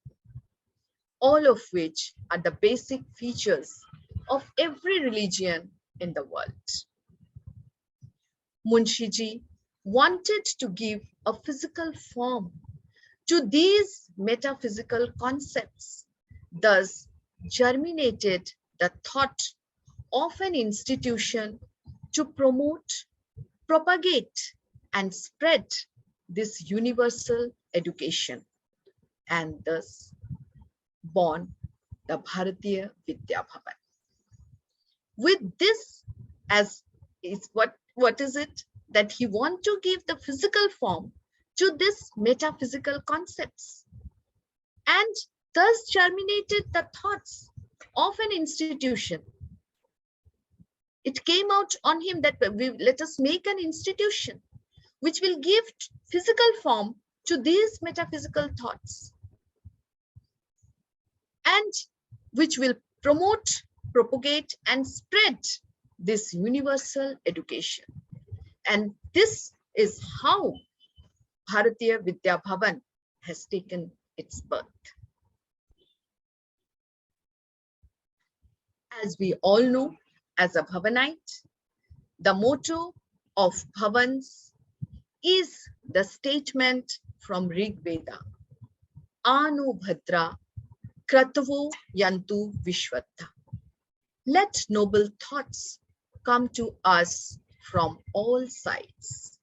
all of which are the basic features of every religion in the world. Munshiji wanted to give a physical form to these metaphysical concepts, thus germinated the thought of an institution to promote, propagate, and spread this universal education, and thus born the Bharatiya Vidya Bhavan. With this as is what is it that he want to give the physical form to this metaphysical concepts, and thus germinated the thoughts of an institution. It came out on him that let us make an institution which will give physical form to these metaphysical thoughts, and which will promote, propagate, and spread this universal education. And this is how Bharatiya Vidya Bhavan has taken its birth. As we all know, as a Bhavanite, the motto of Bhavans is the statement from Rig Veda, Anu Bhadra Kratavo Yantu Vishwata. Let noble thoughts come to us from all sides.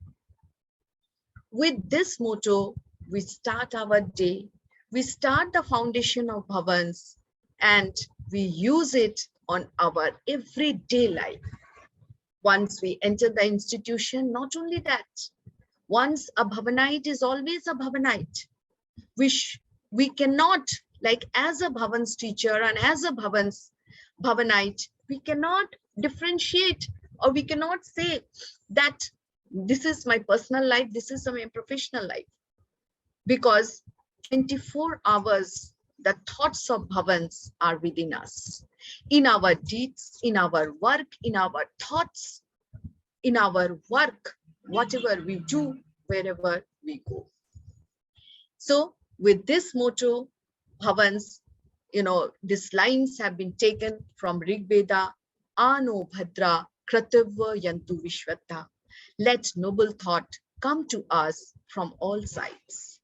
With this motto, we start our day, we start the foundation of Bhavans, and we use it on our everyday life. Once we enter the institution, not only that, once a Bhavanite is always a Bhavanite. We cannot, like as a Bhavans teacher and as a Bhavanite, we cannot differentiate, or we cannot say that this is my personal life, this is my professional life, because 24 hours the thoughts of Bhavans are within us. In our deeds, in our work, in our thoughts, in our work, whatever we do, wherever we go. So with this motto, Bhavans, these lines have been taken from Rig Veda, Ano Bhadra Kratava Yantu Vishwata. Let noble thought come to us from all sides.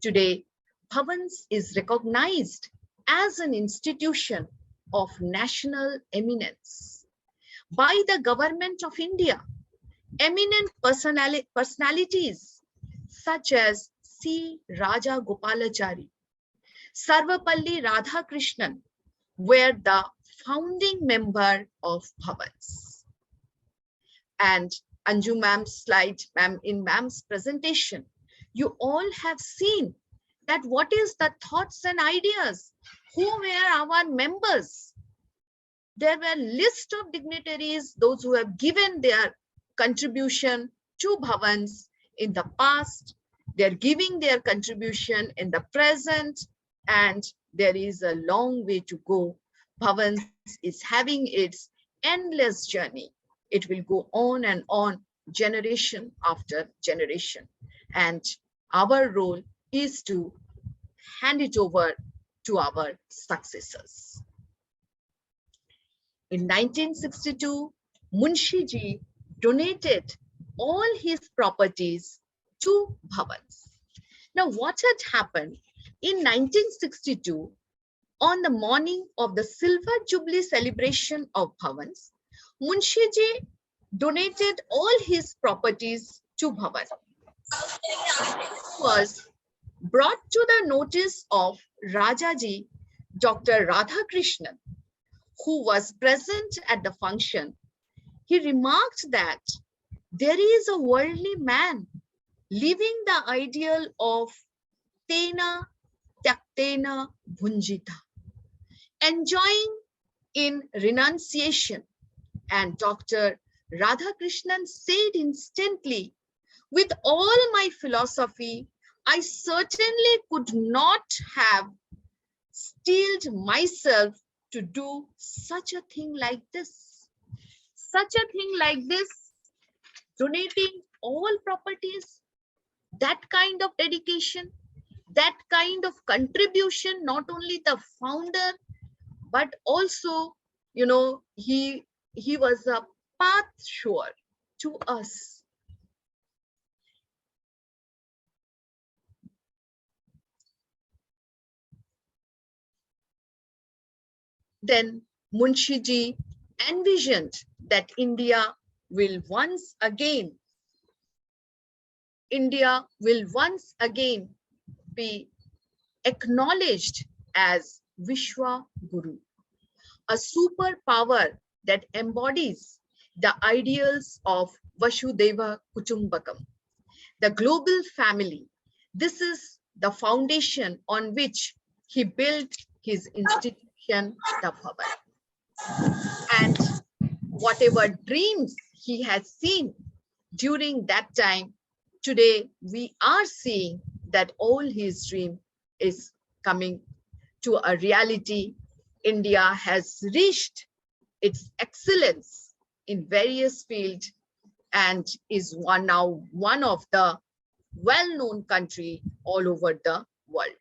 Today, Bhavans is recognized as an institution of national eminence by the government of India. Eminent personalities such as C. Raja Gopalachari, Sarvapalli Radhakrishnan were the founding member of Bhavans. And Anju ma'am's slide, in ma'am's presentation, you all have seen that what is the thoughts and ideas, who were our members. There were list of dignitaries, those who have given their contribution to Bhavans in the past, they're giving their contribution in the present, and there is a long way to go. Bhavans is having its endless journey. It will go on and on, generation after generation. And our role is to hand it over to our successors. In 1962, Munshi Ji donated all his properties to Bhavans. Now, what had happened in 1962, on the morning of the Silver Jubilee celebration of Bhavans, Munshi Ji donated all his properties to Bhavans. Was brought to the notice of Rajaji, Dr. Radhakrishnan, who was present at the function. He remarked that there is a worldly man living the ideal of Tena Tyaktena Bhunjita, enjoying in renunciation. And Dr. Radhakrishnan said instantly, with all my philosophy, I certainly could not have steeled myself to do such a thing like this. Such a thing like this, donating all properties, that kind of dedication, that kind of contribution, not only the founder, but also, he was a path shower to us. Then Munshi Ji envisioned that India will once again be acknowledged as Vishwa Guru, a superpower that embodies the ideals of Vasudhaiva Kutumbakam, the global family. This is the foundation on which he built his institution, the Bhavan. And whatever dreams he has seen during that time, today we are seeing that all his dream is coming to a reality. India has reached its excellence in various fields and is now one of the well-known country all over the world.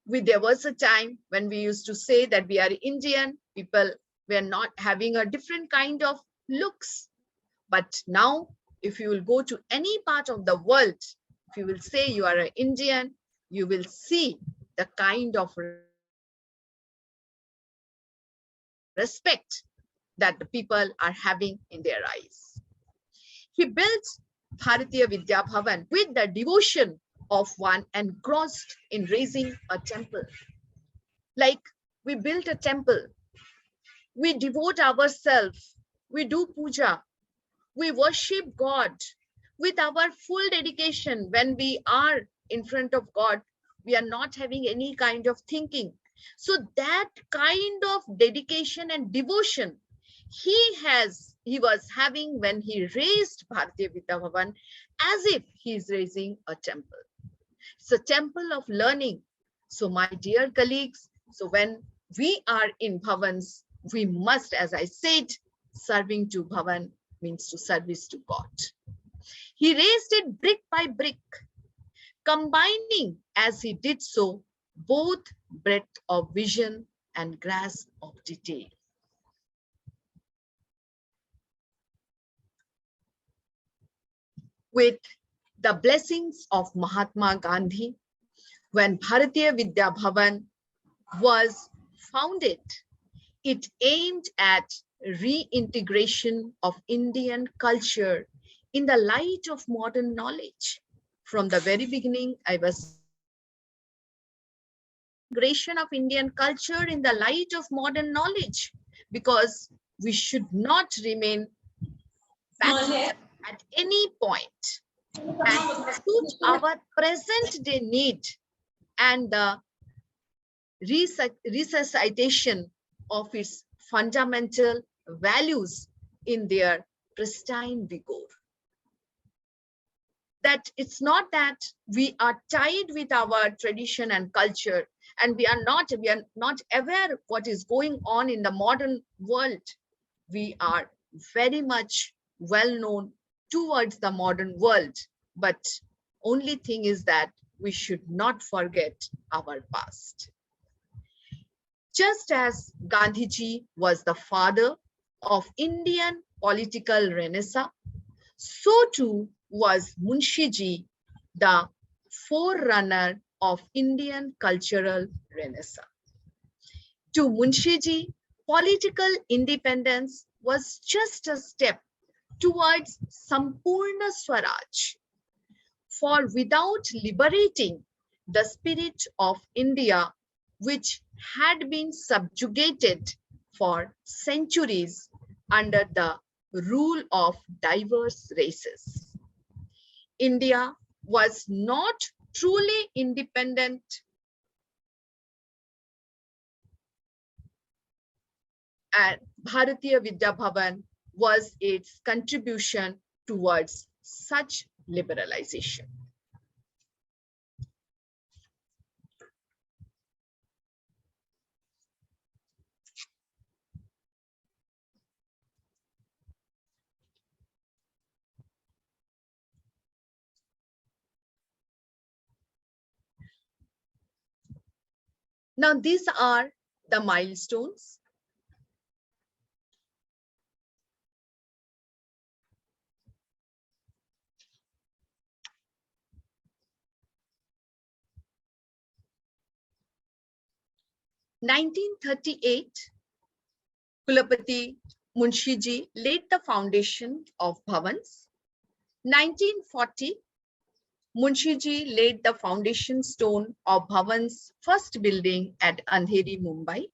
There was a time when we used to say that we are Indian, people were not having a different kind of looks. But now, if you will go to any part of the world, if you will say you are an Indian, you will see the kind of respect that the people are having in their eyes. He built Bharatiya Vidya Bhavan with the devotion of one engrossed in raising a temple. Like we built a temple, we devote ourselves, we do puja, we worship God with our full dedication. When we are in front of God, we are not having any kind of thinking. So that kind of dedication and devotion he was having when he raised Bharatiya Vidya Bhavan, as if he is raising a temple. It's a temple of learning. So my dear colleagues, so when we are in Bhavans, we must, as I said, serving to Bhavan means to service to God. He raised it brick by brick, combining as he did so both breadth of vision and grasp of detail. With the blessings of Mahatma Gandhi, when Bharatiya Vidya Bhavan was founded, it aimed at reintegration of Indian culture in the light of modern knowledge. From the very beginning, I was integration of Indian culture in the light of modern knowledge, because we should not remain backward at any point, and to suit our present day need and the resuscitation of its fundamental values in their pristine vigor. That it's not that we are tied with our tradition and culture, and we are not aware what is going on in the modern world. We are very much well known towards the modern world, but only thing is that we should not forget our past. Just as Gandhiji was the father of Indian political renaissance, so too was Munshiji the forerunner of Indian cultural renaissance. To Munshiji, political independence was just a step towards Sampurna Swaraj. For without liberating the spirit of India, which had been subjugated for centuries under the rule of diverse races, India was not truly independent and Bharatiya Vidya Bhavan was its contribution towards such liberalization. Now, these are the milestones. In 1938, Kulapati Munshiji laid the foundation of Bhavans. 1940, Munshiji laid the foundation stone of Bhavan's first building at Andheri, Mumbai.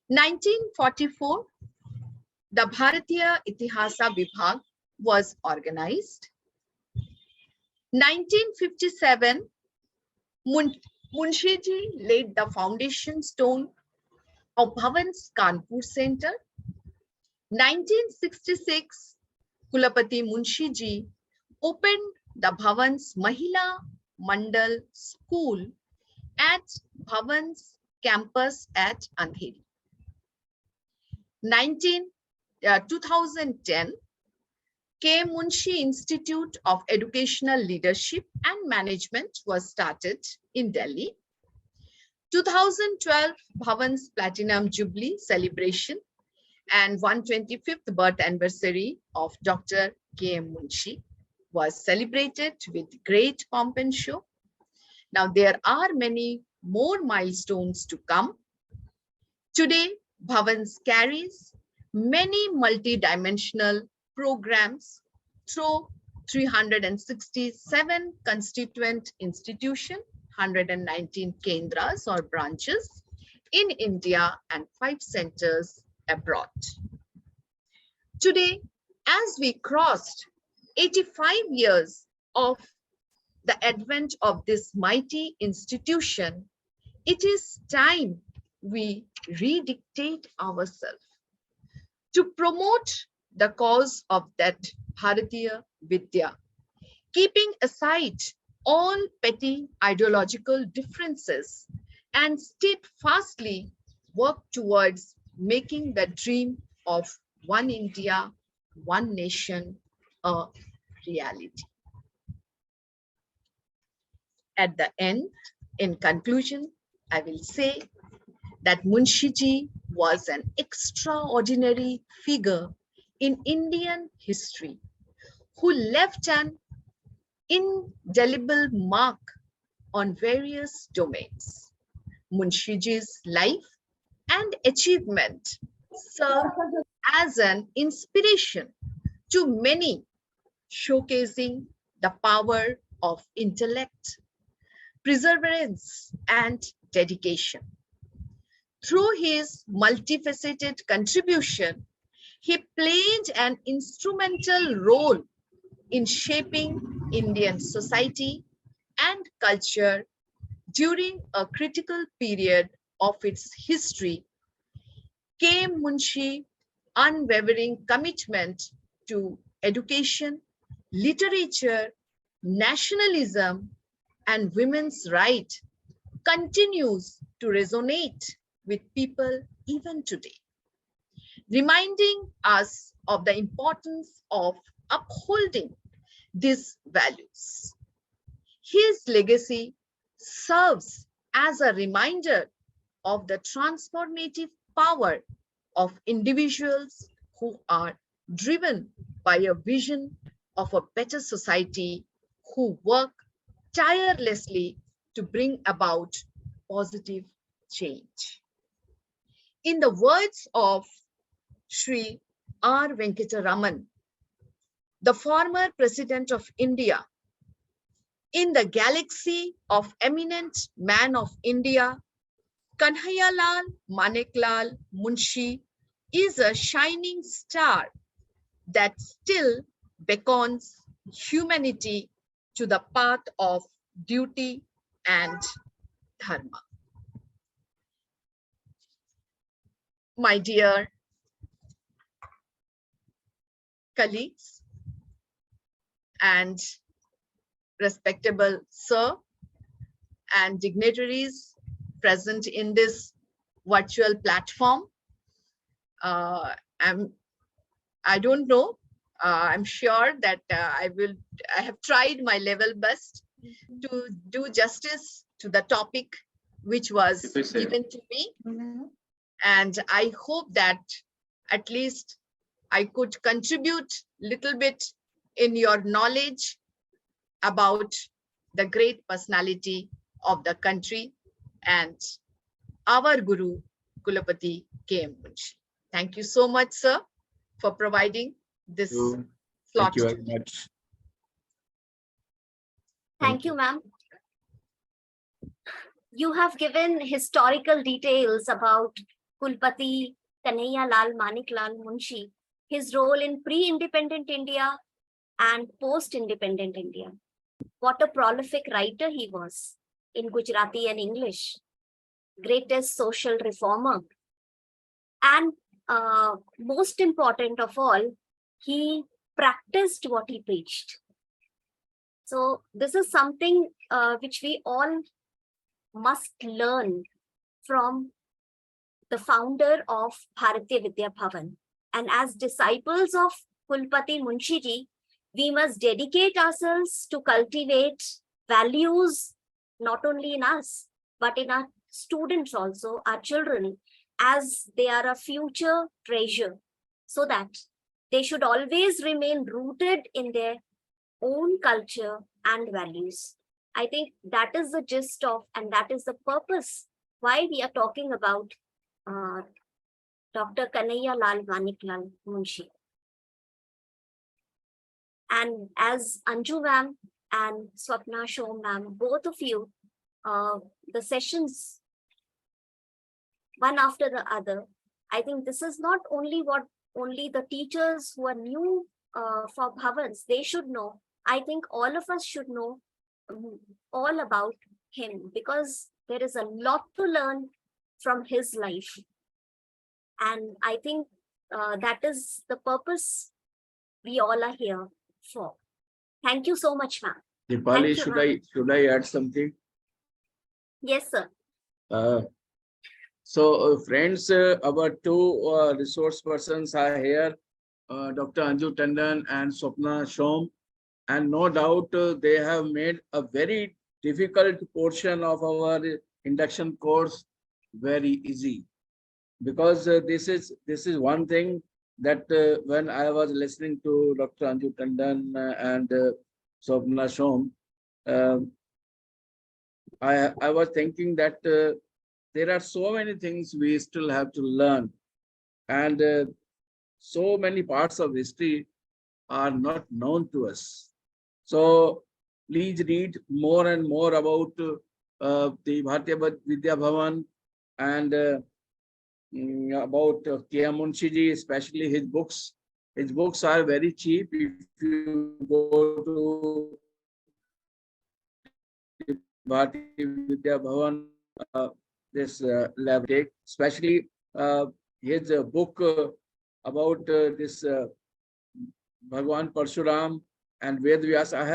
1944, the Bharatiya Itihasa Vibhag was organized. 1957, Munshiji laid the foundation stone of Bhavan's Kanpur Center. 1966, Kulapati Munshiji opened the Bhavan's Mahila Mandal School at Bhavan's campus at Andheri. 2010, K. Munshi Institute of Educational Leadership and Management was started in Delhi. 2012, Bhavan's Platinum Jubilee celebration and 125th birth anniversary of Dr. K. M. Munshi was celebrated with great pomp and show. Now, there are many more milestones to come. Today, Bhavans carries many multi-dimensional programs through 367 constituent institutions, 119 kendras or branches in India and 5 centers abroad. Today, as we crossed 85 years of the advent of this mighty institution, it is time we redictate ourselves to promote the cause of that Bharatiya Vidya, keeping aside all petty ideological differences and steadfastly worked towards making the dream of one India, one nation a reality. At the end, in conclusion, I will say that Munshi Ji was an extraordinary figure in Indian history who left an indelible mark on various domains. Munshi Ji's life and achievement serve as an inspiration to many, showcasing the power of intellect, perseverance, and dedication. Through his multifaceted contribution, he played an instrumental role in shaping Indian society and culture during a critical period of its history. K. Munshi unwavering commitment to education, literature, nationalism, and women's rights continues to resonate with people even today, reminding us of the importance of upholding these values. His legacy serves as a reminder of the transformative power of individuals who are driven by a vision of a better society, who work tirelessly to bring about positive change. In the words of Sri R. Venkataraman, the former President of India, in the galaxy of eminent man of India, Kanhaiyalal Maneklal Munshi is a shining star that still beckons humanity to the path of duty and dharma. My dear colleagues and respectable sir and dignitaries present in this virtual platform, I don't know, I'm sure that I have tried my level best to do justice to the topic which was given to me. And I hope that at least I could contribute little bit in your knowledge about the great personality of the country and our Guru, Kulapati K.M. Munshi. Thank you so much, sir, for providing this slot. Thank you very much. Thank you, ma'am. You have given historical details about Kulpati Kanhaiyalal Maneklal Munshi, his role in pre-independent India and post-independent India. What a prolific writer he was in Gujarati and English, greatest social reformer. And most important of all, he practiced what he preached. So this is something which we all must learn from the founder of Bharatiya Vidya Bhavan. And as disciples of Kulpati Munshi Ji, we must dedicate ourselves to cultivate values not only in us, but in our students also, our children, as they are a future treasure, so that they should always remain rooted in their own culture and values. I think that is the gist of, and that is the purpose why we are talking about Dr. Kanhaiyalal Maneklal Munshi. And as Anju ma'am and Swapna Shom ma'am, both of you, the sessions, one after the other, I think this is not only what only the teachers who are new for Bhavans, they should know. I think all of us should know all about him, because there is a lot to learn from his life. And I think that is the purpose we all are here for. Thank you so much, ma'am. Dipali, Thank you, ma'am. should I add something? Yes, sir. Friends, our two resource persons are here, Dr. Anju Tandon and Swapna Shom. And no doubt they have made a very difficult portion of our induction course very easy. Because this is one thing that when I was listening to Dr. Anju Tandon and Swapna Shom, I was thinking that there are so many things we still have to learn, and so many parts of history are not known to us. So please read more and more about the Bharatiya Vidya Bhavan and about K.M. Munshi ji, especially his books. His books are very cheap. If you go to Bharatiya Vidya Bhavan, this lab, especially his book about this Bhagwan Parshuram and Ved Vyas. I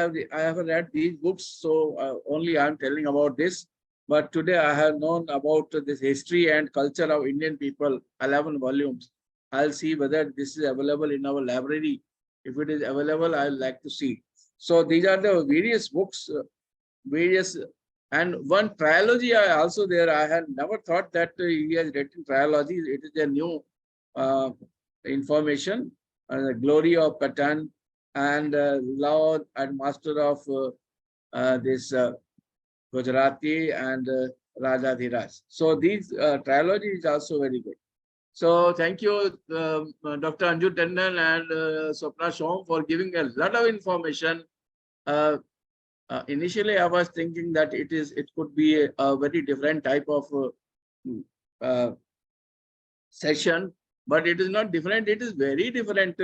have read these books, so only I am telling about this. But today I have known about this history and culture of Indian people, 11 volumes. I'll see whether this is available in our library. If it is available, I'd like to see. So these are the various books, and one trilogy I also there. I had never thought that he has written trilogy. It is a new information. The Glory of Patan and Lord and Master of this Gujarati and Raja Dhiraj. So these trilogy is also very good. So thank you, Dr. Anju Tandon and Swapna Shom for giving a lot of information. Initially, I was thinking that it could be a very different type of session, but it is not different. It is very different,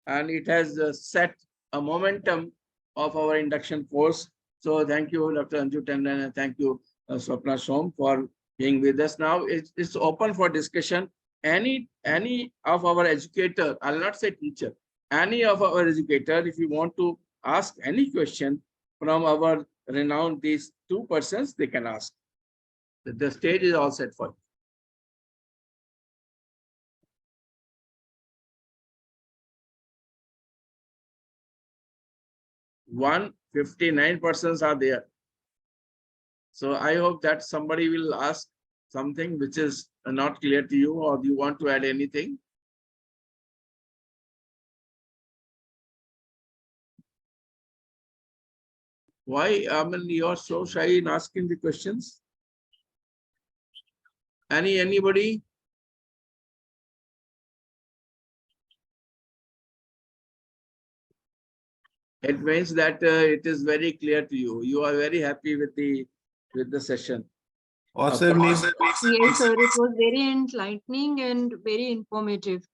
and it has set a momentum of our induction course. So thank you, Dr. Anju Tandon, and thank you, Swapna Shom, for being with us. Now it's open for discussion. Any of our educator, I'll not say teacher, any of our educator, if you want to ask any question from our renowned these two persons, they can ask. The stage is all set for you. One 59 persons are there. So I hope that somebody will ask something which is not clear to you, or do you want to add anything? Why, I mean, you're so shy in asking the questions? Anybody? It means that it is very clear to you. You are very happy with the session. Awesome. Yes, sir. It was very enlightening and very informative.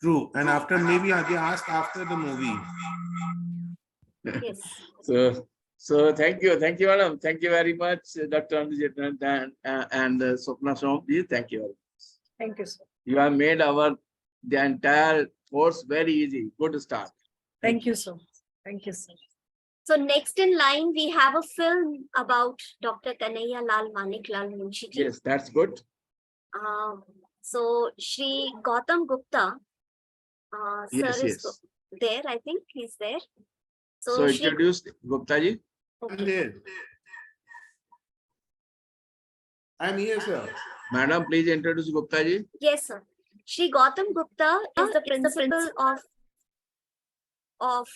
True. And after maybe they asked after the movie. Yes. So thank you, madam. Thank you very much, Dr. Anujit and Swapna Shom. Thank you very much. Thank you, sir. You have made the entire course very easy. Good start. Thank you, sir. Thank you, sir. So next in line, we have a film about Dr. Kanhaiya Lal Maniklal Munshi ji. Yes, that's good. So Shri Gautam Gupta, Yes, sir is yes. there. I think he's there. So Shri, introduce Gupta ji. okay. I'm here, sir. Madam, please introduce Gupta ji. Yes, sir. Shri Gautam Gupta is the principal of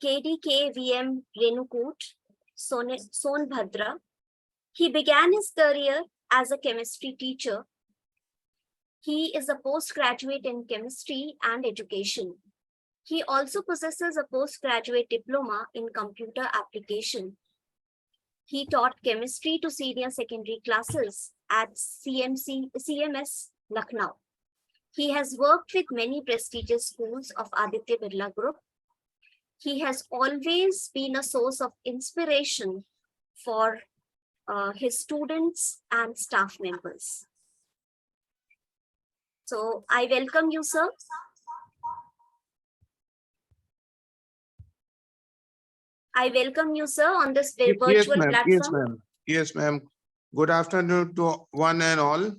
KDKVM Renukut, Sonbhadra. He began his career as a chemistry teacher. He is a postgraduate in chemistry and education. He also possesses a postgraduate diploma in computer application. He taught chemistry to senior secondary classes at CMS Lucknow. He has worked with many prestigious schools of Aditya Birla Group. He has always been a source of inspiration for his students and staff members. So I welcome you, sir. I welcome you, sir, on this Yes, virtual ma'am. Yes, platform. ma'am. Yes, ma'am. Good afternoon to one and all.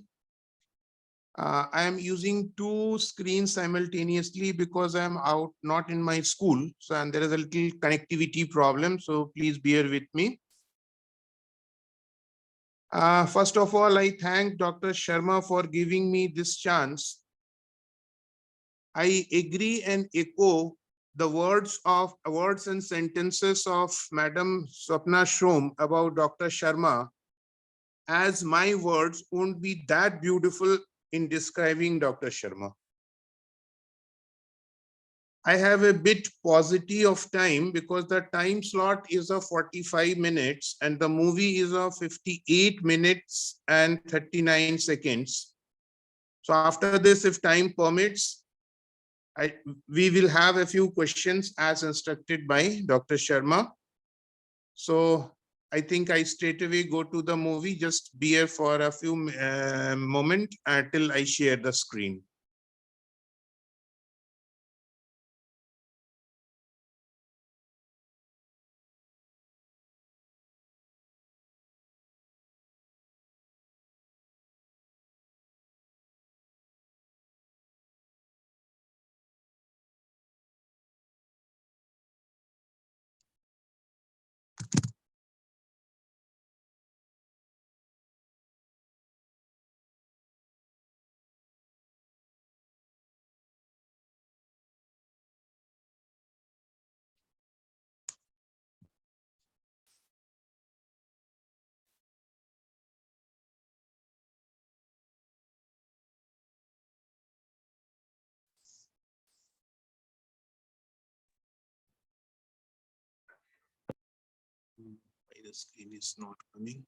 I am using two screens simultaneously because I am out, not in my school. So, and there is a little connectivity problem. So please bear with me. First of all, I thank Dr. Sharma for giving me this chance. I agree and echo the words and sentences of Madam Swapna Shrom about Dr. Sharma, as my words won't be that beautiful in describing Dr. Sharma. I have a bit paucity of time because the time slot is of 45 minutes and the movie is of 58 minutes and 39 seconds. So after this, if time permits, we will have a few questions as instructed by Dr. Sharma. So I think I straight away go to the movie. Just be here for a few moments until I share the screen. Why the screen is not coming?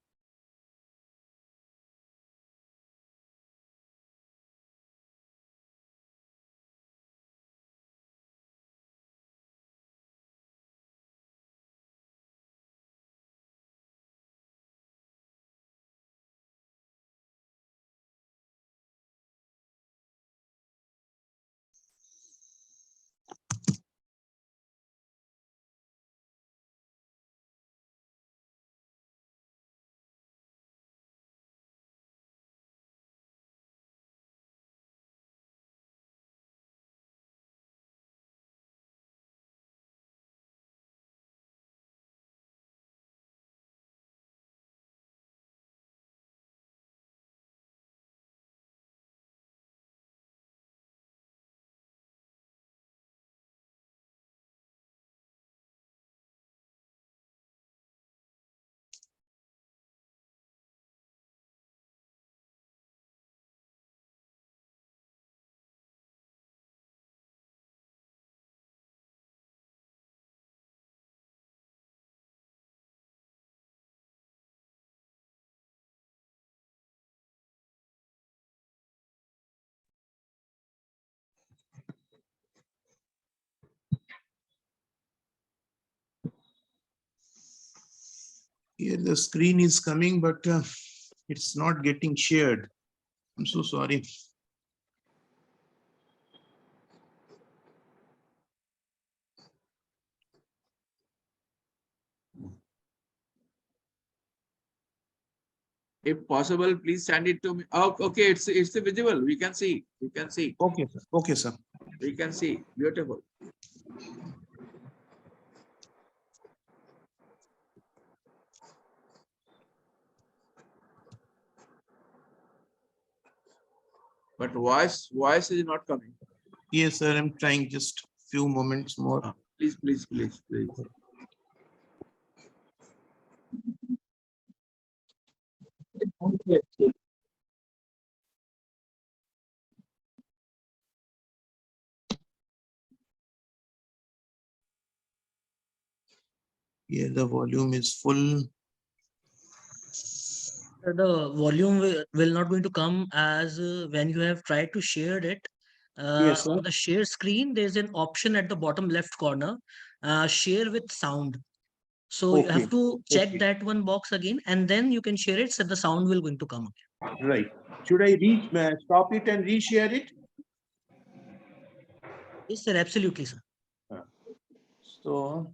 Here the screen is coming, but it's not getting shared. I'm so sorry. If possible, please send it to me. Oh, okay, it's visible. We can see. We can see. Okay, sir. Okay, sir. We can see. Beautiful. But voice is not coming. Yes, sir. I'm trying just few moments more. Please. Here the volume is full. The volume will not going to come as when you have tried to share it. Yes, sir. On the share screen, there's an option at the bottom left corner, share with sound. So you have to check that one box again, and then you can share it, so the sound will going to come again. Right. Should I stop it and reshare it? Yes, sir. Absolutely, sir. So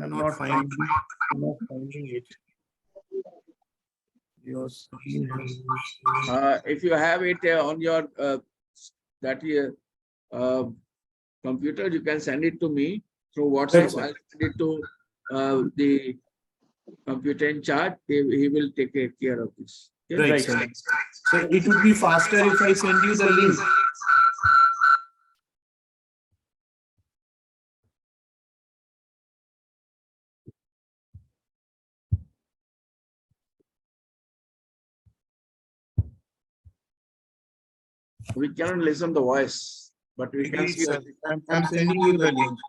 I'm not finding it. Your screen If you have it on your computer, you can send it to me through WhatsApp. Right, I'll send it to the computer in charge. He will take care of this. Okay? Right, sir. So it would be faster if I send you the link. We cannot listen the voice, but we can see Sir. the I'm sending you the link.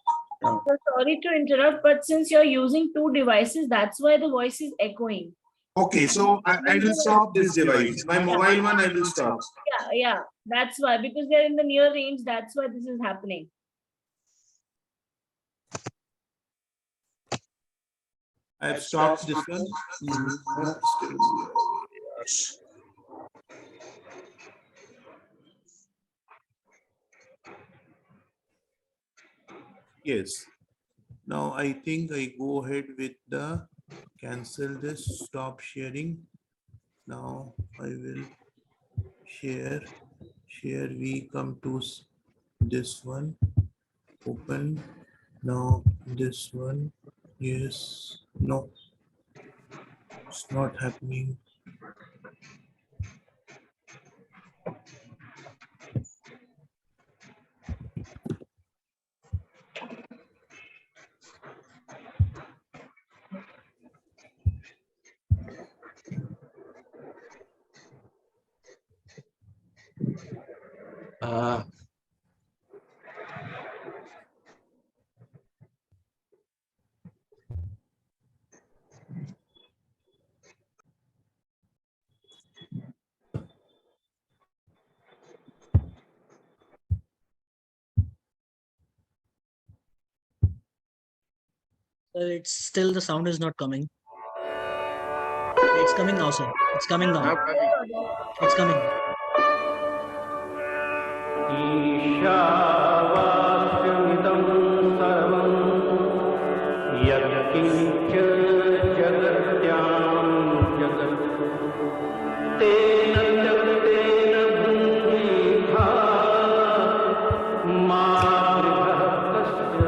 So sorry to interrupt, but since you're using two devices, that's why the voice is echoing. Okay, so I will stop this device. My mobile one, I will stop. Yeah, that's why, because they're in the near range, that's why this is happening. I've stopped this one. Yes. Yes. Now I think I go ahead with the cancel this, stop sharing. Now I will share. We come to this one. Open. Now this one. Yes. No. It's not happening. It's still the sound is not coming. It's coming now, sir. It's coming now. It's coming. ईशावास्यमिदं सर्वं यत्किञ्च जगत्यां जगत् तेन त्यक्तेन भूमिहा मा गृहः कस्य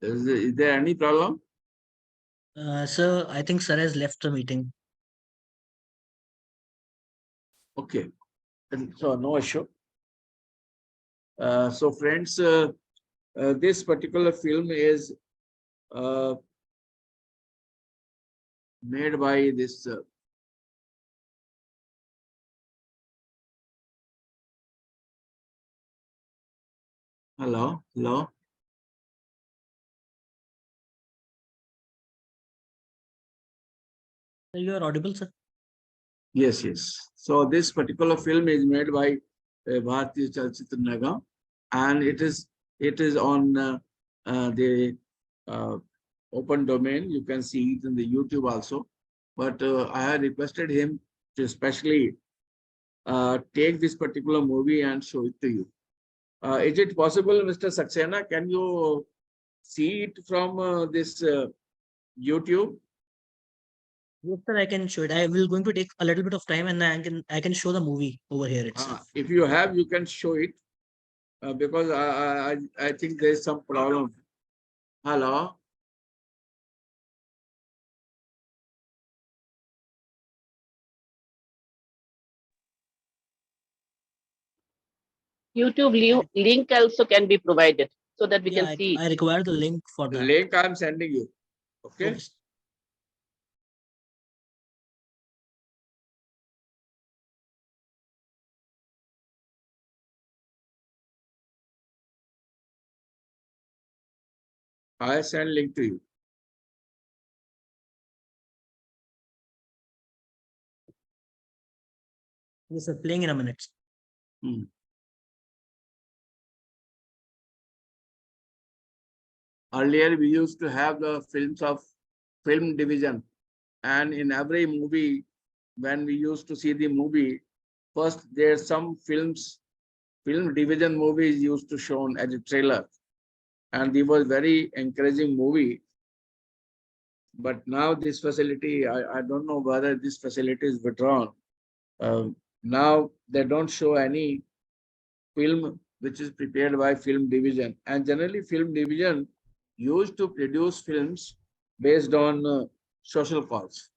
Is there any problem? Sir, I think sir has left the meeting. Okay. And so no issue. So friends, this particular film is made by this hello. You are audible, sir. Yes. So this particular film is made by Bharatiya Chalchitra Nigam, and it is on the open domain. You can see it in the YouTube also. But I have requested him to especially take this particular movie and show it to you. Is it possible, Mr. Saxena? Can you see it from this YouTube? Yes, sir, I can show it. I will going to take a little bit of time, and I can show the movie over here itself. If you have, you can show it because I think there is some problem. Hello. YouTube link also can be provided so that we can see. I require the link for The that. link I am sending you. Okay. Okay. I send link to you. Yes, sir. Playing in a minute. Earlier, we used to have the films of film division, and in every movie, when we used to see the movie, first there's some film division movies used to shown as a trailer, and they was very encouraging movie. But now this facility, I don't know whether this facility is withdrawn. Now they don't show any film which is prepared by film division, and generally film division used to produce films based on social cause.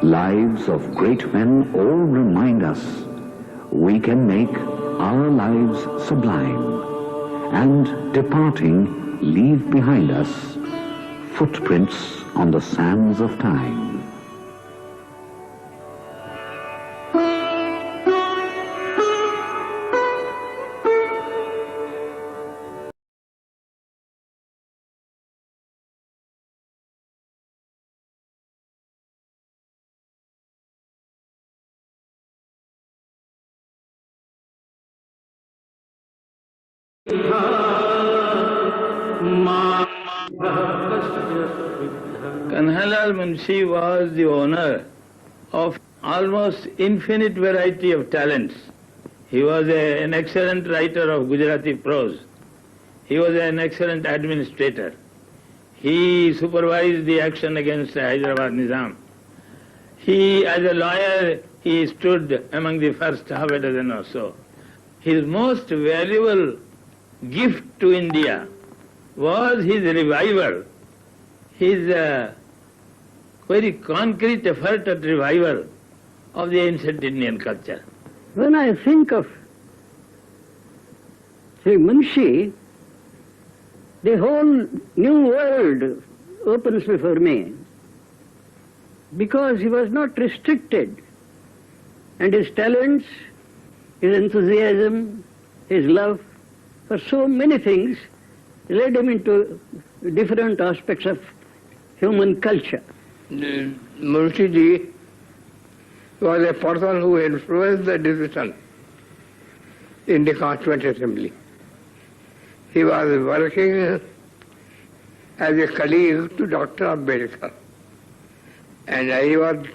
Lives of great men all remind us we can make our lives sublime, and departing leave behind us footprints on the sands of time. Kanhalal Munshi was the owner of almost infinite variety of talents. He was an excellent writer of Gujarati prose. He was an excellent administrator. He supervised the action against the Hyderabad Nizam. He, as a lawyer, he stood among the first half a dozen or so. His most valuable gift to India was his revival, his very concrete effort at revival of the ancient Indian culture. When I think of Sri Munshi, the whole new world opens before me, because he was not restricted, and his talents, his enthusiasm, his love for so many things led him into different aspects of human culture. Munshi Ji was a person who influenced the decision in the Constituent Assembly. He was working as a colleague to Dr. Ambedkar, and he was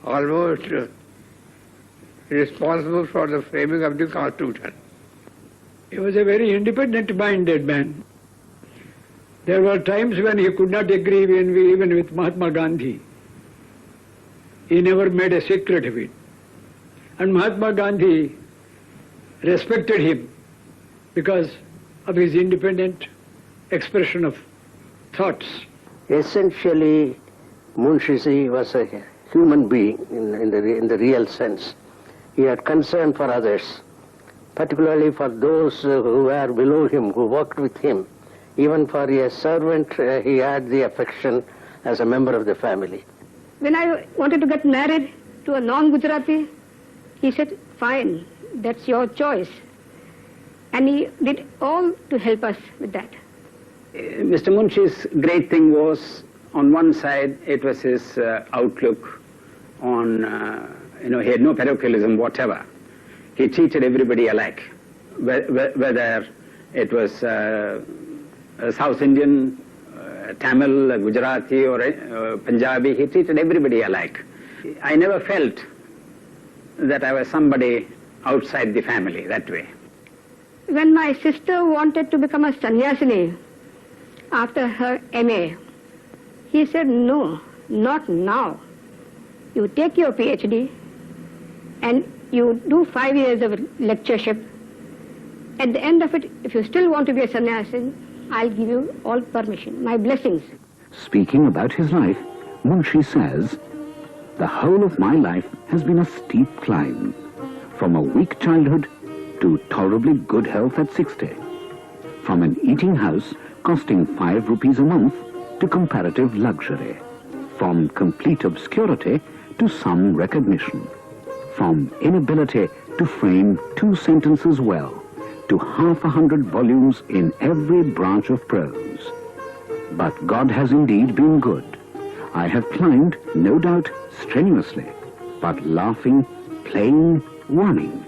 almost responsible for the framing of the Constitution. He was a very independent-minded man. There were times when he could not agree even with Mahatma Gandhi. He never made a secret of it. And Mahatma Gandhi respected him because of his independent expression of thoughts. Essentially, Munshi Ji was a human being in the real sense. He had concern for others, particularly for those who were below him, who worked with him. Even for a servant, he had the affection as a member of the family. When I wanted to get married to a non-Gujarati, he said, fine, that's your choice. And he did all to help us with that. Mr. Munshi's great thing was, on one side, it was his outlook on, he had no parochialism whatever. He treated everybody alike, whether it was South Indian, Tamil, Gujarati or Punjabi, he treated everybody alike. I never felt that I was somebody outside the family that way. When my sister wanted to become a sannyasini after her MA, he said, no, not now. You take your PhD and you do 5 years of lectureship. At the end of it, if you still want to be a sannyasi, I'll give you all permission, my blessings. Speaking about his life, Munshi says, the whole of my life has been a steep climb, from a weak childhood to tolerably good health at 60. From an eating house costing 5 rupees a month to comparative luxury. From complete obscurity to some recognition. From inability to frame 2 sentences well to half 100 volumes in every branch of prose. But God has indeed been good. I have climbed, no doubt, strenuously, but laughing, playing, running.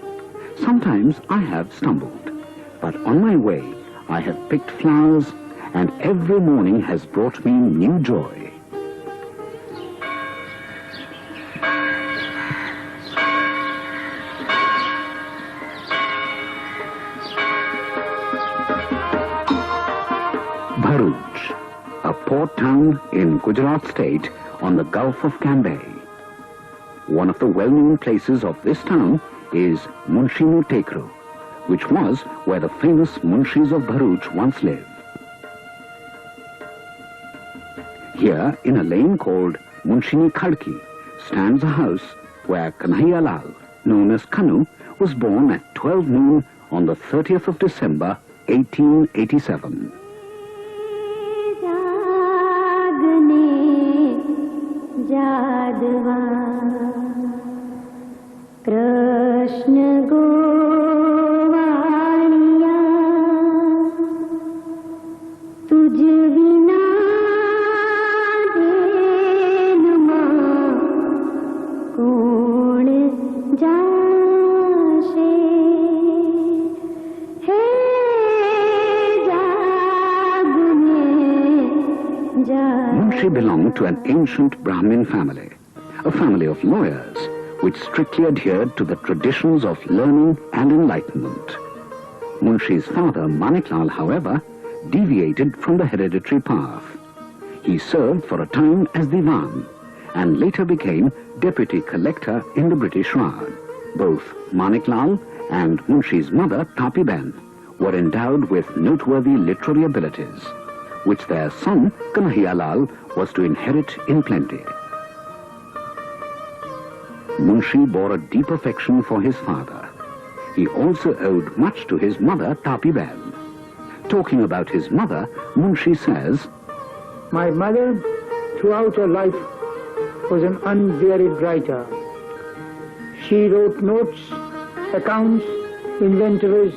Sometimes I have stumbled, but on my way I have picked flowers, and every morning has brought me new joy. Bharuch, a port town in Gujarat state on the Gulf of Cambay. One of the well-known places of this town is Munshinu Tekru, which was where the famous Munshis of Bharuch once lived. Here, in a lane called Munshini Khadki, stands a house where Kanhaiya Lal, known as Kanu, was born at 12 noon on the 30th of December, 1887. जादवा Krishna Gowalia तुझ बिना देनुमा कौन जाशे हे जागने Munshi belonged to an ancient Brahmin family, a family of lawyers, which strictly adhered to the traditions of learning and enlightenment. Munshi's father, Maniklal, however, deviated from the hereditary path. He served for a time as Diwan and later became deputy collector in the British Raj. Both Maniklal and Munshi's mother, Tapiben, were endowed with noteworthy literary abilities, which their son, Kanhaiya Lal, was to inherit in plenty. Munshi bore a deep affection for his father. He also owed much to his mother, Tapiben. Talking about his mother, Munshi says, "My mother, throughout her life, was an unwearied writer. She wrote notes, accounts, inventories,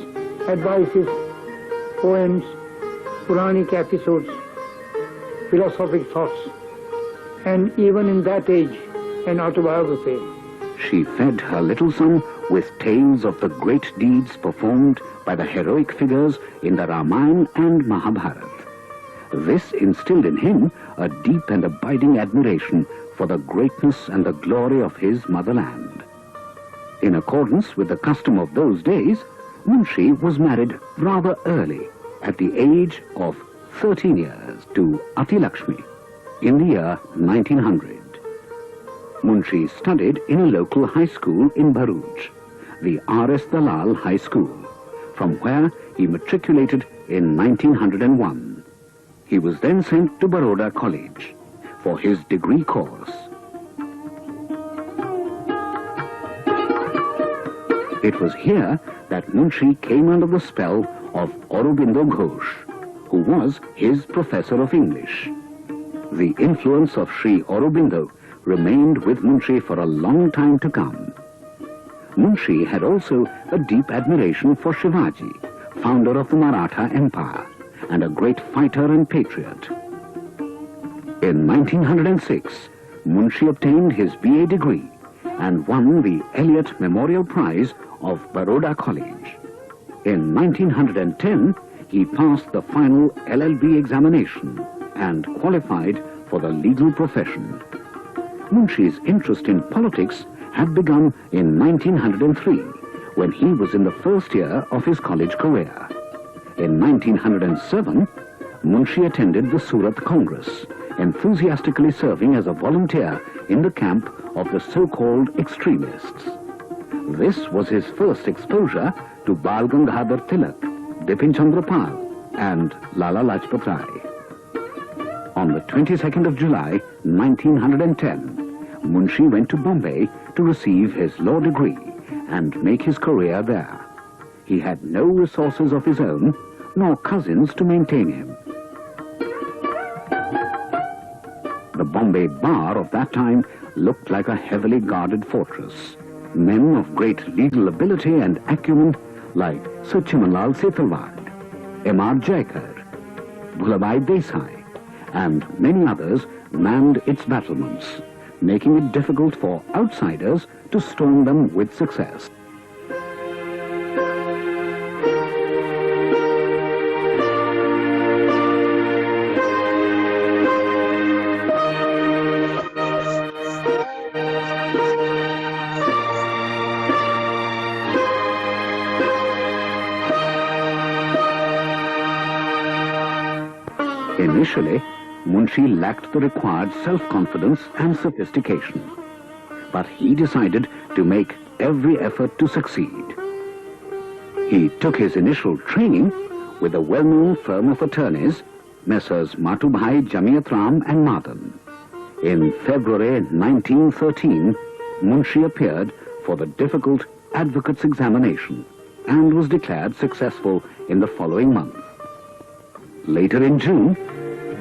advices, poems, Puranic episodes, philosophic thoughts, and even in that age, an autobiography." She fed her little son with tales of the great deeds performed by the heroic figures in the Ramayana and Mahabharata. This instilled in him a deep and abiding admiration for the greatness and the glory of his motherland. In accordance with the custom of those days, Munshi was married rather early, at the age of 13 years, to Atilakshmi in the year 1900. Munshi studied in a local high school in Bharuch, the R.S. Dalal High School, from where he matriculated in 1901. He was then sent to Baroda College for his degree course. It was here that Munshi came under the spell of Aurobindo Ghosh, who was his professor of English. The influence of Sri Aurobindo remained with Munshi for a long time to come. Munshi had also a deep admiration for Shivaji, founder of the Maratha Empire, and a great fighter and patriot. In 1906, Munshi obtained his BA degree and won the Elliott Memorial Prize of Baroda College. In 1910, he passed the final LLB examination and qualified for the legal profession. Munshi's interest in politics had begun in 1903, when he was in the first year of his college career. In 1907, Munshi attended the Surat Congress, enthusiastically serving as a volunteer in the camp of the so-called extremists. This was his first exposure to Bal Gangadhar Tilak, Bipin Chandra Pal, and Lala Lajpat Rai. On the 22nd of July, 1910, Munshi went to Bombay to receive his law degree and make his career there. he had no resources of his own, nor cousins to maintain him. The Bombay bar of that time looked like a heavily guarded fortress. Men of great legal ability and acumen like Sir Chimanlal Setalvad, M.R. Jaikar, Bhulabhai Desai, and many others manned its battlements, making it difficult for outsiders to storm them with success. Initially, Munshi lacked the required self-confidence and sophistication, but he decided to make every effort to succeed. He took his initial training with a well-known firm of attorneys, Messrs. Matubhai Jamiatram and Madan. In February 1913, Munshi appeared for the difficult advocate's examination and was declared successful in the following month. Later in June,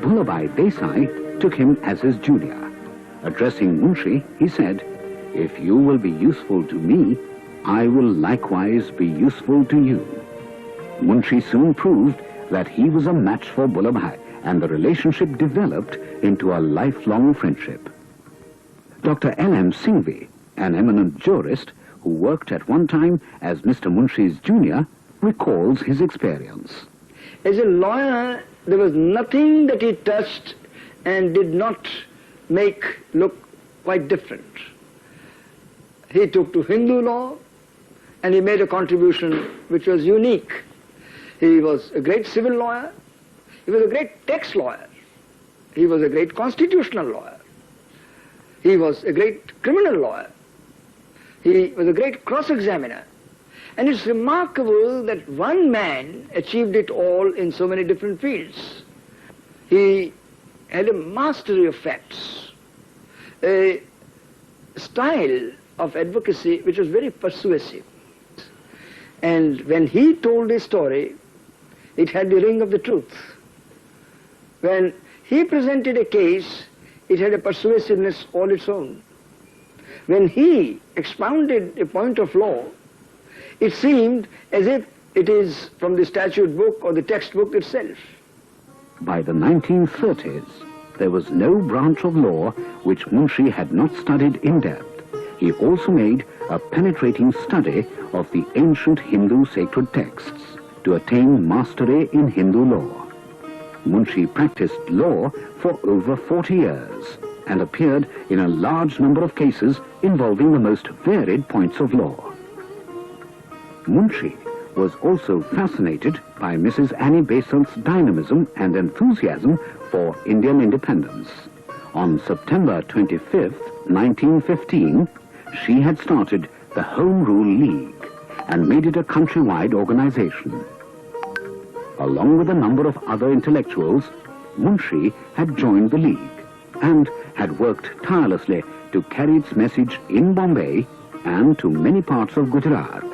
Bhulabhai Desai took him as his junior. Addressing Munshi, he said, "If you will be useful to me, I will likewise be useful to you." Munshi soon proved that he was a match for Bhulabhai, and the relationship developed into a lifelong friendship. Dr. L.M. Singhvi, an eminent jurist who worked at one time as Mr. Munshi's junior, recalls his experience. As a lawyer, there was nothing that he touched and did not make look quite different. He took to Hindu law and he made a contribution which was unique. He was a great civil lawyer, he was a great tax lawyer, he was a great constitutional lawyer, he was a great criminal lawyer, he was a great cross-examiner. And it's remarkable that one man achieved it all in so many different fields. He had a mastery of facts, a style of advocacy which was very persuasive. And when he told his story, it had the ring of the truth. When he presented a case, it had a persuasiveness all its own. When he expounded a point of law, it seemed as if it is from the statute book or the textbook itself. By the 1930s, there was no branch of law which Munshi had not studied in depth. He also made a penetrating study of the ancient Hindu sacred texts to attain mastery in Hindu law. Munshi practiced law for over 40 years and appeared in a large number of cases involving the most varied points of law. Munshi was also fascinated by Mrs. Annie Besant's dynamism and enthusiasm for Indian independence. On September 25, 1915, she had started the Home Rule League and made it a countrywide organization. Along with a number of other intellectuals, Munshi had joined the league and had worked tirelessly to carry its message in Bombay and to many parts of Gujarat.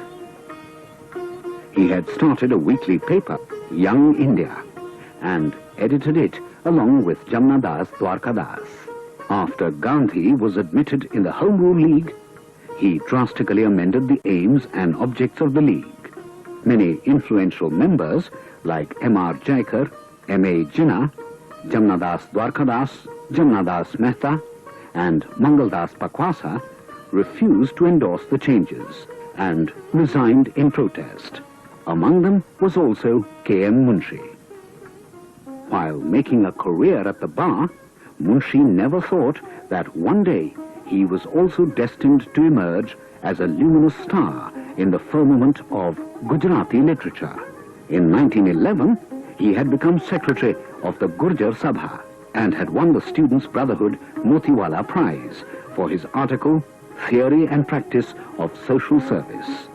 He had started a weekly paper, Young India, and edited it along with Jamnadas Dwarkadas. After Gandhi was admitted in the Home Rule League, he drastically amended the aims and objects of the league. Many influential members like M.R. Jaikar, M.A. Jinnah, Jamnadas Dwarkadas, Jamnadas Mehta, and Mangaldas Pakwasa refused to endorse the changes and resigned in protest. Among them was also K.M. Munshi. While making a career at the bar, Munshi never thought that one day he was also destined to emerge as a luminous star in the firmament of Gujarati literature. In 1911, he had become secretary of the Gurjar Sabha and had won the Students' Brotherhood Motiwala Prize for his article, Theory and Practice of Social Service.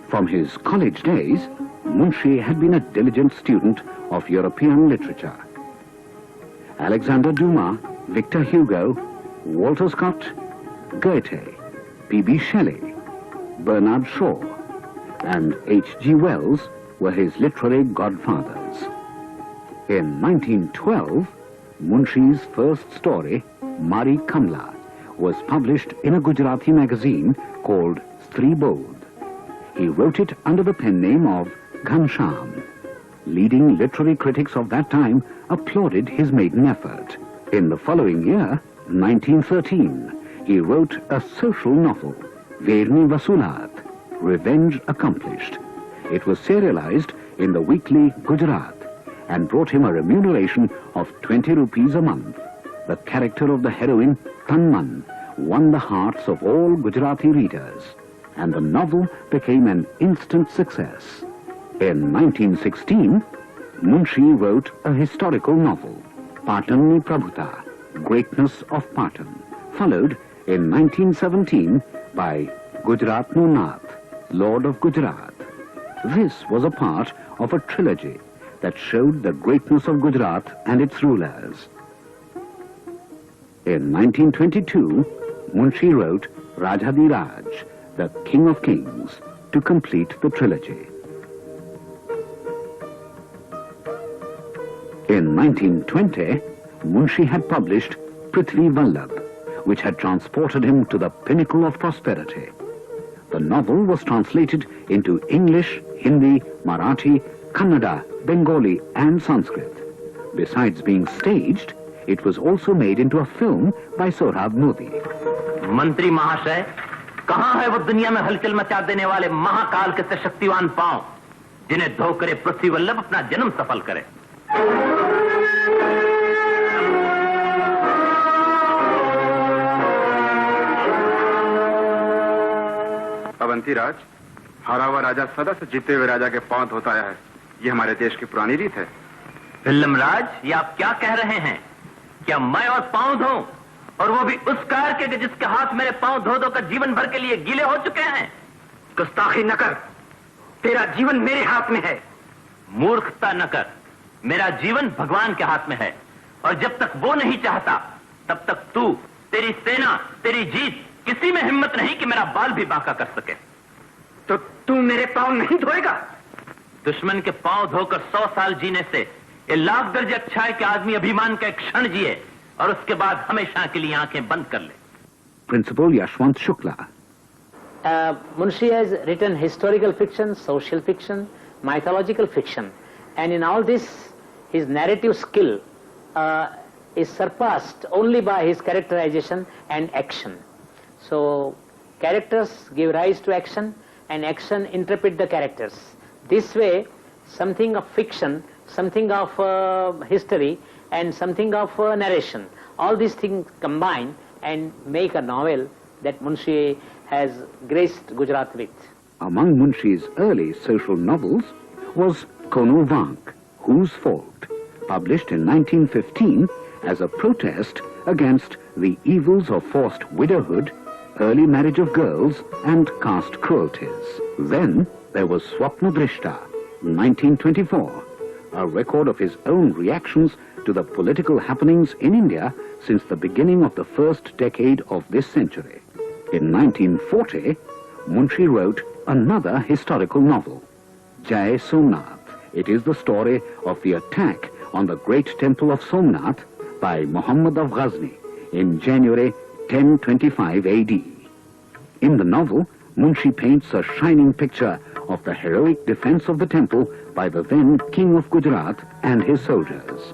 From his college days, Munshi had been a diligent student of European literature. Alexander Dumas, Victor Hugo, Walter Scott, Goethe, P.B. Shelley, Bernard Shaw, and H.G. Wells were his literary godfathers. In 1912, Munshi's first story, Mari Kamla, was published in a Gujarati magazine called Stri Bodh. He wrote it under the pen name of Ghansham. Leading literary critics of that time applauded his maiden effort. In the following year, 1913, he wrote a social novel, Verni Vasulat, Revenge Accomplished. It was serialized in the weekly Gujarat and brought him a remuneration of 20 rupees a month. The character of the heroine, Tanman, won the hearts of all Gujarati readers, and the novel became an instant success. In 1916, Munshi wrote a historical novel, Patanni Prabhuta, Greatness of Patan, followed in 1917 by Gujarat No Nath, Lord of Gujarat. This was a part of a trilogy that showed the greatness of Gujarat and its rulers. In 1922, Munshi wrote Rajadi Raj, the King of Kings, to complete the trilogy. In 1920, Munshi had published Prithvi Vallabh, which had transported him to the pinnacle of prosperity. The novel was translated into English, Hindi, Marathi, Kannada, Bengali and Sanskrit. Besides being staged, it was also made into a film by Sohrab Modi. मंत्री महाशय, कहाँ है वो दुनिया में हलचल मचा देने वाले महाकाल के सशक्तिवान पांव, जिन्हें धोकर पृथ्वी वल्लभ अपना जन्म सफल करे? अवंती राज, हारा हुआ राजा सदा से जीते हुए राजा के पांव धोता आया है। ये हमारे देश की पुरानी रीत है। फिल्मराज, ये आप क्या कह रहे हैं? क्या मैं और पांव धोऊं, और वो भी उस कार के जिसके हाथ मेरे पांव धो धो कर जीवन भर के लिए गीले हो चुके हैं? गुस्ताखी न कर, तेरा जीवन मेरे हाथ में है। मूर्खता न कर, मेरा जीवन भगवान के हाथ में है, और जब तक वो नहीं चाहता तब तक तू, तेरी सेना, तेरी जीत, किसी में हिम्मत नहीं कि मेरा बाल भी बांका कर सके। तो तू मेरे पांव नहीं धोएगा? दुश्मन के पांव धोकर 100 साल जीने से ये लाख दर्जे अच्छा है कि आदमी अभिमान का एक क्षण जिए और उसके बाद हमेशा के लिए आंखें बंद कर ले। Principal Yashwant Shukla. Munshi has written historical fiction, social fiction, mythological fiction, and in all this, his narrative skill is surpassed only by his characterization and action. So, characters give rise to action, and action interpret the characters. This way, something of fiction, something of history, and something of narration, all these things combine and make a novel that Munshi has graced Gujarat with. Among Munshi's early social novels was Kono Vank, Whose Fault, published in 1915 as a protest against the evils of forced widowhood, early marriage of girls and caste cruelties. Then there was Swapna Drishta, 1924, a record of his own reactions to the political happenings in India since the beginning of the first decade of this century. In 1940, Munshi wrote another historical novel, Jai Somnath. It is the story of the attack on the great temple of Somnath by Muhammad of Ghazni in January 1025 AD. In the novel, Munshi paints a shining picture of the heroic defense of the temple by the then King of Gujarat and his soldiers.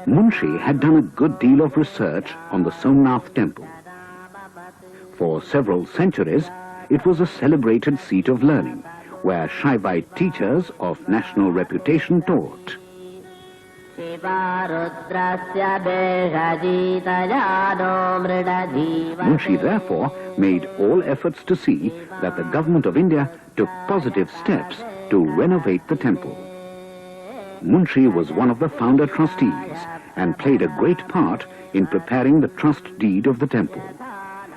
Munshi had done a good deal of research on the Somnath temple. For several centuries, it was a celebrated seat of learning, where Shaivite teachers of national reputation taught. Munshi therefore made all efforts to see that the government of India took positive steps to renovate the temple. Munshi was one of the founder trustees and played a great part in preparing the trust deed of the temple.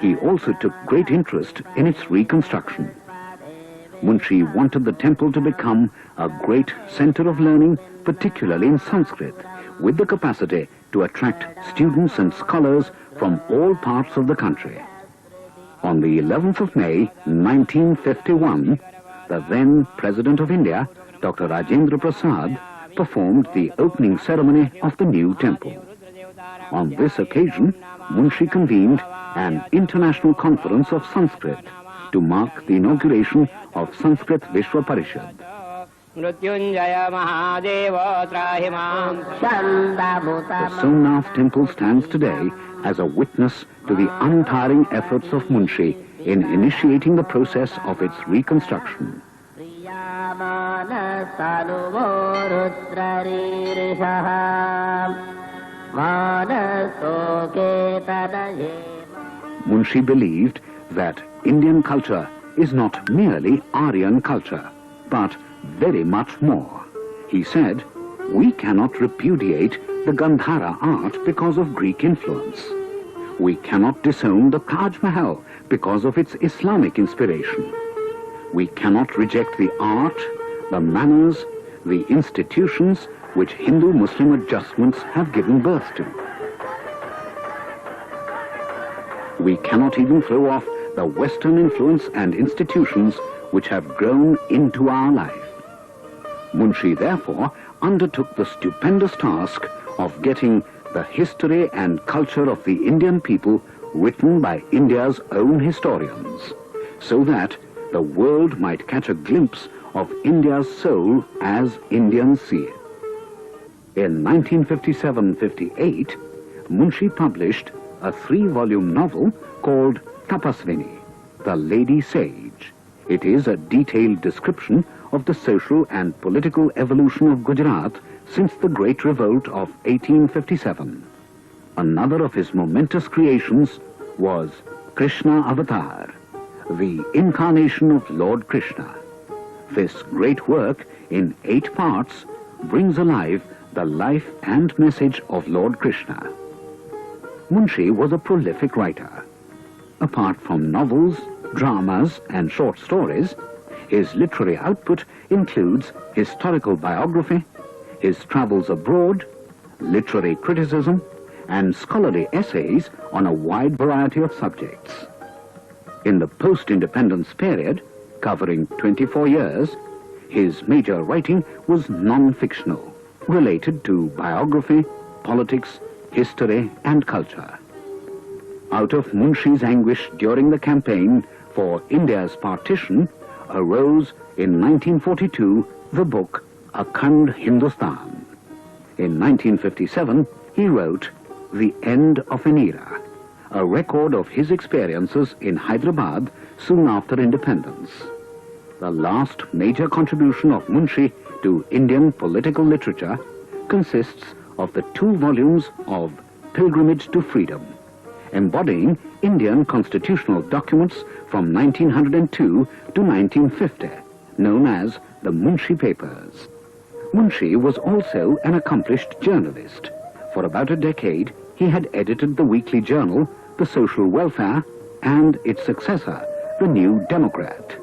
He also took great interest in its reconstruction. Munshi wanted the temple to become a great center of learning, particularly in Sanskrit, with the capacity to attract students and scholars from all parts of the country. On the 11th of May, 1951, the then President of India, Dr. Rajendra Prasad, performed the opening ceremony of the new temple. On this occasion, Munshi convened an international conference of Sanskrit to mark the inauguration of Sanskrit Vishwa Parishad. The Somnath temple stands today as a witness to the untiring efforts of Munshi in initiating the process of its reconstruction. Munshi believed that Indian culture is not merely Aryan culture, but very much more. He said, we cannot repudiate the Gandhara art because of Greek influence. We cannot disown the Taj Mahal because of its Islamic inspiration. We cannot reject the art, the manners, the institutions which Hindu-Muslim adjustments have given birth to. We cannot even throw off the Western influence and institutions which have grown into our life. Munshi therefore undertook the stupendous task of getting the history and culture of the Indian people written by India's own historians, so that the world might catch a glimpse of India's soul as Indians see it. In 1957-58, Munshi published a 3-volume novel called Tapasvini, The Lady Sage. It is a detailed description of the social and political evolution of Gujarat since the Great Revolt of 1857. Another of his momentous creations was Krishna Avatar, the incarnation of Lord Krishna. This great work, in 8 parts, brings alive the life and message of Lord Krishna. Munshi was a prolific writer. Apart from novels, dramas, and short stories, his literary output includes historical biography, his travels abroad, literary criticism, and scholarly essays on a wide variety of subjects. In the post-independence period, covering 24 years, his major writing was non-fictional, related to biography, politics, history, and culture. Out of Munshi's anguish during the campaign for India's partition arose in 1942 the book Akhand Hindustan. In 1957, he wrote The End of an Era, a record of his experiences in Hyderabad soon after independence. The last major contribution of Munshi to Indian political literature consists of the 2 volumes of Pilgrimage to Freedom, embodying Indian constitutional documents from 1902 to 1950, known as the Munshi Papers. Munshi was also an accomplished journalist. For about a decade, he had edited the weekly journal, The Social Welfare, and its successor, The New Democrat.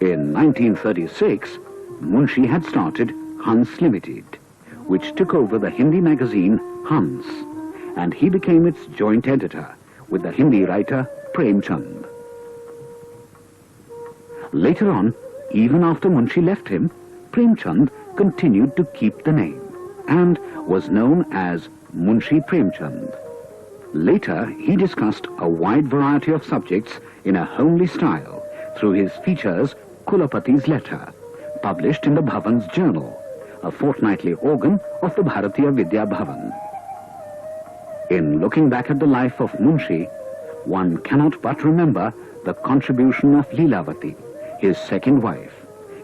In 1936, Munshi had started Hans Limited, which took over the Hindi magazine Hans, and he became its joint editor with the Hindi writer Prem Chand. Later on, even after Munshi left him, Prem Chand continued to keep the name and was known as Munshi Premchand. Later, he discussed a wide variety of subjects in a homely style through his features Kulapati's Letter, published in the Bhavan's Journal, a fortnightly organ of the Bharatiya Vidya Bhavan. In looking back at the life of Munshi, one cannot but remember the contribution of Leelavati, his second wife,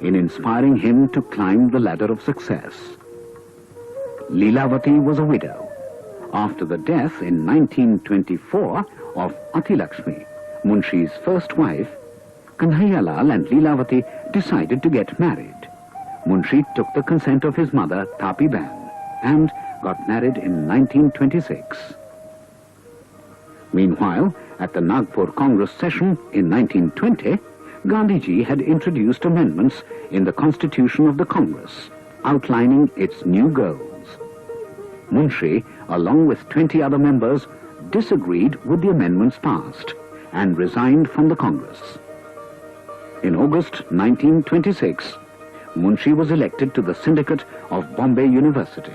in inspiring him to climb the ladder of success. Leelavati was a widow. After the death in 1924 of Atilakshmi, Munshi's first wife, Kanhaiyalal and Leelavati decided to get married. Munshi took the consent of his mother, Tapi Ben, and got married in 1926. Meanwhile, at the Nagpur Congress session in 1920, Gandhiji had introduced amendments in the Constitution of the Congress, outlining its new goals. Munshi, along with 20 other members, disagreed with the amendments passed and resigned from the Congress. In August 1926, Munshi was elected to the Syndicate of Bombay University.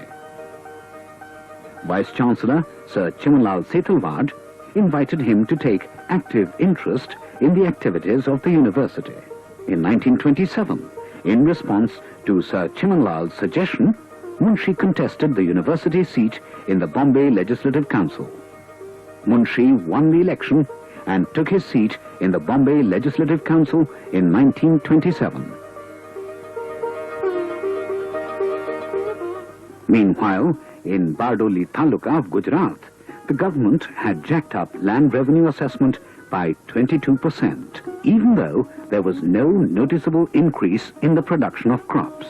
Vice-Chancellor Sir Chimanlal Setalvad invited him to take active interest in the activities of the university. In 1927, in response to Sir Chimanlal's suggestion, Munshi contested the university seat in the Bombay Legislative Council. Munshi won the election and took his seat in the Bombay Legislative Council in 1927. Meanwhile, in Bardoli Taluka of Gujarat, the government had jacked up land revenue assessment by 22%, even though there was no noticeable increase in the production of crops.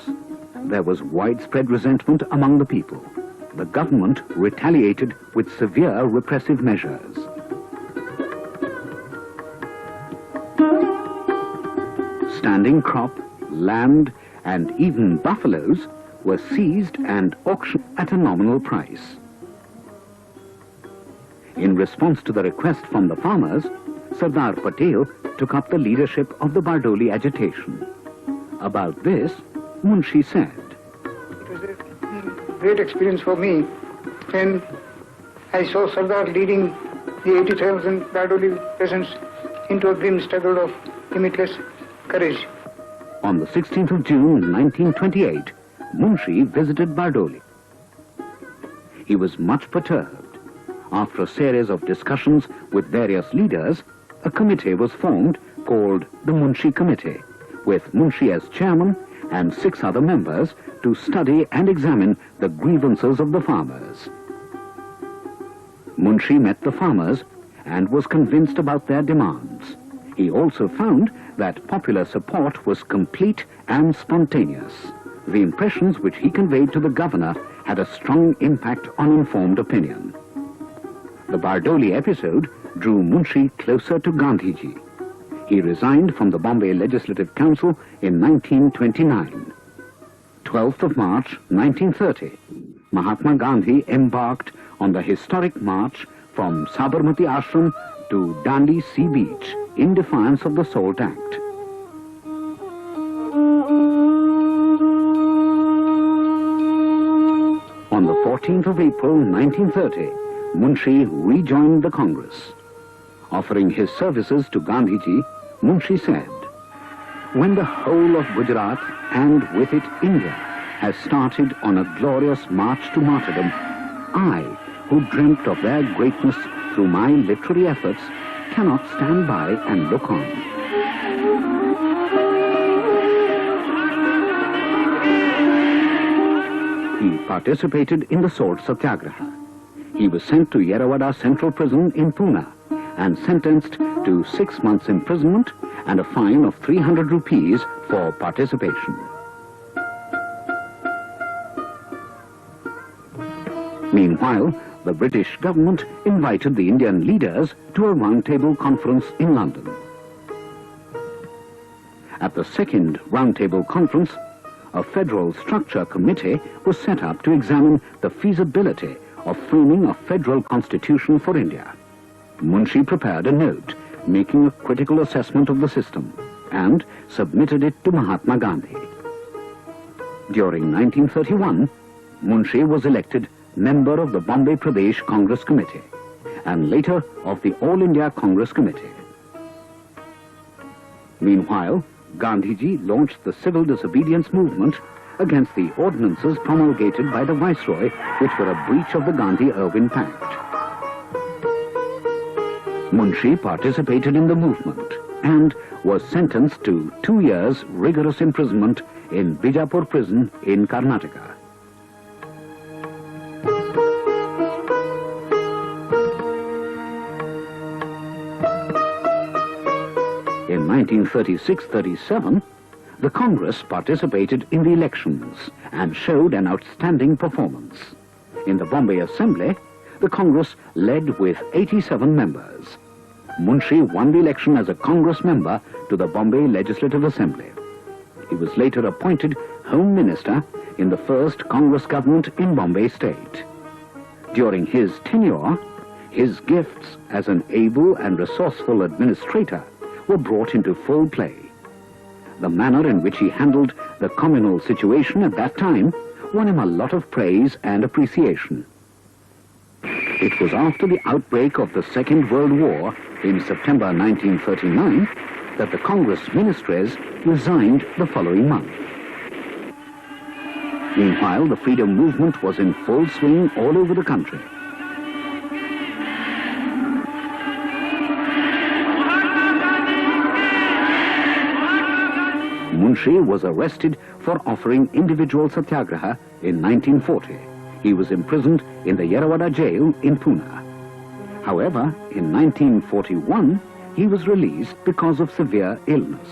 There was widespread resentment among the people. The government retaliated with severe repressive measures. Standing crop, land, and even buffaloes were seized and auctioned at a nominal price. In response to the request from the farmers, Sardar Patel took up the leadership of the Bardoli agitation. About this, Munshi said, It was a great experience for me when I saw Sardar leading the 80,000 Bardoli peasants into a grim struggle of limitless courage. On the 16th of June 1928, Munshi visited Bardoli. He was much perturbed. After a series of discussions with various leaders, a committee was formed called the Munshi Committee, with Munshi as chairman and 6 other members to study and examine the grievances of the farmers. Munshi met the farmers and was convinced about their demands. He also found that popular support was complete and spontaneous. The impressions which he conveyed to the governor had a strong impact on informed opinion. The Bardoli episode drew Munshi closer to Gandhiji. He resigned from the Bombay Legislative Council in 1929. 12th of March 1930, Mahatma Gandhi embarked on the historic march from Sabarmati Ashram to Dandi Sea Beach in defiance of the SALT Act. On the 14th of April 1930, Munshi rejoined the Congress. Offering his services to Gandhiji, Munshi said, "When the whole of Gujarat, and with it India, has started on a glorious march to martyrdom, I, who dreamt of their greatness through my literary efforts, cannot stand by and look on." He participated in the Salt Satyagraha. He was sent to Yerawada Central Prison in Pune and sentenced to 6 months imprisonment and a fine of 300 rupees for participation. Meanwhile, the British government invited the Indian leaders to a roundtable conference in London. At the second roundtable conference, a federal structure committee was set up to examine the feasibility of framing a federal constitution for India. Munshi prepared a note making a critical assessment of the system and submitted it to Mahatma Gandhi. During 1931, Munshi was elected member of the Bombay Pradesh Congress Committee and later of the All India Congress Committee. Meanwhile, Gandhiji launched the civil disobedience movement against the ordinances promulgated by the Viceroy, which were a breach of the Gandhi-Irwin Pact. Munshi participated in the movement and was sentenced to 2 years rigorous imprisonment in Bijapur prison in Karnataka. In 1936-37, the Congress participated in the elections and showed an outstanding performance. In the Bombay Assembly, the Congress led with 87 members. Munshi won the election as a Congress member to the Bombay Legislative Assembly. He was later appointed Home Minister in the first Congress government in Bombay State. During his tenure, His gifts as an able and resourceful administrator were brought into full play. The manner in which he handled the communal situation at that time won him a lot of praise and appreciation. It was after the outbreak of the Second World War in September 1939 that the Congress ministries resigned the following month. Meanwhile, the freedom movement was in full swing all over the country. Munshi was arrested for offering individual satyagraha in 1940. He was imprisoned in the Yerawada jail in Pune. However, in 1941, he was released because of severe illness.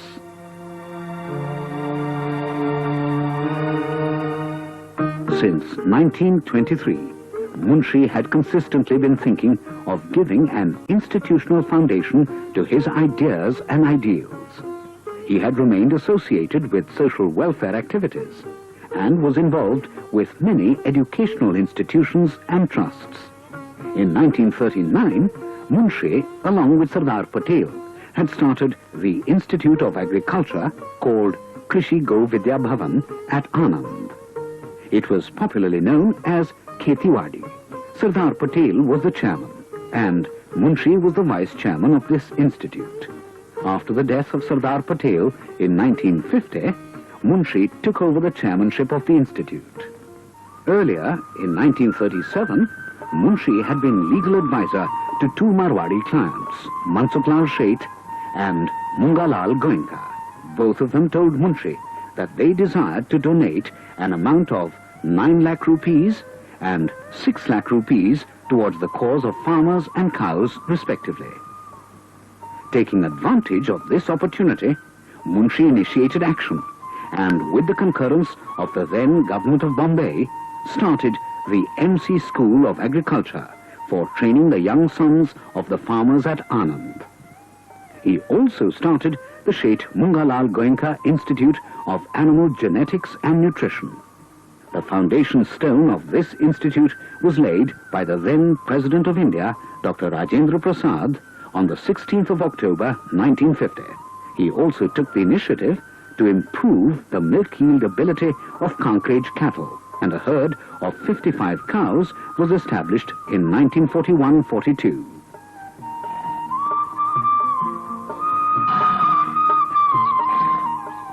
Since 1923, Munshi had consistently been thinking of giving an institutional foundation to his ideas and ideals. He had remained associated with social welfare activities and was involved with many educational institutions and trusts. In 1939, Munshi, along with Sardar Patel, had started the Institute of Agriculture called Krishi Go Vidya Bhavan at Anand. It was popularly known as Khetiwadi. Sardar Patel was the chairman and Munshi was the vice chairman of this institute. After the death of Sardar Patel in 1950, Munshi took over the chairmanship of the institute. Earlier, in 1937, Munshi had been legal advisor to two Marwadi clients, Mansuklal Sheth and Mungalal Goenka. Both of them told Munshi that they desired to donate an amount of 9 lakh rupees and 6 lakh rupees towards the cause of farmers and cows, respectively. Taking advantage of this opportunity, Munshi initiated action and, with the concurrence of the then government of Bombay, started the MC School of Agriculture for training the young sons of the farmers at Anand. He also started the Sheth Mungalal Goenka Institute of Animal Genetics and Nutrition. The foundation stone of this institute was laid by the then President of India, Dr. Rajendra Prasad, on the 16th of October 1950. He also took the initiative to improve the milk yield ability of Kankraj cattle, and a herd of 55 cows was established in 1941-42.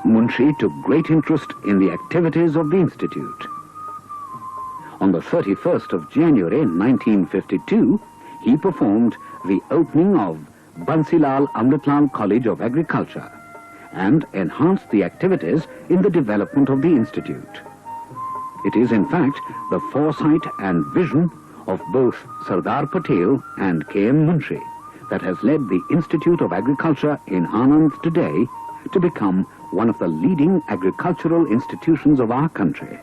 Munshi took great interest in the activities of the institute. On the 31st of January 1952, he performed the opening of Bansilal Amritlal College of Agriculture and enhanced the activities in the development of the institute. It is in fact the foresight and vision of both Sardar Patel and K.M. Munshi that has led the Institute of Agriculture in Anand today to become one of the leading agricultural institutions of our country.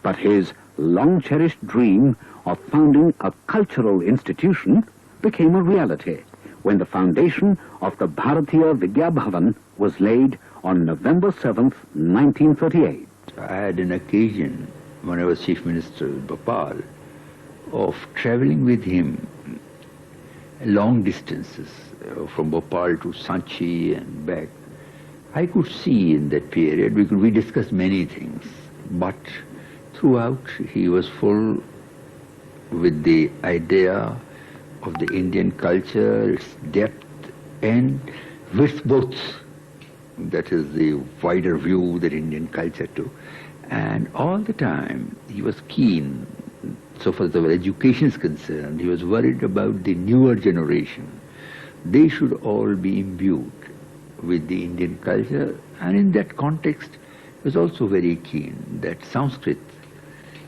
But his long-cherished dream of founding a cultural institution became a reality when the foundation of the Bharatiya Vidya Bhavan was laid on November 7th, 1938. I had an occasion, when I was Chief Minister of Bhopal, of traveling with him long distances from Bhopal to Sanchi and back. I could see in that period, we discussed many things, but throughout he was full with the idea of the Indian culture, its depth and width both. That is the wider view that Indian culture took. And all the time he was keen, so far as our education is concerned, he was worried about the newer generation. They should all be imbued with the Indian culture, and in that context he was also very keen that Sanskrit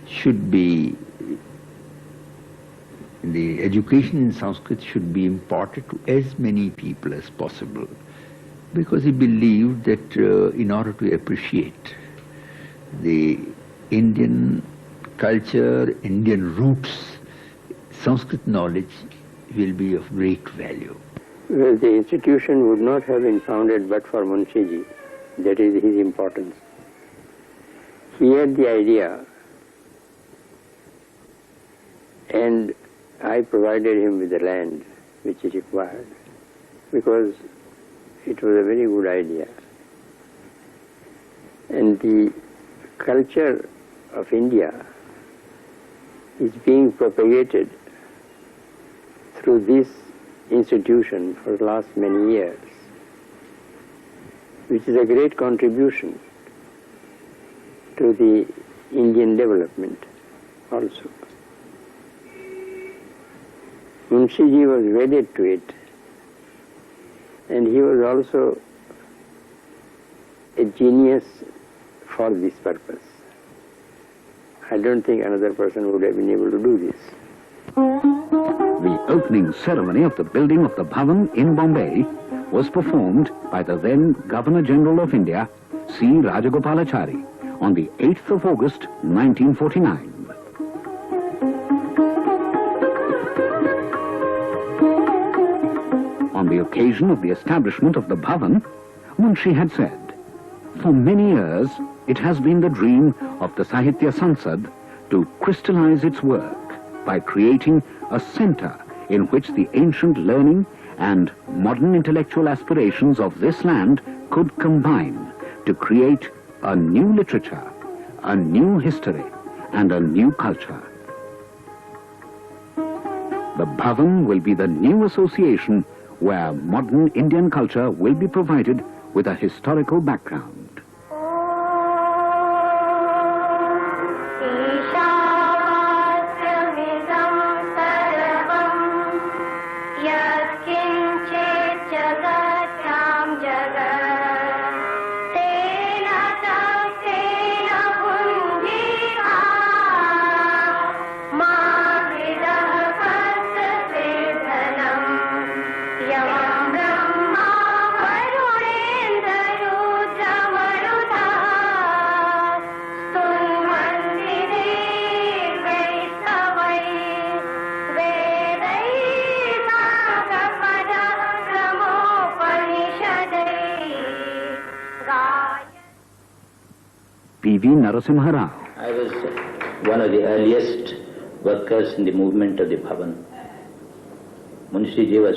should be, the education in Sanskrit should be imparted to as many people as possible, because he believed that in order to appreciate the Indian culture, Indian roots, Sanskrit knowledge will be of great value. Well, the institution would not have been founded but for Munshiji. That is his importance. He had the idea, and I provided him with the land which he required, because it was a very good idea. And the culture of India is being propagated through this institution for the last many years, which is a great contribution to the Indian development also. Munshiji was wedded to it, and he was also a genius for this purpose. I don't think another person would have been able to do this. The opening ceremony of the building of the Bhavan in Bombay was performed by the then Governor-General of India, C. Rajagopalachari, on the 8th of August, 1949. On the occasion of the establishment of the Bhavan, Munshi had said, "For many years, it has been the dream of the Sahitya Sansad to crystallize its work by creating a center in which the ancient learning and modern intellectual aspirations of this land could combine to create a new literature, a new history, and a new culture." The Bhavan will be the new association where modern Indian culture will be provided with a historical background. P.V. Narasimha Rao. I was one of the earliest workers in the movement of the Bhavan. Munshiji was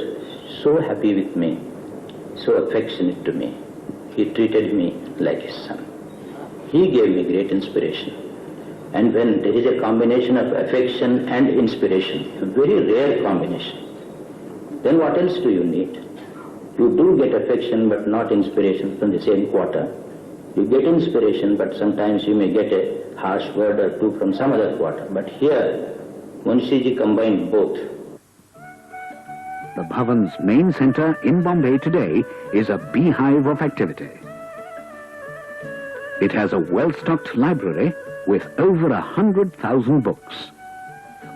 so happy with me, so affectionate to me. He treated me like his son. He gave me great inspiration. And when there is a combination of affection and inspiration, a very rare combination, then what else do you need? You do get affection but not inspiration from the same quarter. You get inspiration, but sometimes you may get a harsh word or two from some other quarter. But here, Munshiji combined both. The Bhavan's main center in Bombay today is a beehive of activity. It has a well-stocked library with over 100,000 books.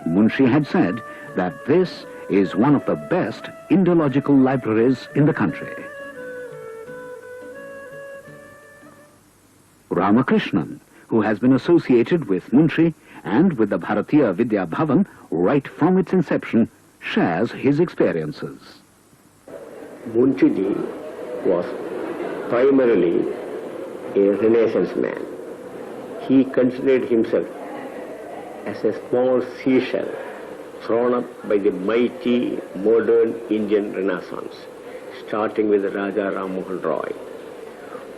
Munshi had said that this is one of the best Indological libraries in the country. Ramakrishnan, who has been associated with Munshi and with the Bharatiya Vidya Bhavan right from its inception, shares his experiences. Munshiji was primarily a Renaissance man. He considered himself as a small seashell thrown up by the mighty modern Indian Renaissance, starting with Raja Ram Mohan Roy,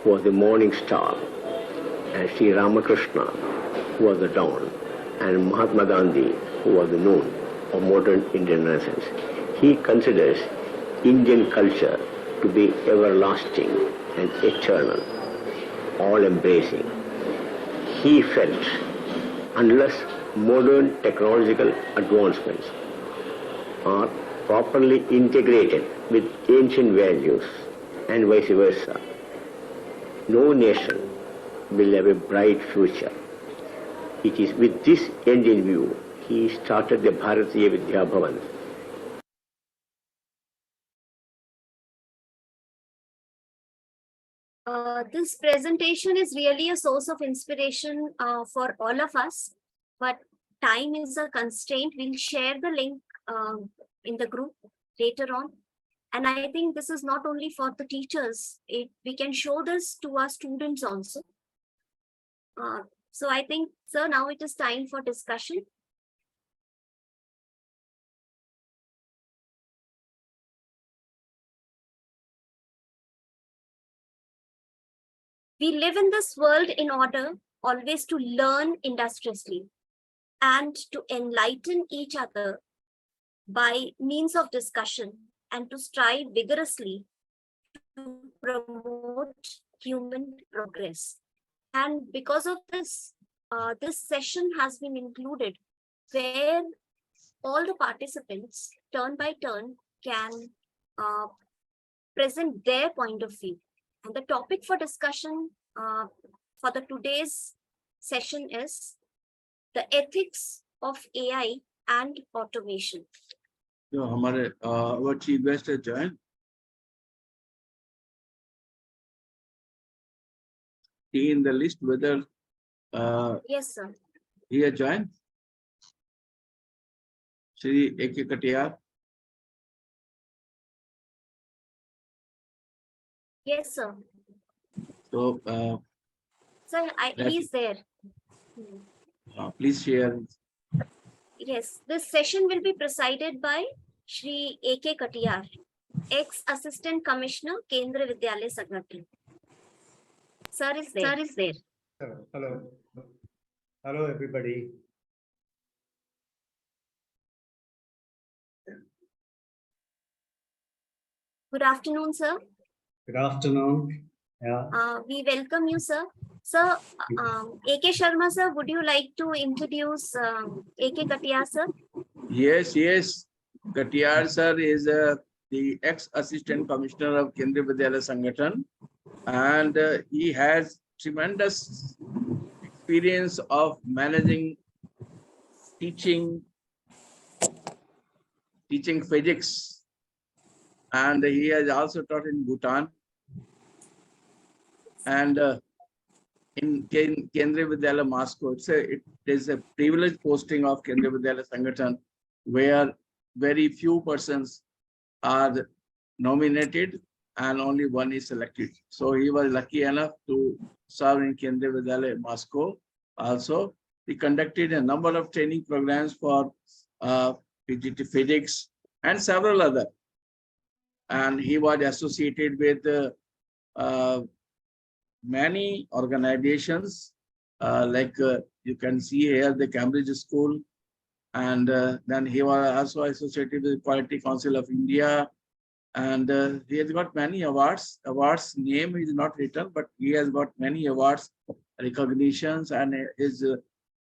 who was the morning star, and Sri Ramakrishna, who was the dawn, and Mahatma Gandhi, who was the noon of modern Indian Renaissance. He considers Indian culture to be everlasting and eternal, all-embracing. He felt unless modern technological advancements are properly integrated with ancient values and vice versa, no nation will have a bright future. It is with this end in view he started the Bharatiya Vidya Bhavan. This presentation is really a source of inspiration for all of us, but time is a constraint. We'll share the link in the group later on. And I think this is not only for the teachers, we can show this to our students also. So I think, sir, now it is time for discussion. We live in this world in order always to learn industriously and to enlighten each other by means of discussion and to strive vigorously to promote human progress. And because of this, this session has been included where all the participants turn by turn can present their point of view. And the topic for discussion for the today's session is the ethics of AI and automation. So, our chief guest has joined. He in the list whether yes, sir. He has joined. Shri A.K. Katiyar. Yes, sir. So, sir, he's there. Please share. Yes, this session will be presided by Shri A.K. Katiyar, ex-Assistant Commissioner, Kendra Vidyalaya Sangathan. Sir is there. Sir is there. Hello. Hello, everybody. Good afternoon, sir. Good afternoon. Yeah. We welcome you, sir. Sir, A.K. Sharma, sir, would you like to introduce A.K. Katiyar, sir? Yes. Katiyar, sir, is the ex-Assistant Commissioner of Kendriya Vidyalaya Sangathan, and he has tremendous experience of managing teaching physics, and he has also taught in Bhutan and in Kendriya Vidyalaya Moscow. It is a privileged posting of Kendriya Vidyalaya Sangathan, where very few persons are nominated and only one is selected. So he was lucky enough to serve in Kendriya Vidyalaya Moscow. Also, he conducted a number of training programs for PGT physics and several other. And he was associated with many organizations, like you can see here the Cambridge School, and then he was also associated with the Quality Council of India, and he has got many awards. Awards name is not written, but he has got many awards, recognitions, and his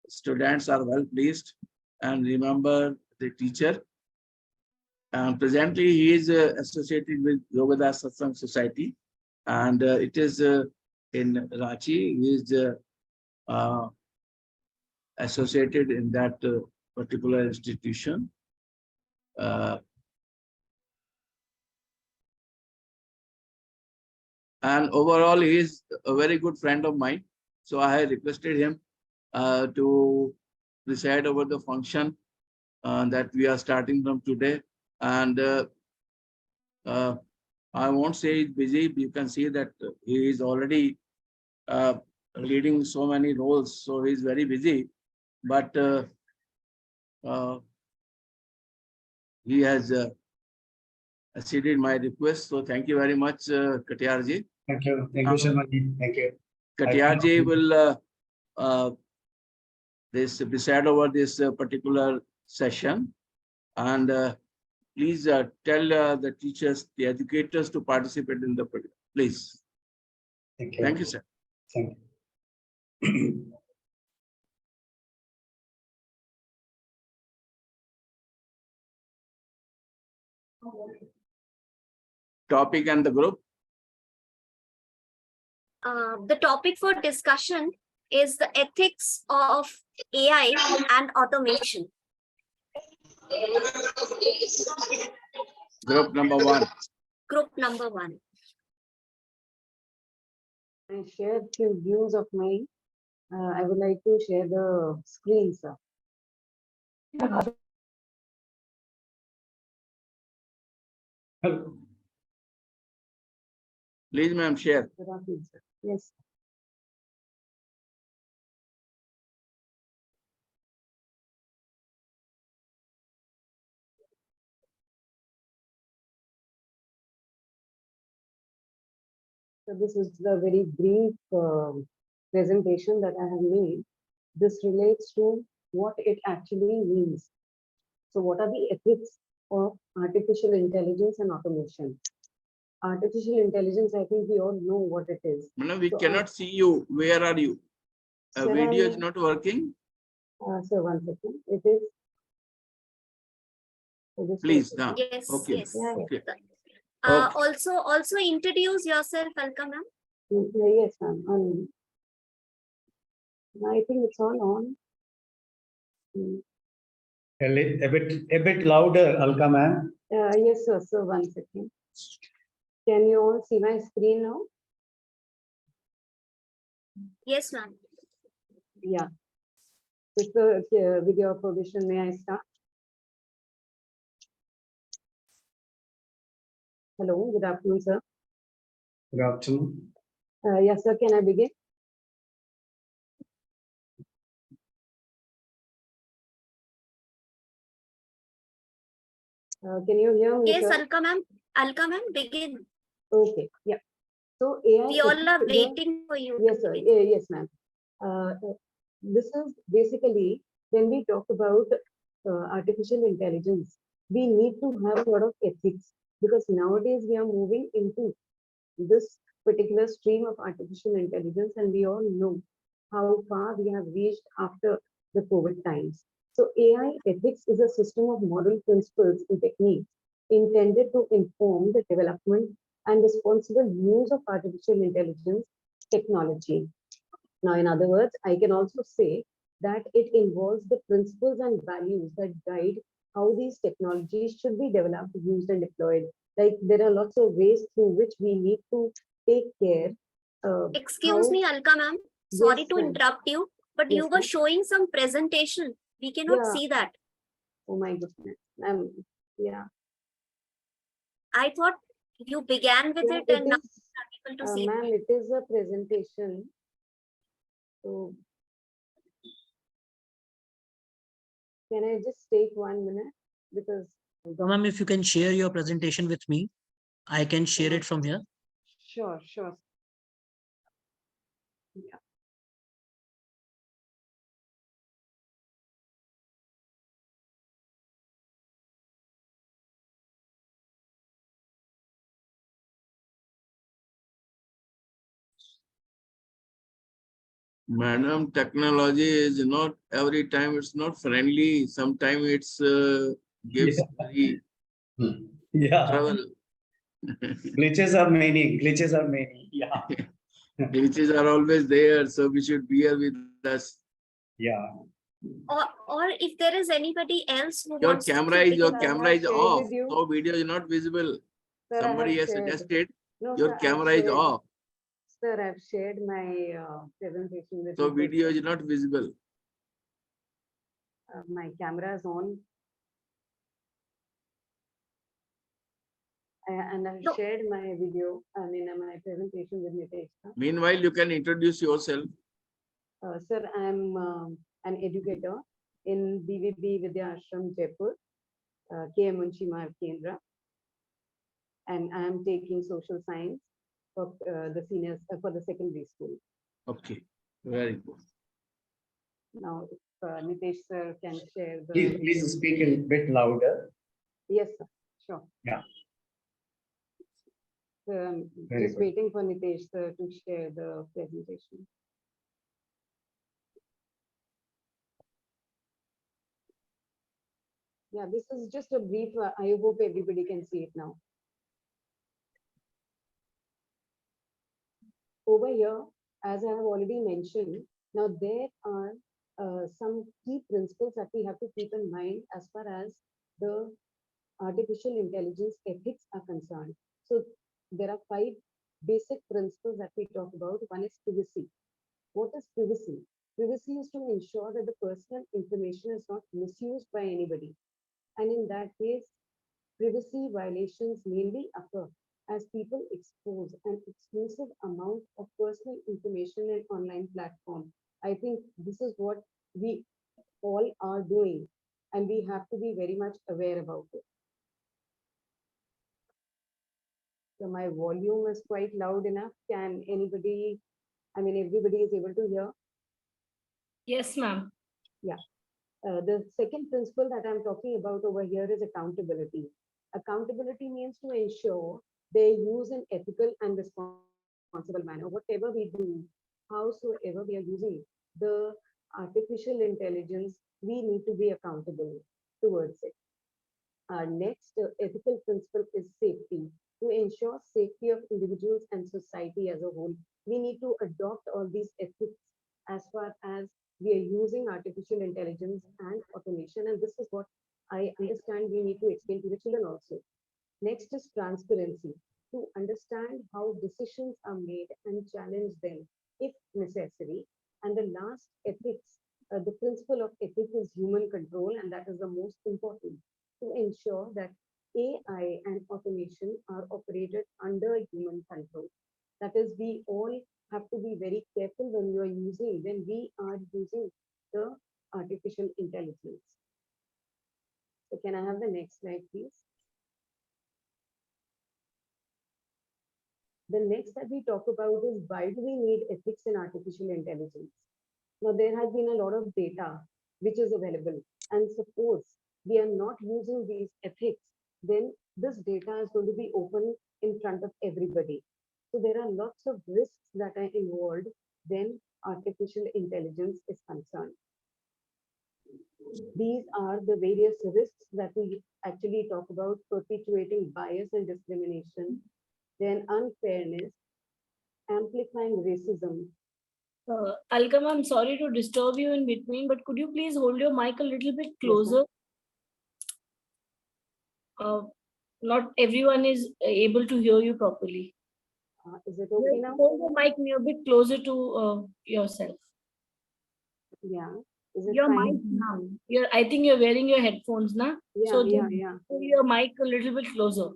students are well pleased and remember the teacher. And presently he is associated with Yogadas Satsang Society, and it is in Ranchi. He is associated in that particular institution. And overall, he is a very good friend of mine. So I have requested him to preside over the function that we are starting from today. And I won't say he's busy. You can see that he is already leading so many roles. So he's very busy. But he has acceded my request. So thank you very much, Katiyar ji. Thank you. Thank you, Sharma ji. Thank you. Katiyar ji will preside over this particular session. And please tell the teachers, the educators to participate in the program. Please. Thank you. Thank you, sir. Thank you. Topic and the group. The topic for discussion is the ethics of AI and automation. Group number 1. Group number 1. I shared few views of mine. I would like to share the screen, sir. Hello. Please, ma'am, share. Good afternoon, sir. Yes. So this is the very brief presentation that I have made. This relates to what it actually means. So what are the ethics of artificial intelligence and automation? Artificial intelligence, I think we all know what it is. Madam, we So, cannot see you. Where are you? A sir, video is not working. Sir, 1 second. It is. Please, now. Yes, Okay. yes. Yeah, yeah. Okay. Also introduce yourself, Alka ma'am. Yes, ma'am. I think it's all on. A bit louder, Alka ma'am. Yes, sir. So 1 second. Can you all see my screen now? Yes, ma'am. Yeah. With the video provision, may I start? Hello, good afternoon, sir. Good afternoon. Yes, sir. Can I begin? Can you hear me? Yes, sir? Alka ma'am. Alka ma'am, begin. Okay. Yeah. So AI. We all are waiting for you. Yes, sir. Yes, ma'am. This is basically when we talk about artificial intelligence, we need to have a lot of ethics because nowadays we are moving into this particular stream of artificial intelligence, and we all know how far we have reached after the COVID times. So AI ethics is a system of moral principles and techniques intended to inform the development and responsible use of artificial intelligence technology. Now, in other words, I can also say that it involves the principles and values that guide how these technologies should be developed, used, and deployed. Like there are lots of ways through which we need to take care. Excuse me, Alka ma'am. Sorry to interrupt you, but you were showing some presentation. We cannot see that. Oh my goodness. Yeah. I thought you began with it and now you are able to see. Ma'am, it is a presentation. So can I just take 1 minute? Because ma'am, if you can share your presentation with me, I can share it from here. Sure. Yeah. Madam, technology is not every time it's not friendly. Sometimes it's gives very trouble. Glitches are many. Yeah. Glitches are always there, so we should bear with us. Yeah. Or if there is anybody else who Your wants camera is off, so video is not visible. Sir, Somebody has suggested your camera is off. Sir, I've shared my presentation with So you. video is not visible. My camera is on. And I've shared my video, my presentation with Nitesh. Meanwhile, you can introduce yourself. Sir, I'm an educator in BVB Vidya Ashram, Jaipur, KM Munshi Marg Kendra, and I'm taking social science for the seniors for the secondary school. Okay, very good. Now, if Nitesh sir can share the. Please speak a bit louder. Yes, sir. Sure. Yeah. Just waiting for Nitesh sir to share the presentation. Yeah, this is just a brief. I hope everybody can see it now. Over here, as I have already mentioned, now there are some key principles that we have to keep in mind as far as the artificial intelligence ethics are concerned. So there are 5 basic principles that we talk about. One is privacy. What is privacy? Privacy is to ensure that the personal information is not misused by anybody. And in that case, privacy violations mainly occur as people expose an exclusive amount of personal information in online platform. I think this is what we all are doing, and we have to be very much aware about it. So my volume is quite loud enough. Can anybody, I mean, everybody is able to hear? Yes, ma'am. Yeah. The second principle that I'm talking about over here is accountability. Accountability means to ensure they use an ethical and responsible manner. Whatever we do, howsoever we are using the artificial intelligence, we need to be accountable towards it. Our next ethical principle is safety. To ensure safety of individuals and society as a whole, we need to adopt all these ethics as far as we are using artificial intelligence and automation. And this is what I understand we need to explain to the children also. Next is transparency, to understand how decisions are made and challenge them if necessary. And the last, ethics. The principle of ethics is human control, and that is the most important, to ensure that AI and automation are operated under human control. That is, we all have to be very careful when we are using the artificial intelligence. So can I have the next slide, please? The next that we talk about is, why do we need ethics in artificial intelligence? Now, there has been a lot of data which is available, and suppose we are not using these ethics, then this data is going to be open in front of everybody. So there are lots of risks that are involved when artificial intelligence is concerned. These are the various risks that we actually talk about: perpetuating bias and discrimination, then unfairness, amplifying racism. Alka, I'm sorry to disturb you in between, but could you please hold your mic a little bit closer? Not everyone is able to hear you properly. Is it okay now? Hold the mic a bit closer to yourself. Yeah. Is it your fine? mic now. I think you're wearing your headphones now. Yeah, so yeah. Hold your mic a little bit closer.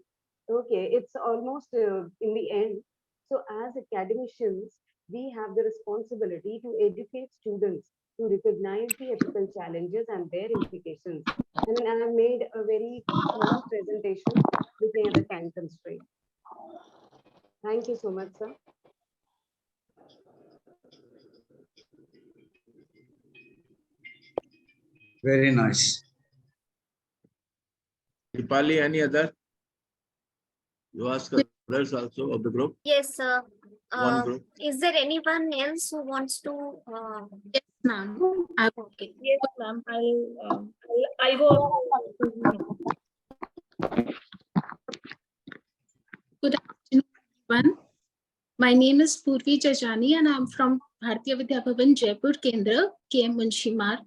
Okay, it's almost in the end. So as academicians, we have the responsibility to educate students to recognize the ethical challenges and their implications. I mean, I have made a very small presentation looking at the time constraint. Thank you so much, sir. Very nice. Dipali, any other? You ask others also of the group? Yes, sir. One group. Is there anyone else who wants to? Yes, ma'am. Okay. Yes, ma'am. I'll go. Good afternoon, everyone. My name is Purvi Jajani and I'm from Bharatiya Vidya Bhavan, Jaipur, Kendra, KM Munshi Marg.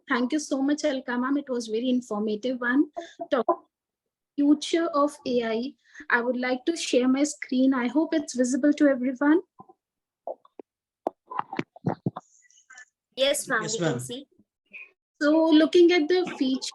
Thank you so much, Alka ma'am. It was very informative one. Future of AI. I would like to share my screen. I hope it's visible to everyone. Yes, ma'am. Yes, We can ma'am. see. So looking at the feature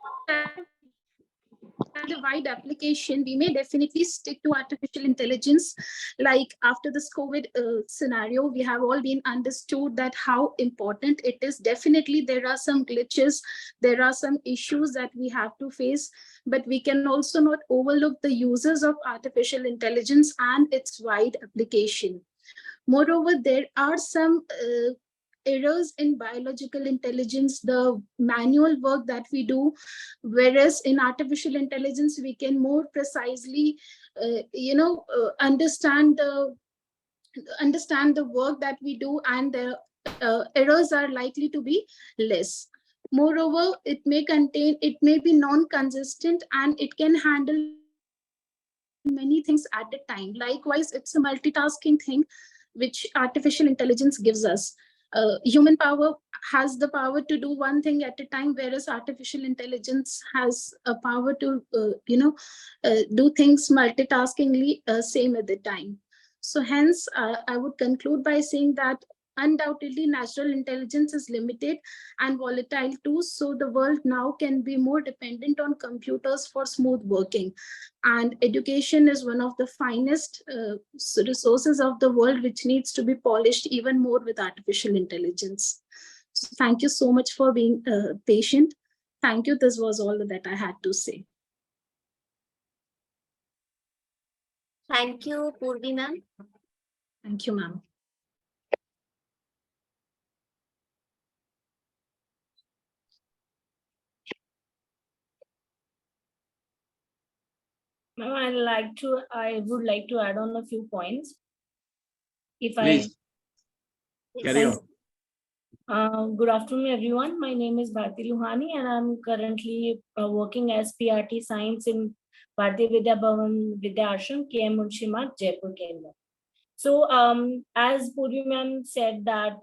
and the wide application, we may definitely stick to artificial intelligence. Like after this COVID scenario, we have all been understood that how important it is. Definitely there are some glitches, there are some issues that we have to face, but we can also not overlook the uses of artificial intelligence and its wide application. Moreover, there are some errors in biological intelligence, the manual work that we do, whereas in artificial intelligence, we can more precisely, understand the work that we do, and the errors are likely to be less. Moreover, it may be non-consistent, and it can handle many things at a time. Likewise, it's a multitasking thing, which artificial intelligence gives us. Human power has the power to do one thing at a time, whereas artificial intelligence has a power to, do things multitaskingly, same at the time. So hence, I would conclude by saying that undoubtedly natural intelligence is limited and volatile too. So the world now can be more dependent on computers for smooth working. And education is one of the finest resources of the world, which needs to be polished even more with artificial intelligence. So thank you so much for being patient. Thank you. This was all that I had to say. Thank you, Purvi ma'am. Thank you, ma'am. Ma'am, I would like to add on a few points. Please. Carry on. Good afternoon, everyone. My name is Bharti Luhani, and I'm currently working as PRT Science in Bharatiya Vidya Bhavan Vidya Ashram, KM Munshi Marg, Jaipur, Kerala. So, as Purvi ma'am said that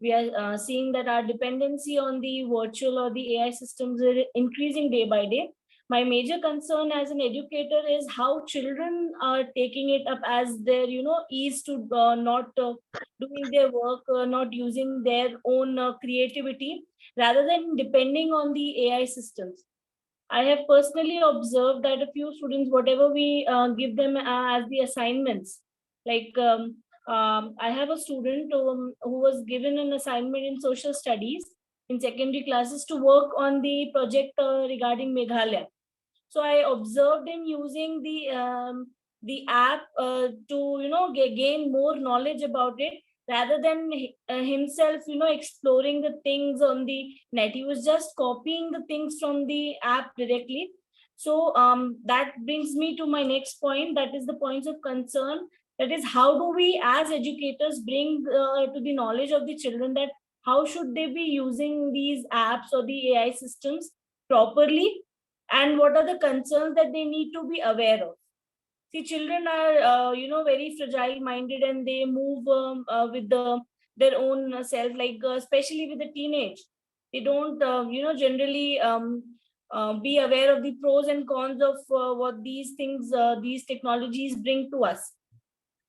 we are seeing that our dependency on the virtual or the AI systems is increasing day by day. My major concern as an educator is how children are taking it up as their, ease to not doing their work, not using their own creativity, rather than depending on the AI systems. I have personally observed that a few students, whatever we give them as the assignments, like I have a student who was given an assignment in social studies in secondary classes to work on the project regarding Meghalaya. So I observed him using the app to gain more knowledge about it, rather than himself exploring the things on the net. He was just copying the things from the app directly. So that brings me to my next point, that is the points of concern. That is, how do we as educators bring to the knowledge of the children that how should they be using these apps or the AI systems properly, and what are the concerns that they need to be aware of. See, children are very fragile minded, and they move with their own self, like especially with the teenage. They don't generally be aware of the pros and cons of what these things, these technologies bring to us.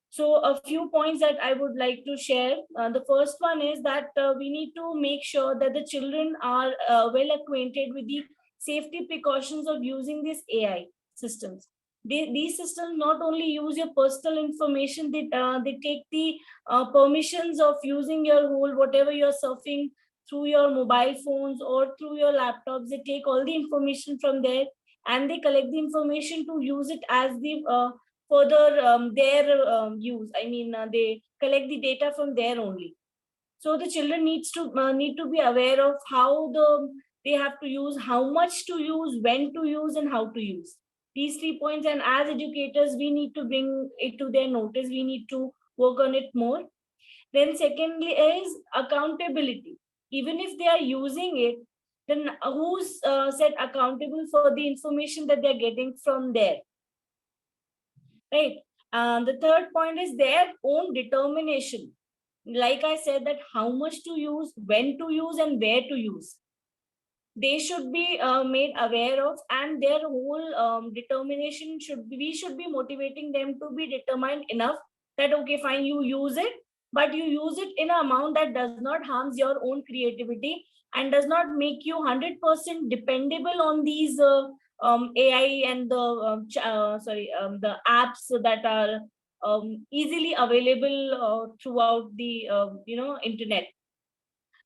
So a few points that I would like to share. The first one is that we need to make sure that the children are well acquainted with the safety precautions of using these AI systems. These systems not only use your personal information, they take the permissions of using your whole, whatever you're surfing through your mobile phones or through your laptops. They take all the information from there, and they collect the information to use it as the further their use. I mean, they collect the data from there only. So the children need to be aware of how they have to use, how much to use, when to use, and how to use these 3 points. And as educators, we need to bring it to their notice. We need to work on it more. Then secondly is accountability. Even if they are using it, then who's set accountable for the information that they're getting from there? Right. The third point is their own determination. Like I said, that how much to use, when to use, and where to use. They should be made aware of, and their whole determination we should be motivating them to be determined enough that, okay, fine, you use it, but you use it in an amount that does not harms your own creativity and does not make you 100% dependable on these AI and the apps that are easily available throughout the internet.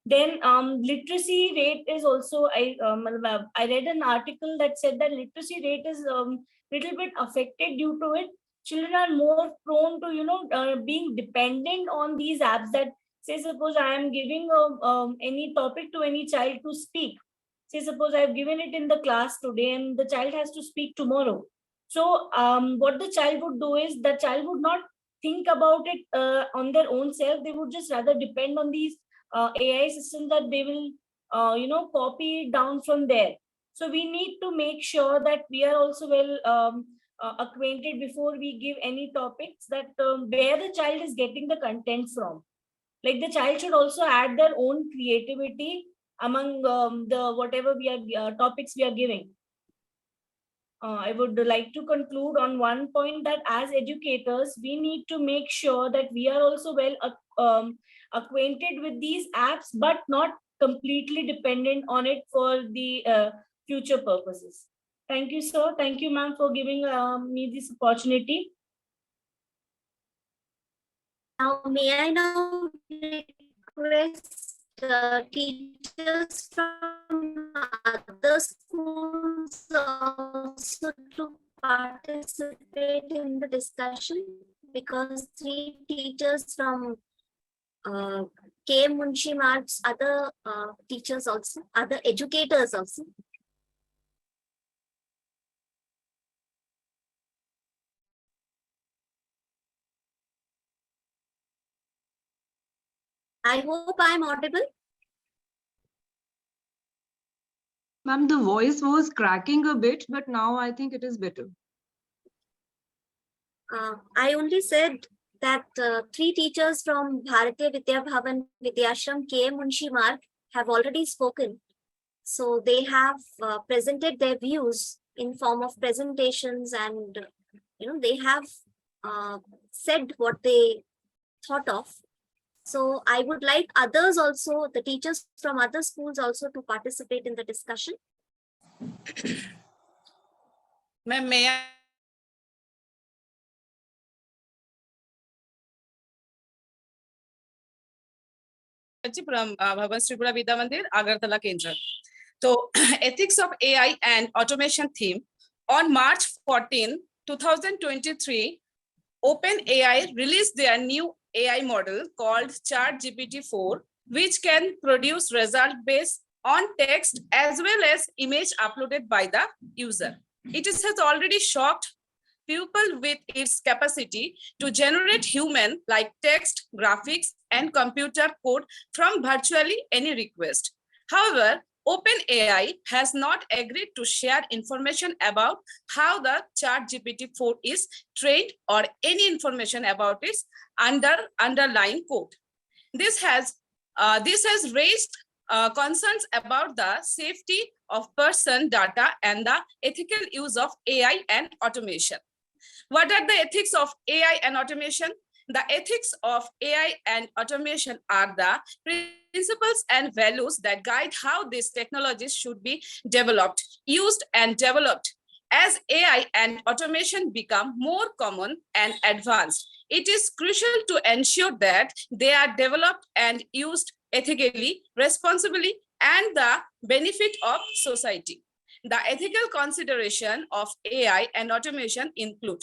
Then literacy rate is also, I read an article that said that literacy rate is little bit affected due to it. Children are more prone to being dependent on these apps. That, say suppose I am giving any topic to any child to speak. Say suppose I have given it in the class today, and the child has to speak tomorrow. So what the child would do is, the child would not think about it on their own self. They would just rather depend on these AI systems that they will copy down from there. So we need to make sure that we are also well acquainted before we give any topics, that where the child is getting the content from. Like, the child should also add their own creativity among the whatever we are topics we are giving. I would like to conclude on one point that as educators, we need to make sure that we are also well acquainted with these apps, but not completely dependent on it for the future purposes. Thank you, sir. Thank you, ma'am, for giving me this opportunity. Now, may I now request teachers from other schools also to participate in the discussion, because 3 teachers from K. Munshi Mart's other teachers also, other educators also. I hope I'm audible. Ma'am, the voice was cracking a bit, but now I think it is better. I only said that 3 teachers from Bharatiya Vidya Bhavan Vidyashram K. Munshi Marg have already spoken. So they have presented their views in form of presentations, and they have said what they thought of. So I would like others also, the teachers from other schools also, to participate in the discussion. Ma'am, may I? From Bhavan Tripura Vidya Mandir, Agartala Kendra. So, ethics of AI and automation theme. On March 14, 2023, OpenAI released their new AI model called ChatGPT-4, which can produce result based on text as well as image uploaded by the user. It has already shocked people with its capacity to generate human-like text, graphics, and computer code from virtually any request. However, OpenAI has not agreed to share information about how the ChatGPT-4 is trained or any information about its underlying code. This has raised concerns about the safety of person data and the ethical use of AI and automation. What are the ethics of AI and automation? The ethics of AI and automation are the principles and values that guide how these technologies should be developed, used, and developed. As AI and automation become more common and advanced, it is crucial to ensure that they are developed and used ethically, responsibly, and the benefit of society. The ethical consideration of AI and automation include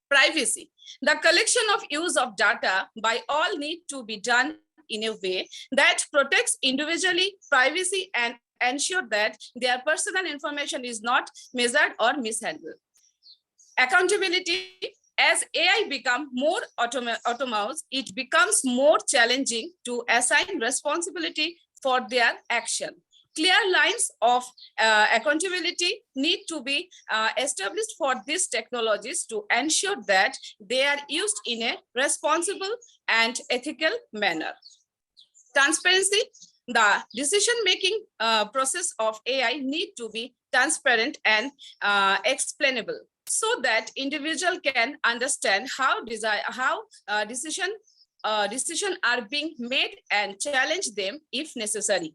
privacy. The collection of use of data by all need to be done in a way that protects individually privacy and ensure that their personal information is not measured or mishandled. Accountability. As AI becomes more autonomous, it becomes more challenging to assign responsibility for their action. Clear lines of accountability need to be established for these technologies to ensure that they are used in a responsible and ethical manner. Transparency. The decision-making process of AI need to be transparent and explainable, so that individual can understand how decisions are being made and challenge them if necessary.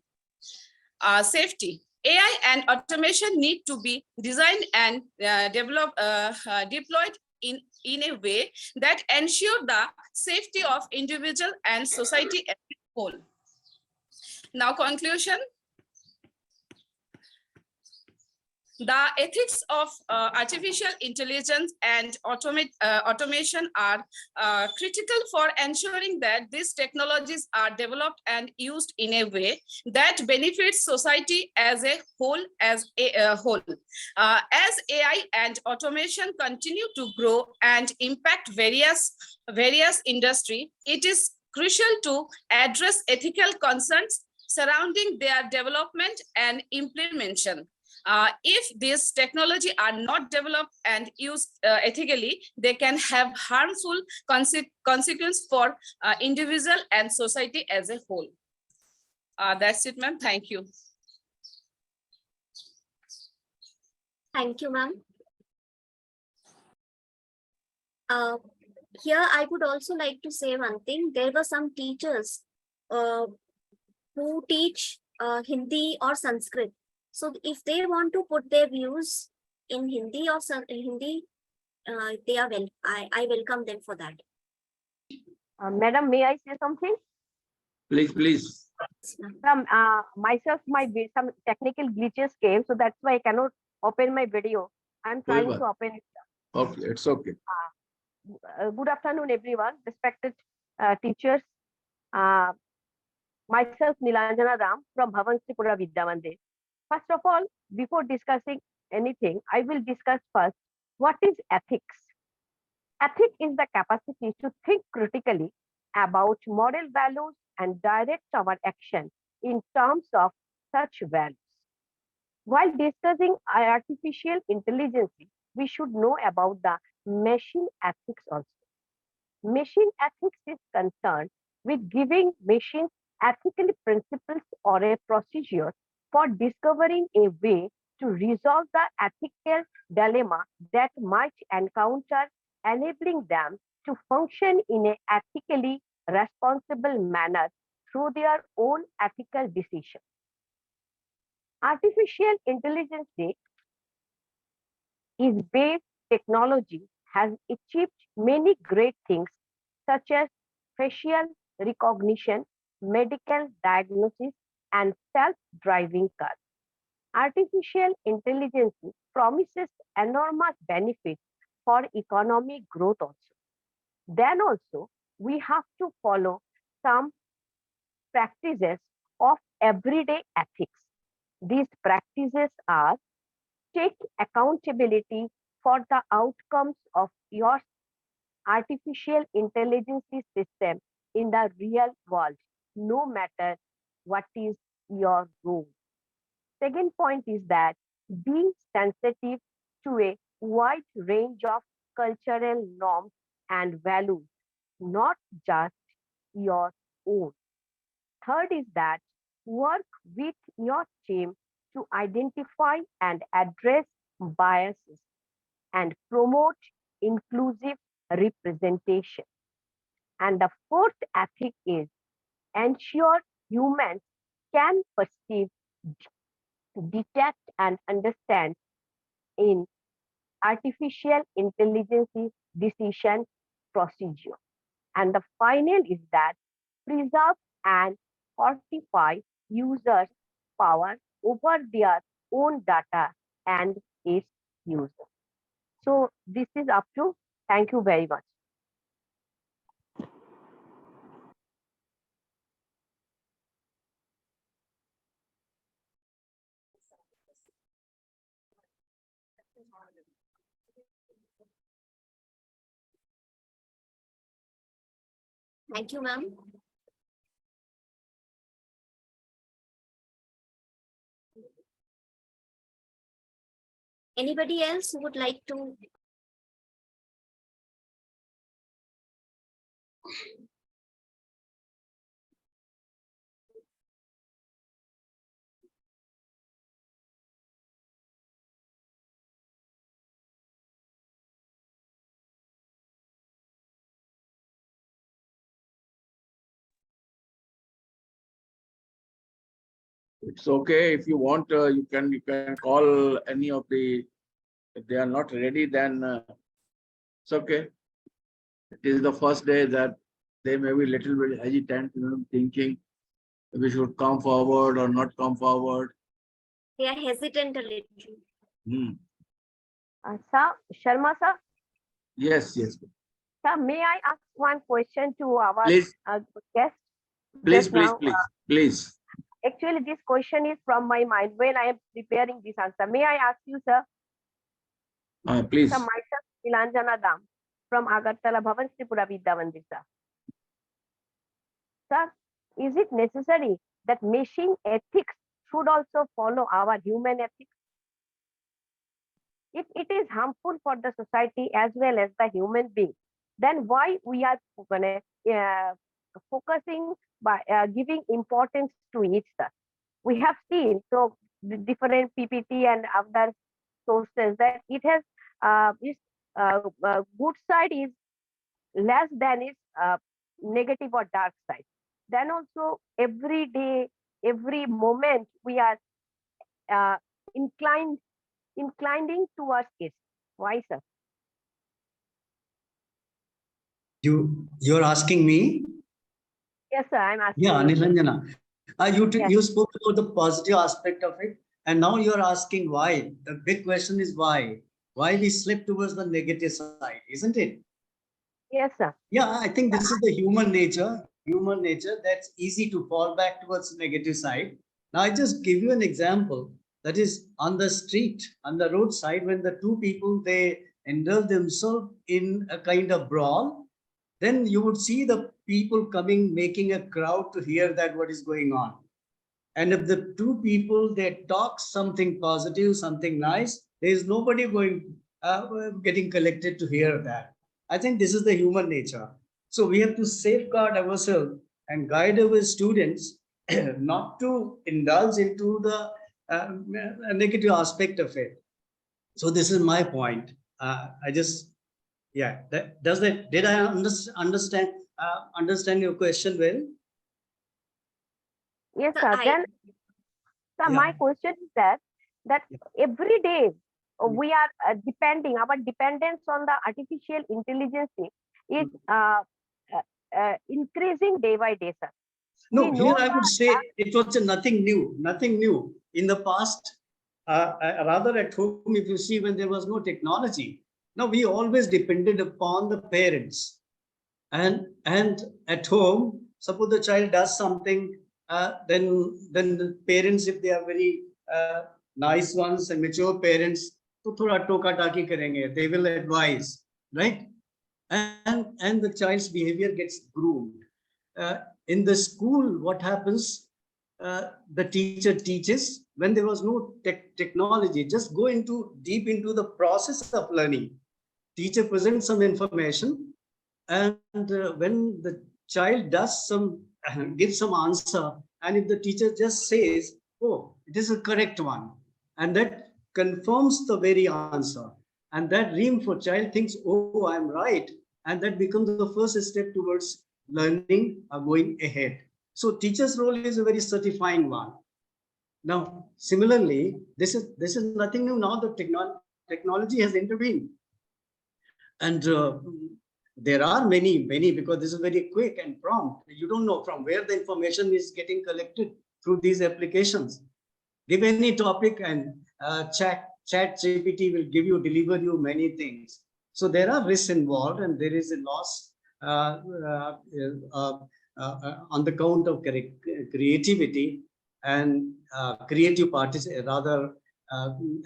Safety. AI and automation need to be designed and deployed in a way that ensure the safety of individual and society as a whole. Now, conclusion. The ethics of artificial intelligence and automation are critical for ensuring that these technologies are developed and used in a way that benefits society as a whole. As AI and automation continue to grow and impact various industries, it is crucial to address ethical concerns surrounding their development and implementation. If these technology are not developed and used ethically, they can have harmful consequences for individual and society as a whole. That's it, ma'am. Thank you. Thank you, ma'am. Here, I would also like to say one thing. There were some teachers who teach Hindi or Sanskrit. So if they want to put their views in Hindi or Hindi, they are I welcome them for that. Madam, may I say something? Please, please. Myself, some technical glitches came, so that's why I cannot open my video. I'm trying to open it. Okay, it's okay. Good afternoon, everyone. Respected teachers. Myself, Nilanjana Ram from Bhavan Tripura Vidya Mandir. First of all, before discussing anything, I will discuss first what is ethics. Ethics is the capacity to think critically about moral values and direct our action in terms of such values. While discussing artificial intelligence, we should know about the machine ethics also. Machine ethics is concerned with giving machines ethical principles or a procedure for discovering a way to resolve the ethical dilemma that might encounter, enabling them to function in an ethically responsible manner through their own ethical decisions. Artificial intelligence is based technology has achieved many great things such as facial recognition, medical diagnosis, and self-driving cars. Artificial intelligence promises enormous benefits for economic growth also. Then also, we have to follow some practices of everyday ethics. These practices are: take accountability for the outcomes of your artificial intelligence system in the real world, no matter what is your role. Second point is that be sensitive to a wide range of cultural norms and values, not just your own. Third is that work with your team to identify and address biases and promote inclusive representation. And the fourth ethic is ensure humans can perceive, detect, and understand in artificial intelligence decision procedure. And the final is that preserve and fortify users' power over their own data and its use. So this is up to. Thank you very much. Thank you, ma'am. Anybody else who would like to? It's okay. If you want, you can call any of the. If they are not ready, then it's okay. It is the first day that they may be little bit hesitant, thinking we should come forward or not come forward. They are hesitant a little. Sir, Sharma sir? Yes, yes. Sir, may I ask one question to our guest? Please, please. Actually, this question is from my mind when I am preparing this answer. May I ask you, sir? Please. Sir, myself, Nilanjana Dam from Agartala Bhavan Tripura Vidya Mandir, sir. Sir, is it necessary that machine ethics should also follow our human ethics? If it is harmful for the society as well as the human being, then why we are focusing by giving importance to it, sir? We have seen so the different PPT and other sources that it has good side is less than its negative or dark side. Then also every day, every moment we are inclining towards it. Why, sir? You're asking me? Yes, sir. I'm asking. Yeah, you. Nilanjana. You spoke about the positive aspect of it, and now you're asking why. The big question is why. Why we slip towards the negative side, isn't it? Yes, sir. Yeah, I think this is the human nature. Human nature that's easy to fall back towards the negative side. Now, I just give you an example. That is on the street, on the roadside, when the two people they indulge themselves in a kind of brawl, then you would see the people coming, making a crowd to hear that what is going on. And if the two people they talk something positive, something nice, there is nobody going getting collected to hear that. I think this is the human nature. So we have to safeguard ourselves and guide our students not to indulge into the negative aspect of it. So this is my point. I just yeah. Does that did I understand your question well? Yes, sir. Then, sir, my question is that every day we are depending, our dependence on the artificial intelligence is increasing day by day, sir. No, here I would say it was nothing new, nothing new. In the past, rather at home, if you see when there was no technology, now we always depended upon the parents. And at home, suppose the child does something, then the parents, if they are very nice ones and mature parents, तो थोड़ा टोका टाकी करेंगे. They will advise, right? And the child's behavior gets groomed. In the school, what happens? The teacher teaches when there was no technology. Just go deep into the process of learning. Teacher presents some information, and when the child does gives some answer, and if the teacher just says, "Oh, it is a correct one," and that confirms the very answer, and that reinforces child thinks, "Oh, I'm right," and that becomes the first step towards learning going ahead. So teacher's role is a very certifying one. Now, similarly, this is nothing new. Now the technology has intervened, and there are many because this is very quick and prompt. You don't know from where the information is getting collected through these applications. Give any topic and chat GPT will deliver you many things. So there are risks involved, and there is a loss on the count of creativity and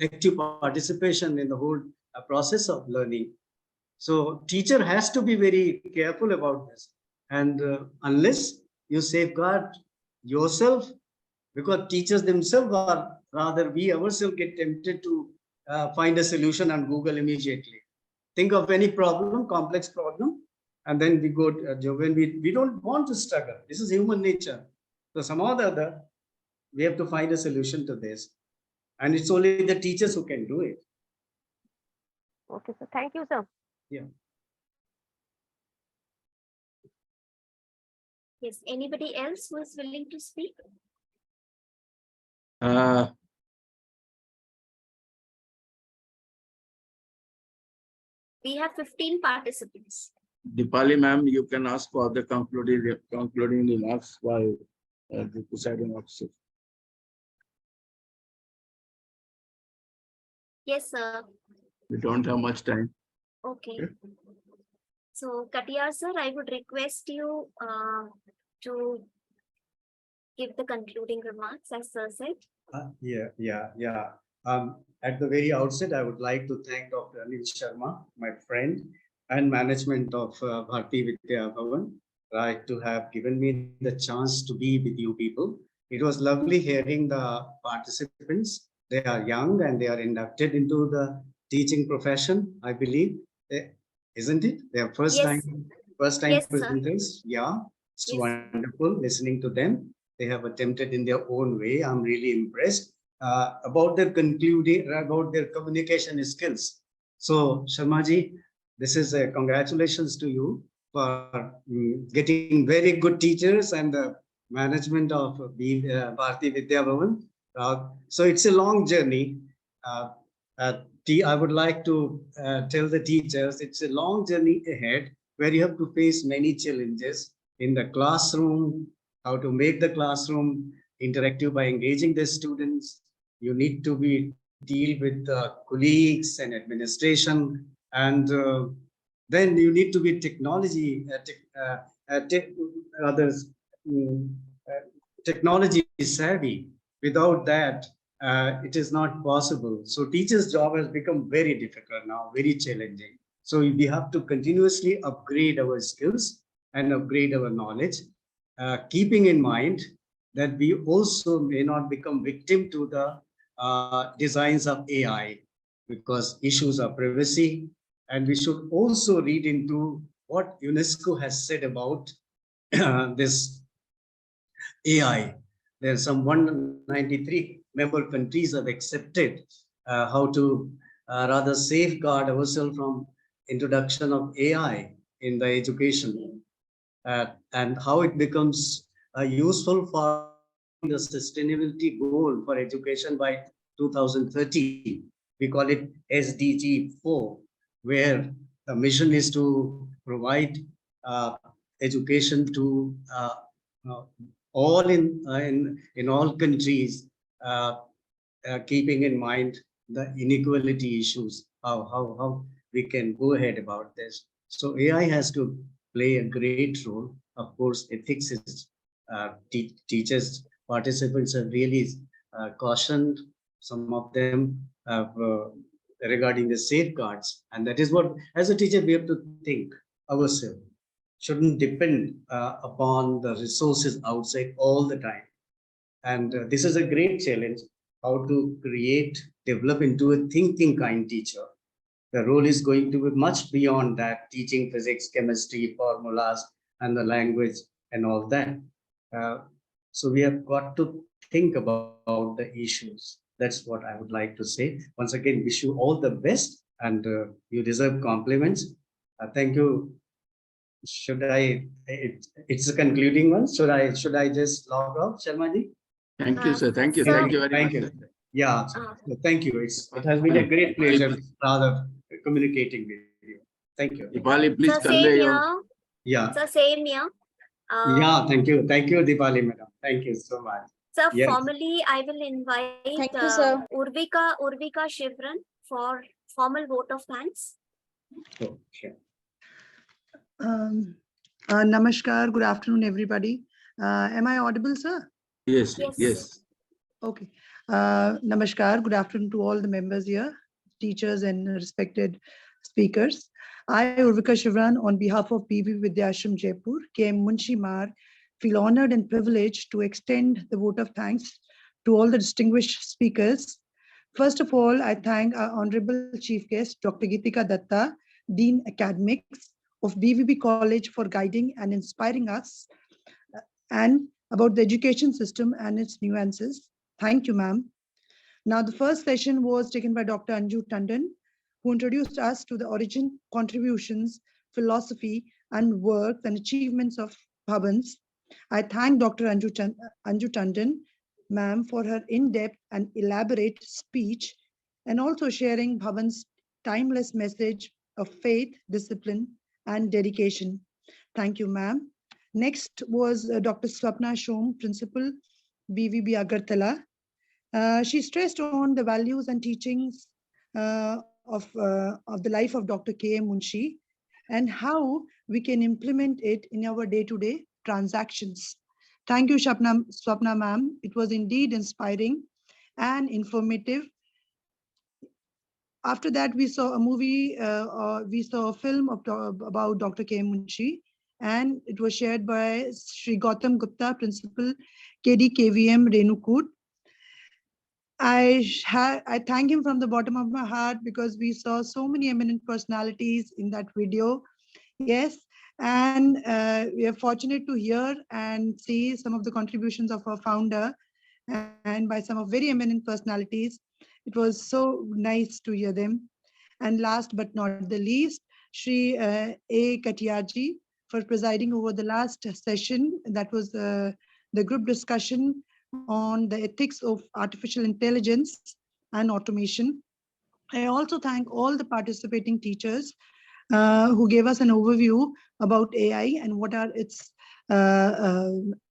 active participation in the whole process of learning. So teacher has to be very careful about this, and unless you safeguard yourself, because teachers themselves are rather we ourselves get tempted to find a solution on Google immediately. Think of any problem, complex problem, and then we go when we don't want to struggle. This is human nature. So somehow or the other, we have to find a solution to this, and it's only the teachers who can do it. Okay, sir. Thank you, sir. Yeah. Yes. Anybody else who is willing to speak? We have 15 participants. Dipali ma'am, you can ask for the concluding remarks by the presiding officer. Yes, sir. We don't have much time. Okay. So, Katiyar sir, I would request you to give the concluding remarks, as sir said. Yeah. At the very outset, I would like to thank Dr. Anil Sharma, my friend, and management of Bharati Vidya Bhavan, right, to have given me the chance to be with you people. It was lovely hearing the participants. They are young and they are inducted into the teaching profession, I believe. Isn't it? They are first time presenters. Yeah, it's wonderful listening to them. They have attempted in their own way. I'm really impressed about their communication skills. So Sharmaji, this is a congratulations to you for getting very good teachers and the management of Bharati Vidya Bhavan. So it's a long journey. I would like to tell the teachers it's a long journey ahead where you have to face many challenges in the classroom, how to make the classroom interactive by engaging the students. You need to deal with colleagues and administration, and then you need to be technology savvy. Without that, it is not possible. So teachers' job has become very difficult now, very challenging. So we have to continuously upgrade our skills and upgrade our knowledge, keeping in mind that we also may not become victim to the designs of AI, because issues of privacy. And we should also read into what UNESCO has said about this AI. There are some 193 member countries have accepted how to rather safeguard ourselves from introduction of AI in the education, and how it becomes useful for the sustainability goal for education by 2030. We call it SDG 4, where the mission is to provide education to all in all countries, keeping in mind the inequality issues, how we can go ahead about this. So AI has to play a great role. Of course, ethics is teachers, participants have really cautioned some of them regarding the safeguards. And that is what, as a teacher, we have to think ourselves. Shouldn't depend upon the resources outside all the time. And this is a great challenge, how to develop into a thinking kind teacher. The role is going to be much beyond that, teaching physics, chemistry, formulas, and the language and all that. So we have got to think about the issues. That's what I would like to say. Once again, wish you all the best, and you deserve compliments. Thank you. Should I? It's a concluding one. Should I just log off, Sharmaji? Thank you, sir. Thank you. Thank you very much. Sir. Yeah. Thank you. It has been a great pleasure, rather, communicating with you. Thank you. Dipali, please convey your. Yeah. So same here. Yeah. Thank you. Thank you, Dipali, madam. Thank you so much. So yes. formally, I will invite Urvika Shivran for formal vote of thanks. Okay. Namaskar, good afternoon, everybody. Am I audible, sir? Yes, yes. Okay. Namaskar, good afternoon to all the members here, teachers and respected speakers. I, Urvika Shivran, on behalf of BV Vidyashram Jaipur, KM Munshi Mar, feel honored and privileged to extend the vote of thanks to all the distinguished speakers. First of all, I thank our Honorable Chief Guest, Dr. Geetika Datta, Dean Academics of BVB College, for guiding and inspiring us and about the education system and its nuances. Thank you, ma'am. Now, the first session was taken by Dr. Anju Tandon, who introduced us to the origin, contributions, philosophy, and work and achievements of Bhavans. I thank Dr. Anju Tandon, ma'am, for her in-depth and elaborate speech, and also sharing Bhavan's timeless message of faith, discipline, and dedication. Thank you, ma'am. Next was Dr. Swapna Shom, Principal, BVB Agartala. She stressed on the values and teachings of the life of Dr. K.M. Munshi and how we can implement it in our day-to-day transactions. Thank you, Swapna ma'am. It was indeed inspiring and informative. After that, we saw a movie, we saw a film about Dr. K. Munshi, and it was shared by Sri Gautam Gupta, Principal, KDKVM Renukut. I thank him from the bottom of my heart because we saw so many eminent personalities in that video. Yes, and we are fortunate to hear and see some of the contributions of our founder and by some of very eminent personalities. It was so nice to hear them. And last but not the least, Shri A. Katiaji for presiding over the last session. That was the group discussion on the ethics of artificial intelligence and automation. I also thank all the participating teachers who gave us an overview about AI and what are its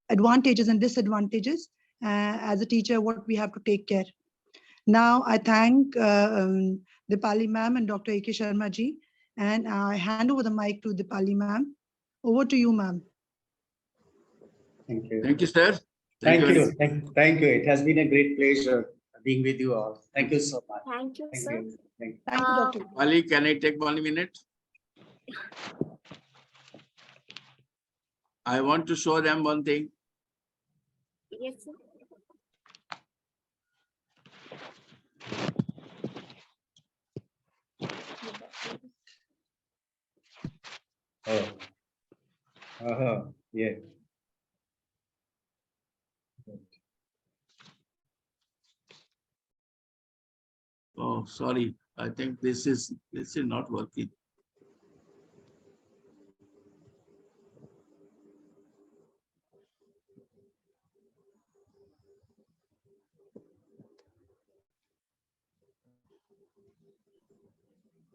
advantages and disadvantages. As a teacher, what we have to take care. Now, I thank Dipali ma'am and Dr. A.K. Sharma ji, and I hand over the mic to Dipali ma'am. Over to you, ma'am. Thank you. Thank you, sir. Thank you. Thank you. It has been a great pleasure being with you all. Thank you so much. Thank you, sir. Thank you. Thank you, Dr. Ali, can I take 1 minute? I want to show them one thing. Yes, sir. Oh. Yeah. Oh, sorry. I think this is not working.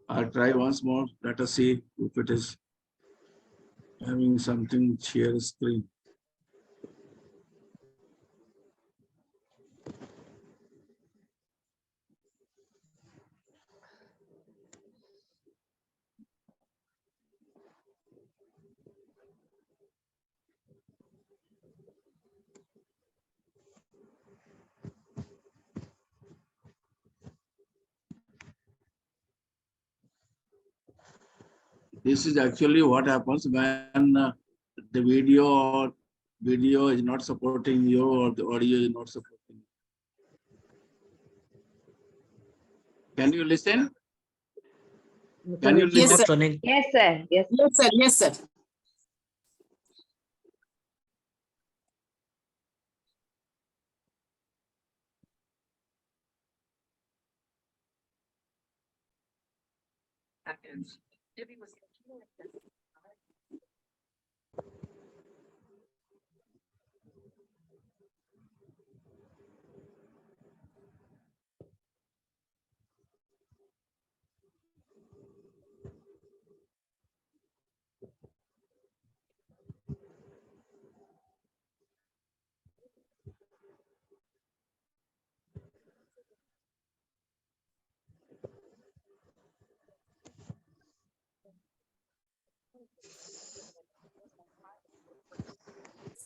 I'll try once more. Let us see if it is having something share screen. This is actually what happens when the video is not supporting you or the audio is not supporting you. Can you listen? Can you Yes, listen? sir. Yes, sir. Yes. Yes, sir. Yes, sir.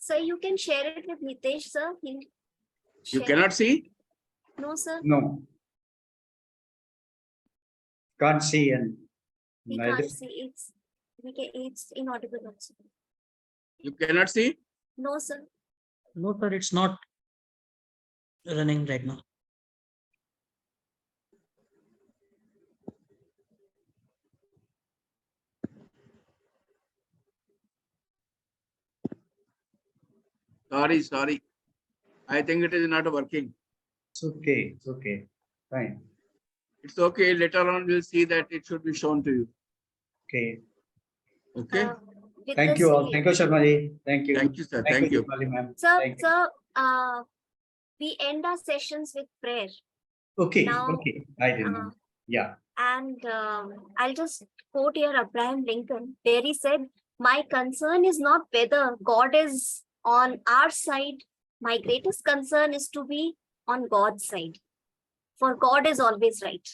So you can share it with Nitesh, sir. You Share cannot it. see? No, sir. No. Can't see and We neither. can't see. It's inaudible also. You cannot see? No, sir. No, sir, it's not running right now. Sorry. I think it is not working. It's okay. It's okay. Fine. It's okay. Later on, we'll see that it should be shown to you. Okay. Okay. Thank you all. Thank you, Sharma ji. Thank you. Thank you, sir. Thank you. Dipali ma'am. Sir, Thank you. sir, we end our sessions with prayer. Okay. Now, Okay. I didn't know. Yeah. And I'll just quote here Abraham Lincoln, where he said, "My concern is not whether God is on our side. My greatest concern is to be on God's side. For God is always right."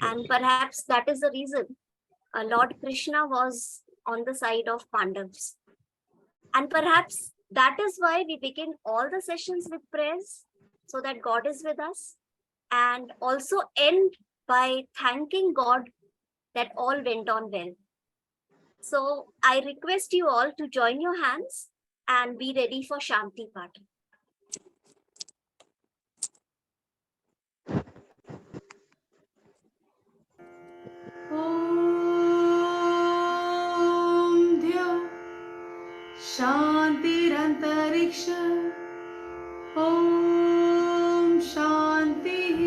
And perhaps that is the reason Lord Krishna was on the side of Pandavas. And perhaps that is why we begin all the sessions with prayers, so that God is with us, and also end by thanking God that all went on well. So I request you all to join your hands and be ready for Shanti Path. शान्तिरन्तरिक्ष ॐ शान्तिः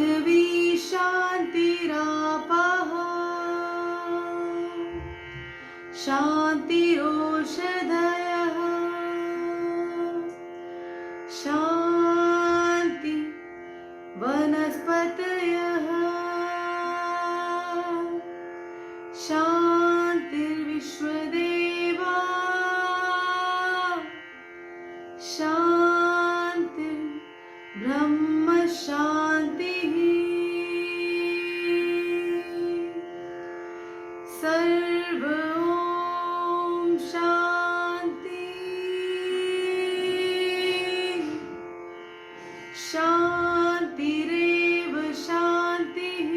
पृथिवी शान्तिरापः शान्तिरोषधयः शान्ति वनस्पतयः शान्तिर्विश्वदेवा शान्तिर् ब्रह्म शान्तिः सर्व ॐ शान्ति शान्तिरेव शान्तिः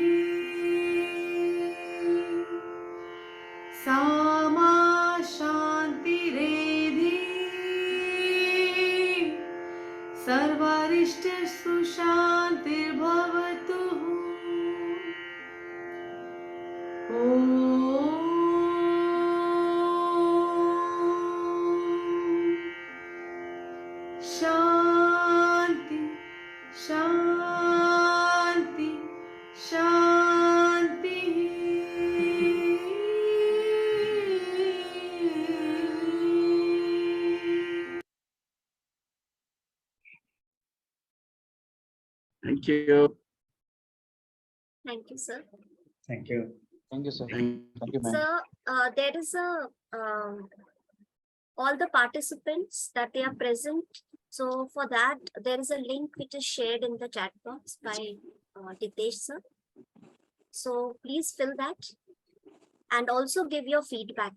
सा मा शान्तिरेधि सर्वारिष्टसु शान्तिर्भवतु शान्ति शान्ति शान्तिः Thank you. Thank you, sir. Thank you. Thank you, sir. Thank Thank you, ma'am. Sir, there is a all the participants that they are present. So for that, there is a link which is shared in the chat box by Ditesh sir. So please fill that and also give your feedback.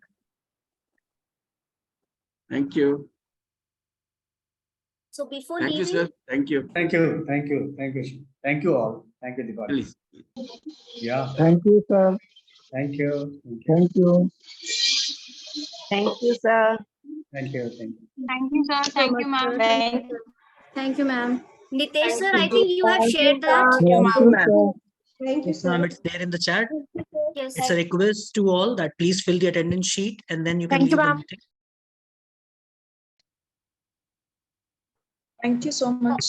Thank you. So before Thank you, leaving, sir. Thank you. Thank you. Thank you. Thank you. Thank you all. Thank you, Diwali. Please. Yeah. Thank you, sir. Thank you. Thank you. Thank you, sir. Thank you. Thank you. Thank you, sir. Thank you, ma'am. thank you, ma'am. Nitesh Thank sir, you. I think you have shared that. Thank you, sir. Thank you, Yes, ma'am, sir. it's there in the chat. Yes. It's a request to all that please fill the attendance sheet and then you can Thank you, leave the ma'am. meeting. Thank you so much.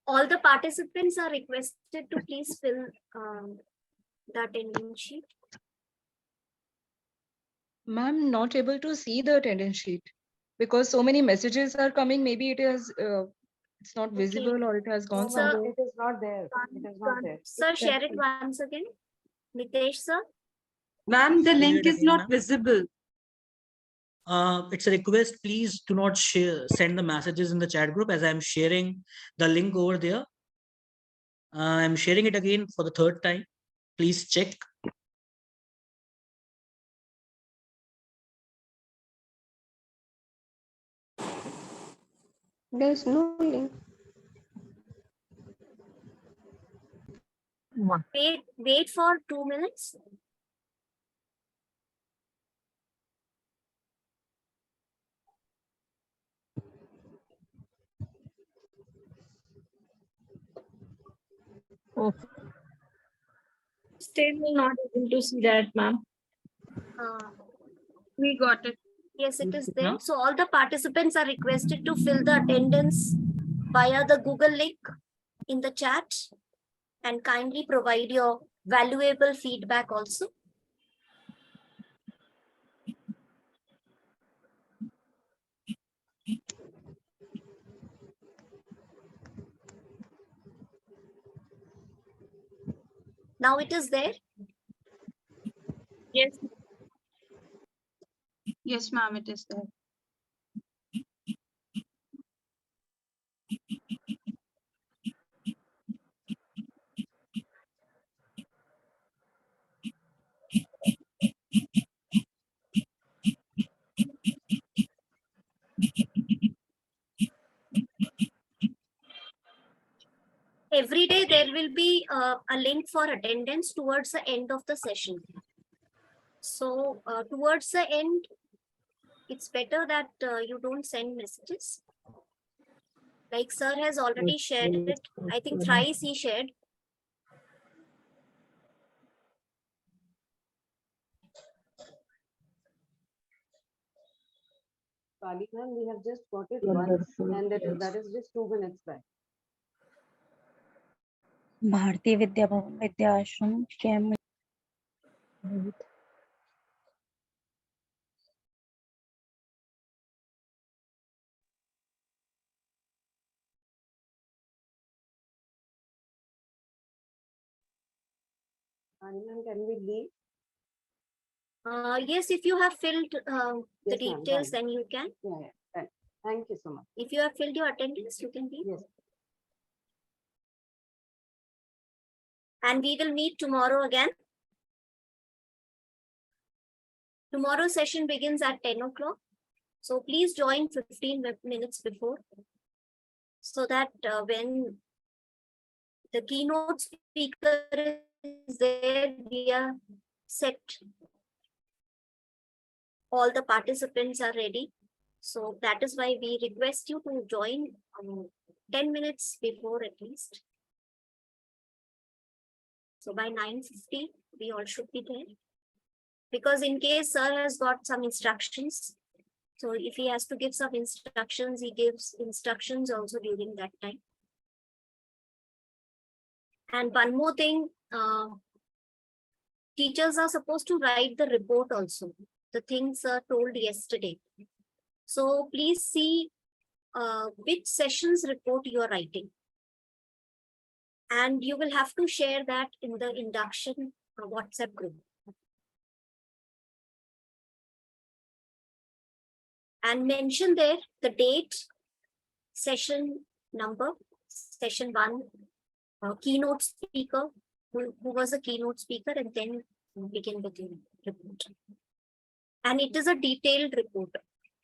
All the participants are requested to please fill the attendance sheet. Ma'am, not able to see the attendance sheet because so many messages are coming. Maybe it is it's not visible or it has gone Sir, somewhere. It is not there. It is not there. Sir, share it once again. Nitesh sir. Ma'am, the Share link it is again, not ma'am. visible. It's a request. Please do not send the messages in the chat group as I'm sharing the link over there. I'm sharing it again for the third time. Please check. There's no link. Wait for 2 minutes. Oh. Still not able to see that, ma'am. We got it. Yes, it is there. So all the participants are requested to fill the attendance via the Google link in the chat and kindly provide your valuable feedback also. Now it is there. Yes. Yes, ma'am, it is there. Every day there will be a link for attendance towards the end of the session. So towards the end, it's better that you don't send messages. Like sir has already shared it. I think thrice he shared. Kali ma'am, we have just got it once, and that is just 2 minutes back. Bharatiya Vidya Bhavan विद्या आश्रम cam Can we leave? Yes, if you have filled the Yes, ma'am, details, right. then you can. Yeah. Thank you so much. If you have filled your attendance, you can leave. Yes. And we will meet tomorrow again. Tomorrow's session begins at 10 o'clock. So please join 15 minutes before, so that when the keynote speaker is there, we are set. All the participants are ready. So that is why we request you to join 10 minutes before at least. So by 9:50, we all should be there. Because in case sir has got some instructions, so if he has to give some instructions, he gives instructions also during that time. And one more thing, teachers are supposed to write the report also, the things are told yesterday. So please see which sessions report you are writing. And you will have to share that in the induction WhatsApp group. And mention there the date, session number, session 1, keynote speaker, who was a keynote speaker, and then begin with the report. And it is a detailed report,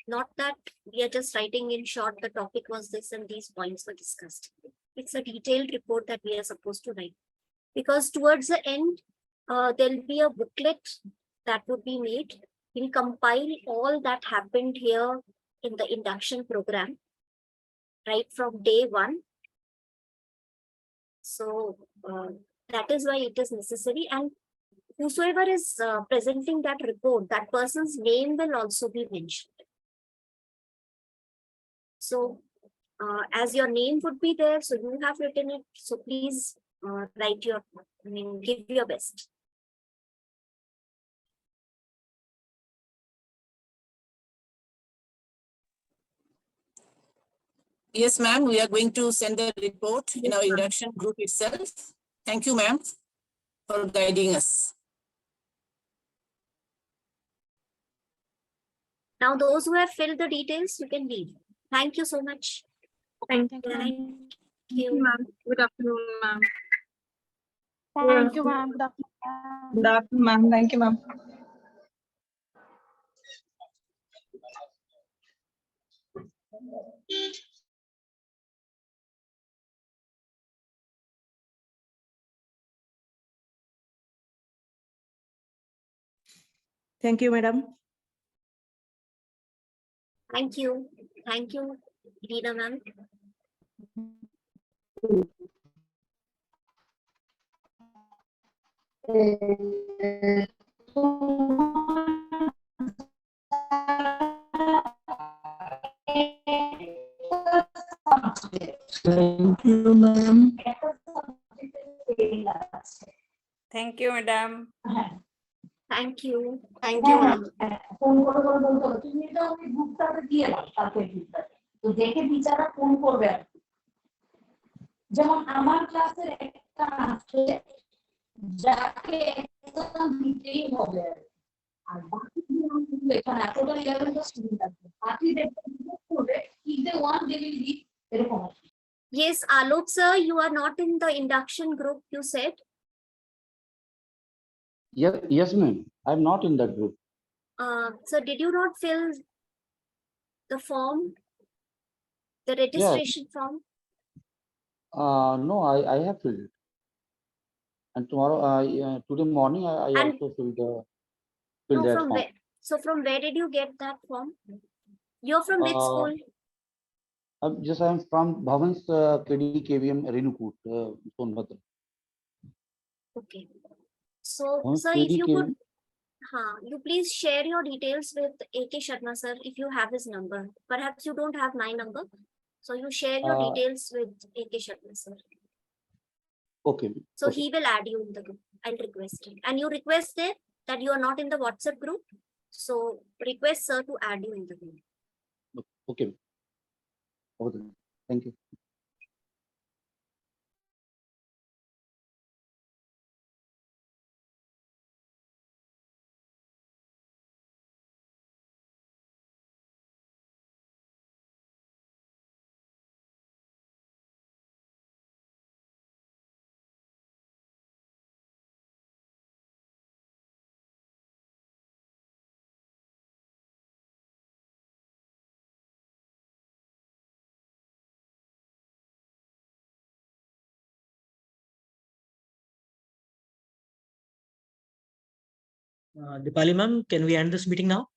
not that we are just writing in short, the topic was this and these points were discussed. It's a detailed report that we are supposed to write. Because towards the end, there'll be a booklet that would be made. We'll compile all that happened here in the induction program, right from day 1. So that is why it is necessary. And whosoever is presenting that report, that person's name will also be mentioned. So as your name would be there, so you have written it. So please write your, give your best. Yes, ma'am. We are going to send the report in our induction group itself. Thank you, ma'am, for guiding us. Now, those who have filled the details, you can leave. Thank you so much. Thank you. Thank you, ma'am. Good afternoon, ma'am. Thank you, ma'am. Good afternoon. Good afternoon, ma'am. Thank you, ma'am. Thank you, madam. Thank you. Thank you, Leena ma'am. Thank you, ma'am. Thank you, madam. Thank you. Thank you, ma'am. Phone করে করে বলতে হবে তুমি এটা ওই গ্রুপটাতে দিয়ে দাও তারপরে তো দেখে টিচাররা ফোন করবে আর কি। যেমন আমার ক্লাসের একটা আছে যাকে একদম দিতেই হবে আর বাকি এখানে টোটাল 11টা স্টুডেন্ট আছে বাকি দেখতে হবে if they want they will leave এরকম। Yes, Alok sir, you are not in the induction group, you said. Yes, ma'am. I'm not in that group. So did you not fill the form, the registration form? No, I have filled it. And tomorrow, today morning, I also filled that from form. where? So from where did you get that form? You're from which school? Just I'm from Bhavan's KD KVM Renukut, Sonbhadra. Okay. So, sir, if you could, you please share your details with AK Sharma sir if you have his number. Perhaps you don't have my number. So you share your details with AK Sharma sir. Okay. So okay. he will add you in the group. I'll request him. And you request there that you are not in the WhatsApp group. So request sir to add you in the group. Okay. Okay. Thank you. Dipali ma'am, can we end this meeting now?